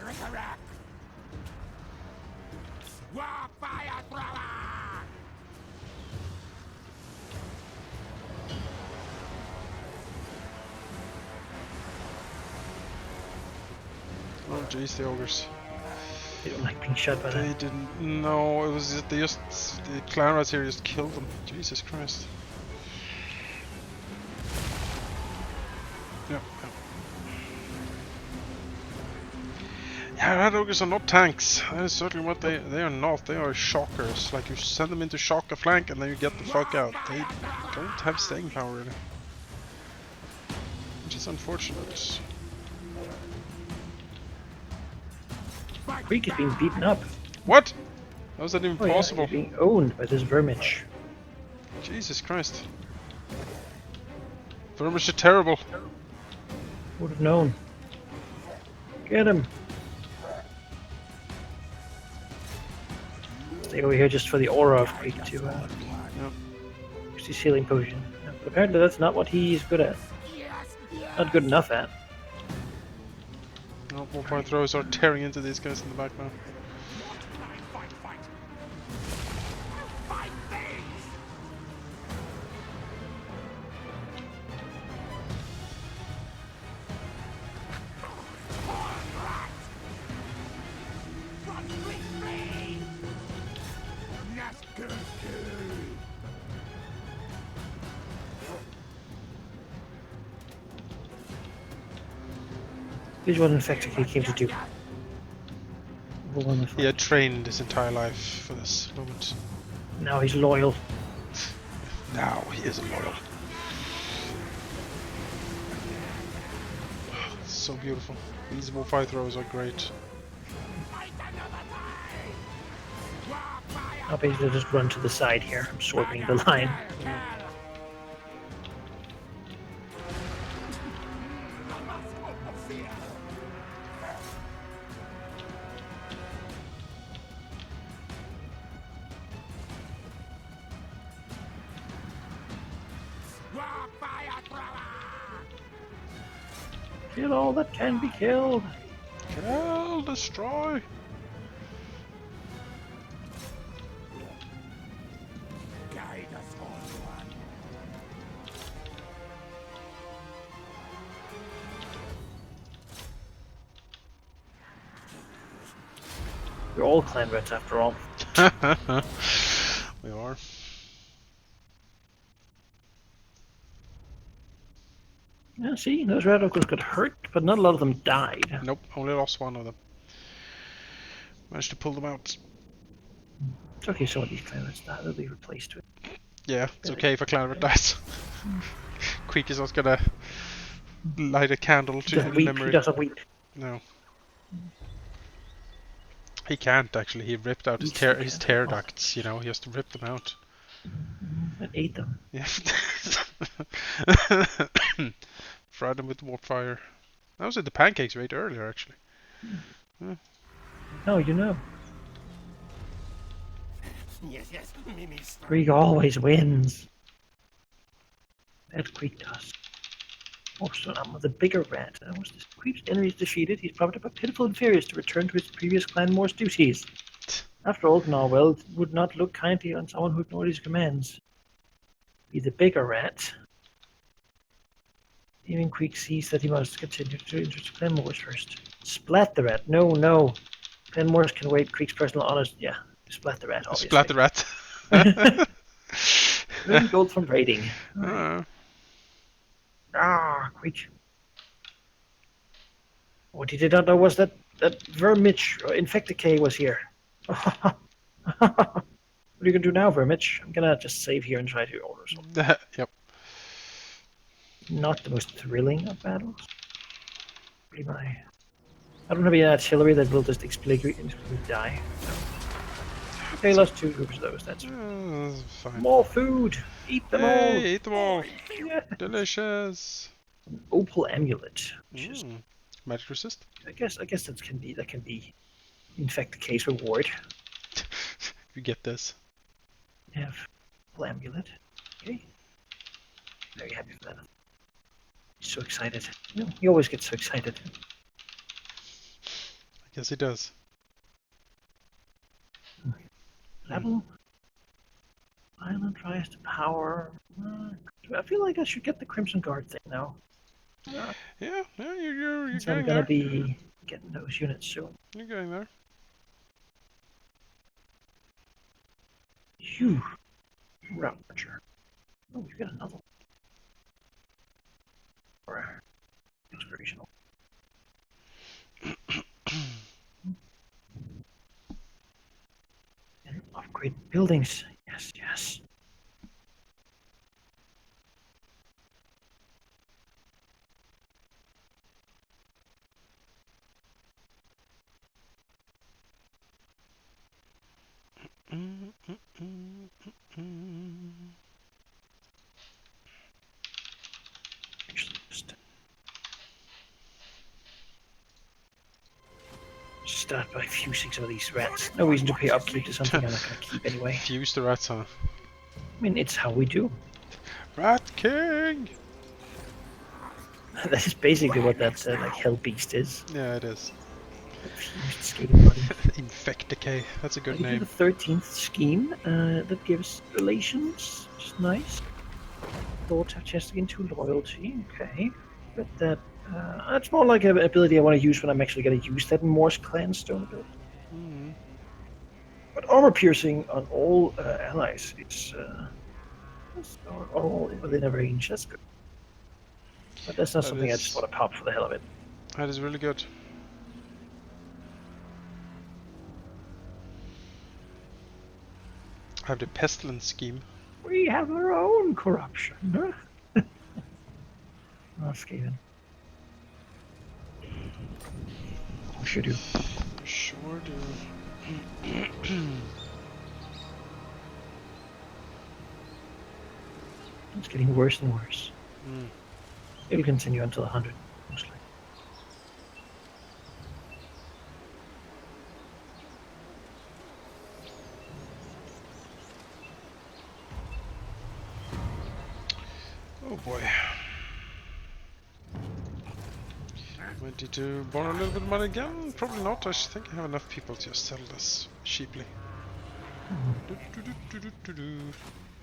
Resurrect! War fire thrower! Oh jeez, the ogres. They don't like being shot by They that. didn't. No, it was just, the clan rats here just killed them. Jesus Christ. Yeah. Yeah, rat ogres are not tanks. That is certainly what they are not. They are shockers. Like you send them into shock a flank and then you get the fuck out. They don't have staying power really. Which is unfortunate. Creek is being beaten up. What? How is that even Oh, yeah, possible? he's being owned by this vermich. Jesus Christ. Vermish are terrible. Would have known. Get him. Stay over here just for the aura of Creek to use his healing potion. But apparently that's not what he's good at. Not good enough at. No, more point throws are tearing into these guys in the back now. This is what Infectically came to do. Overwhelm the He had trained his entire life for this moment. Now he's loyal. Now he is loyal. It's so beautiful. These fire throws are great. I'll basically just run to the side here, absorbing the line. Kill all that can be killed. Kill, destroy. Guide us onward. We're all clan rats after all. We are. Yeah, see, those rat ogres got hurt, but not a lot of them died. Nope, only lost one of them. Managed to pull them out. It's okay, some of these clan die, they'll be replaced with. Yeah, it's okay if a clan dies. Creek is not gonna light a candle to He memory. doesn't weep. No. He can't actually. He ripped out his Eats tear ducts. You know, he has to rip them out. And ate them. Yeah. Fried them with warp fire. I was at the pancakes right earlier, actually. Yeah. No, you know. Yes, Mimi's. Krieg always wins. That's Krieg does. Also, I'm the bigger rat. Once this creep's enemy is defeated, he's prompted by pitiful inferiors to return to his previous clan Mor's duties. After all, Narwhal would not look kindly on someone who ignored his commands. Be the bigger rat. Even Creek sees that he must continue to interest Clan Moors first. Splat the rat. No. Clan Moors can wait. Creek's personal honors. Yeah, splat the rat, obviously. Splat the rat. Earn gold from raiding. Creek. What he did not know was that Vermich Infecticay was here. What are you gonna do now, Vermich? I'm gonna just save here and try to order something. Yep. Not the most thrilling of battles. Pretty my. I don't have any artillery that will just explicitly die. So. Okay, lost 2 groups of those. That's fine. more food. Eat them all. Eat them all. Yeah. Delicious. An opal amulet, which is magic resist. I guess that can be infect the case reward. You get this. We have opal amulet. Okay. Very happy for that. So excited. You know, he always gets so excited. I guess he does. Level. Island tries to power. I feel like I should get the Crimson Guard thing now. Yeah, you're Since getting I'm gonna there. be getting those units soon. You're getting there. Phew. Roger. Oh, you got another one. Or inspirational. And upgrade buildings. Yes. Start by fusing some of these rats. No reason to pay upkeep to something I'm not going to keep anyway. Fuse the rats, huh? I mean, it's how we do. Rat King! That is basically what that hell beast is. Yeah, it is. Fused skating body. Infecticay. That's a good We do name. the 13th scheme that gives relations, which is nice. Thoughts have chested into loyalty. Okay, but that's more like an ability I want to use when I'm actually going to use that Morse clan stone ability. But armor piercing on all allies, it's all within a range. That's good. But that's not something I just want to pop for the hell of it. That is really good. I have the Pestilence scheme. We have our own corruption. Huh? Oh, Skaven. We sure do. Sure do. It's getting worse and worse. It'll continue until 100, mostly. Oh boy. Ready to borrow a little bit of money again? Probably not. I think I have enough people to just sell this cheaply.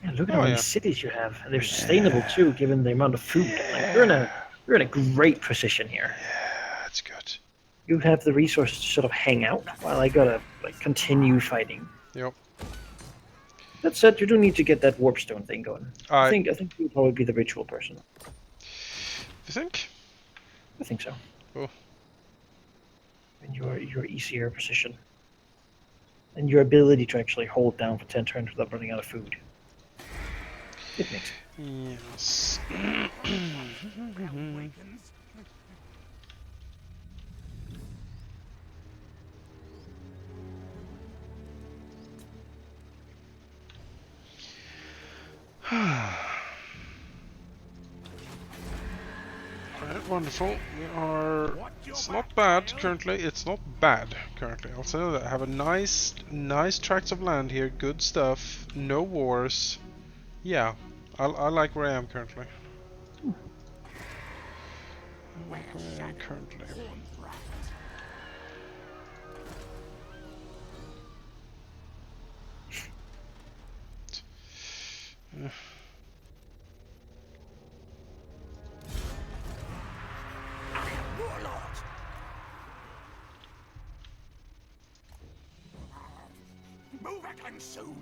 Yeah, look at how many cities you have. And they're sustainable too, given the amount of food. Like, you're in a great position here. Yeah, that's good. You have the resources to sort of hang out while I gotta continue fighting. Yep. That said, you do need to get that warpstone thing going. I think you'll probably be the ritual person. You think? I think so. Oh. And your easier position. And your ability to actually hold down for 10 turns without running out of food. It makes Yes. Awakens. Alright, wonderful. We are... It's not bad currently. It's not bad currently. I'll say that. I have a nice tracts of land here. Good stuff. No wars. Yeah. I like where I am currently. I like where I am currently. Move again soon.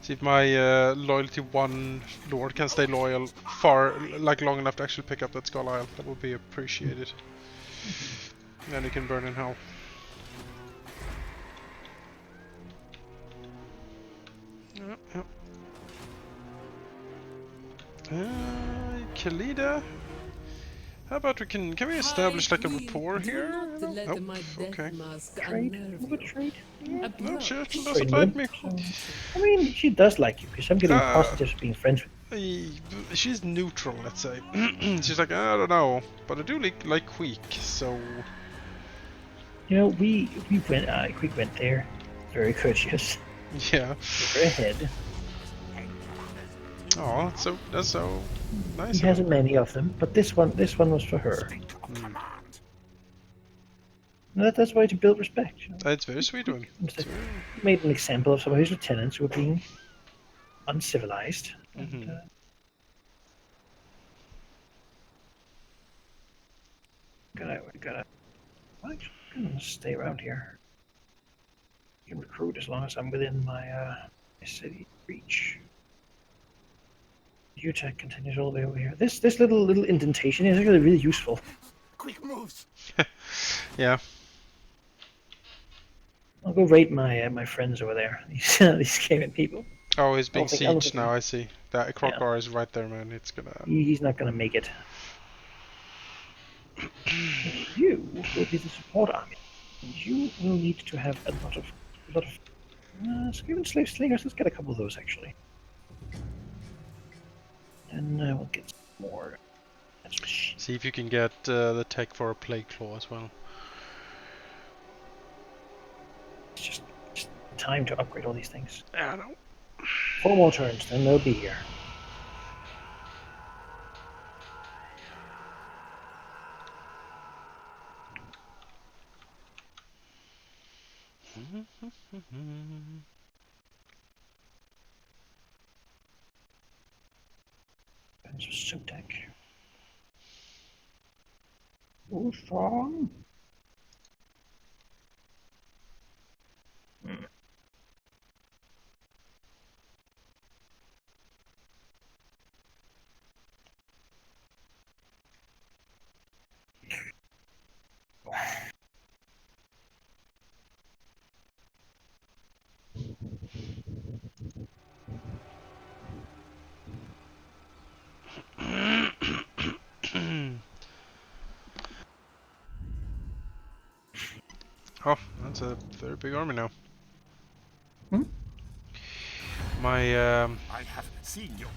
See if my loyalty 1 lord can stay loyal long enough to actually pick up that Skull Isle. That would be appreciated. Then he can burn in hell. Yep. Khalida? How about can we establish like a rapport here? Nope. Okay. trade. What trade? Yeah. No, she She's doesn't trading like me, me. so- I mean, she does like you because I'm getting positives of being friends with She's neutral, let's say. She's like, I don't know, but I do like Queek, so... you. know, we went. We went there. Very courteous. Yeah. Very ahead. Oh, that's so nice. He hasn't many of them, but this one was for her. And that's why to build respect. You know? It's very sweet one. Made an example of some of his lieutenants who were being uncivilized. And, I'm gonna stay around here. I can recruit as long as I'm within my city reach. UTech continues all the way over here. This little indentation is actually really useful. Quick moves. Yeah. I'll go raid my friends over there. These Skaven people. Oh, he's being I don't sieged think- now, I see. That Krokbar is right there, man. It's gonna... He's not gonna make it. You will be the support army. You will need to have a lot of Skaven slave slingers. Let's get a couple of those actually. And we'll get some more. See if you can get the tech for a Plague Claw as well. It's just time to upgrade all these things. I know. 4 more turns, then they'll be here. There's a Sutek. Oh, strong. Oh, that's a very big army now. Hmm? My I have seen you.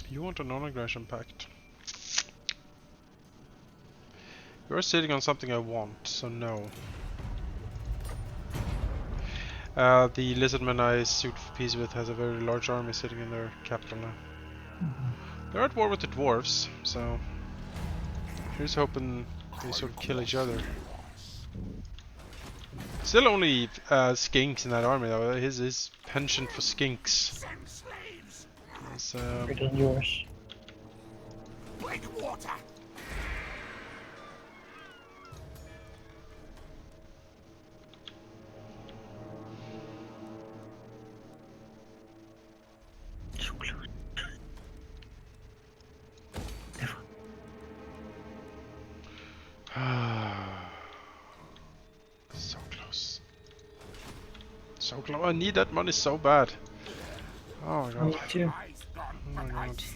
You want a non-aggression pact? You're sitting on something I want, so no. The lizardman I suit for peace with has a very large army sitting in their capital now. They're at war with the dwarves, so here's hoping they sort of kill each other. Still only skinks in that army though. His penchant for skinks is Greater than yours. Break water. So close. Never. So close. I need that money so bad. Oh my Me god. too. Eyes gone, Oh my but I god. see.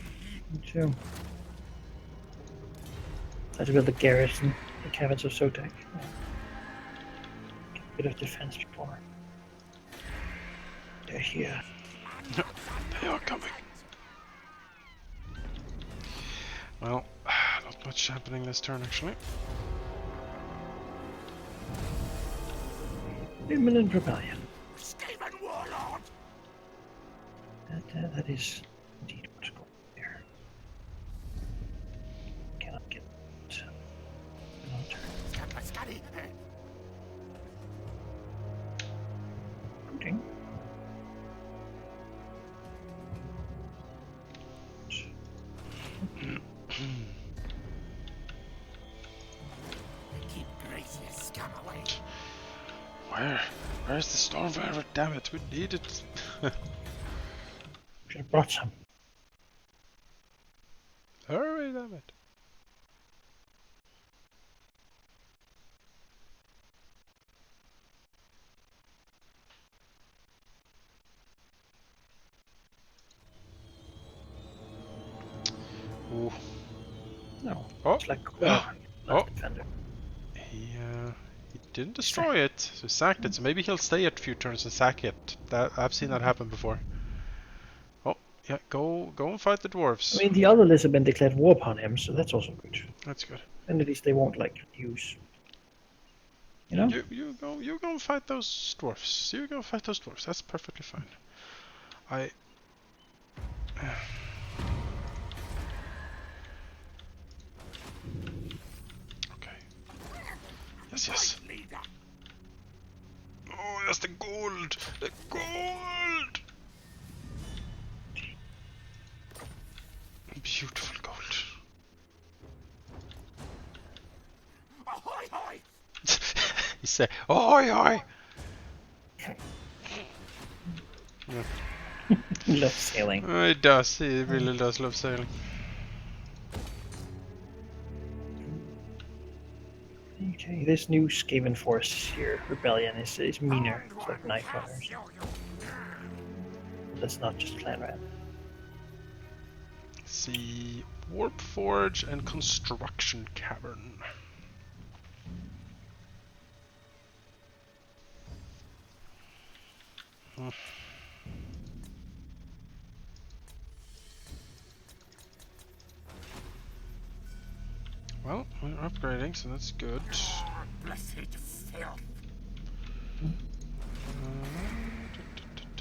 Me too. I have to build the garrison. The cabins of Sotek. Yeah. Get a bit of defense before. They're here. They are coming. Well, not much happening this turn actually. Imminent rebellion. Skaven warlord! That is indeed what's going on there. Cannot get another turn. Scuddy. Recruiting. Keep Gracious scum away. Where's the Stormbearer? Damn it, we need it. Should have brought some. Hurry, damn it. Ooh. No. Oh. It's like Oh. defender. He didn't destroy it, so he sacked it. So maybe he'll stay a few turns and sack it. That I've seen that happen before. Oh, yeah, go and fight the dwarves. I mean, the other lists have been declared war upon him, so that's also good. That's good. And at least they won't use. You know? You go and fight those dwarfs. You go fight those dwarfs. That's perfectly fine. Okay. Yes. Leader. Oh, that's the gold. The gold. Beautiful gold. Ahoy, hoy! He said, "Oi, oi!" Love sailing. He does. He really does love sailing. Okay, this new Skaven force here, Rebellion, is meaner. It's like knife runners. That's not just clan rat. See, warp forge and construction cavern. Well, we're upgrading, so that's good. Blessed filth.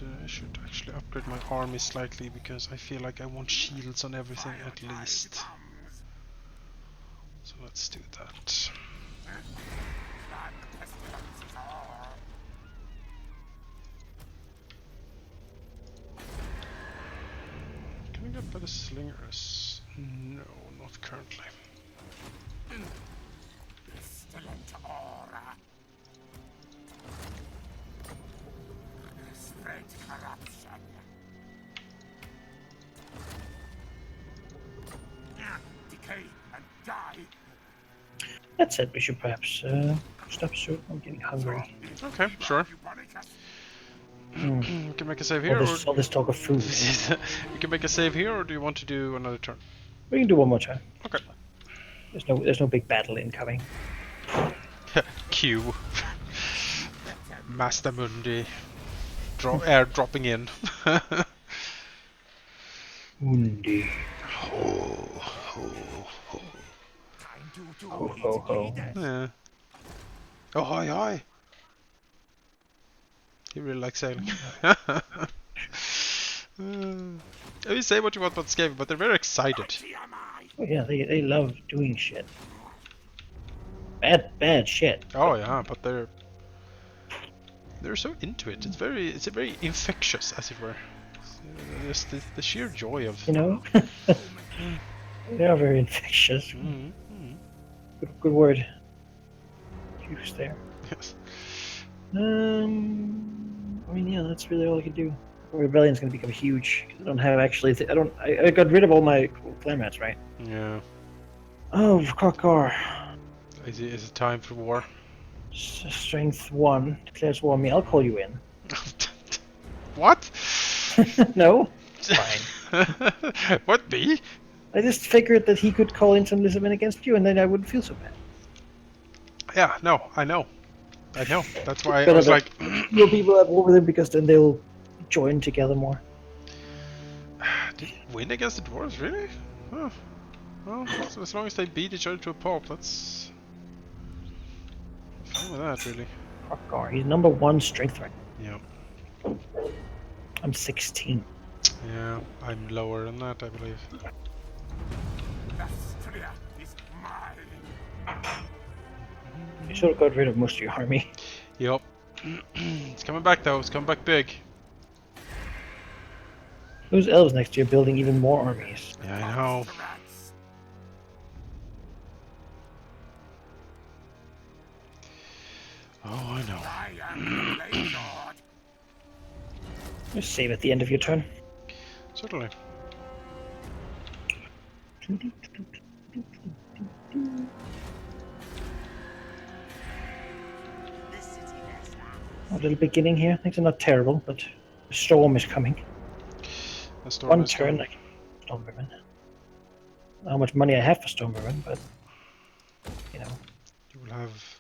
I should actually upgrade my army slightly because I feel like I want shields on everything at least. So let's do that. Pestilence is all. Can I get better slingers? No, not currently. Pestilent aura. Spread corruption. Decay and die. That said, we should perhaps stop soon. I'm getting hungry. Okay, sure. You can make a save here, All this talk of food. you can make a save here, or do you want to do another turn? We can do one more time. Okay. There's no big battle incoming. Q. Master Mundi. Air dropping in. Mundi. Ho, ho, ho. Time to Ho ho ho. Yeah. Oh, hi, hi. He really likes sailing. You say what you want about Skaven, but they're very excited. Oh yeah, they love doing shit. Bad shit. Oh yeah, but they're so into it. It's very infectious, as it were. Just the sheer joy of. You know? They are very infectious. Mm-hmm. Good word. Use there. Yes. I mean, yeah, that's really all I could do. Rebellion's going to become huge. I don't have actually. I got rid of all my clan rats, right? Yeah. Oh, Kokor. Is it time for war? Strength 1 declares war on me. I'll call you in. What? No? Fine. What, me? I just figured that he could call in some Lisbon against you, and then I wouldn't feel so bad. Yeah, no, I know. That's why I Better was that like... your people at war with him, because then they'll join together more. Did he win against the dwarves, really? Huh. Well, so as long as they beat each other to a pulp, that's... fine with that, really. Hrothgar, he's number 1 strength right Yeah. now. I'm 16. Yeah, I'm lower than that, I believe. Astria is mine. You should have got rid of most of your army. Yup. It's coming back, though. It's coming back big. Those elves next year building even more armies. Yeah, I know. Oh, I know. I am the Blade Lord. Just save at the end of your turn. Certainly. A little beginning here. Things are not terrible, but the storm is coming. The storm One is turn, coming. like Stormvermin. I don't know how much money I have for Stormvermin, but you know, You will have...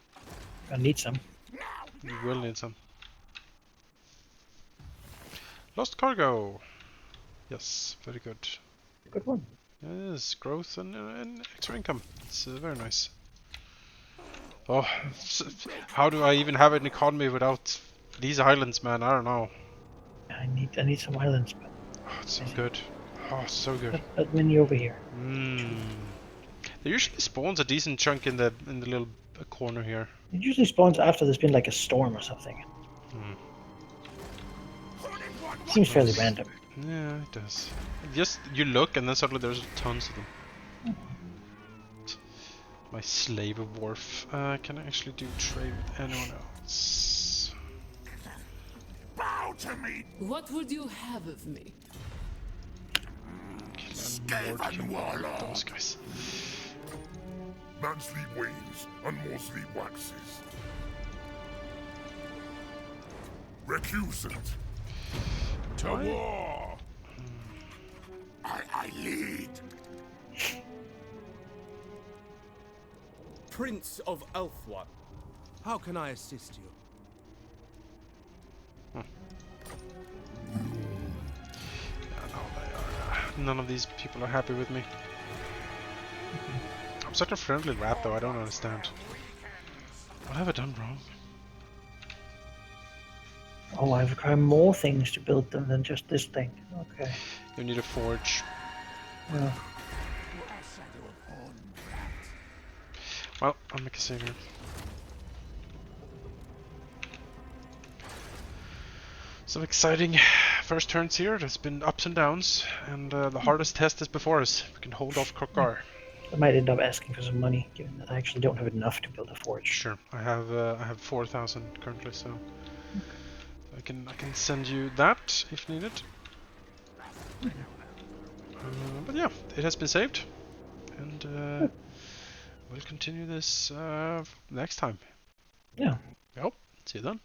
I need some. You will need some. Lost cargo! Yes, very good. Good one. Yes, growth and extra income. It's very nice. Oh, how do I even have an economy without these islands, man? I don't know. I need some islands, but Oh, it's so good. Oh, so good. not many over here. There usually spawns a decent chunk in the little corner here. It usually spawns after there's been like a storm or something. Seems fairly random. Yeah, it does. Just you look and then suddenly there's tons of them. My slave wharf. Can I actually do trade with anyone else? Bow to me, What would you have of me? Skaven warlord. Those guys. Man sleep wanes and more sleep waxes. Recusant. To war. I lead. Prince of Elfwan, how can I assist you? None of these people are happy with me. I'm such a friendly rat, though. I don't understand. What have I done wrong? Oh, I require more things to build them than just this thing. Okay. You need a forge. Yeah. Well, I'll make a save here. Some exciting first turns here. There's been ups and downs, and the hardest test is before us. We can hold off Krokar. I might end up asking for some money, given that I actually don't have enough to build a forge. Sure, I have 4,000 currently, so I can send you that if needed. But yeah, it has been saved, and we'll continue this next time. Yeah. Yep. See you then.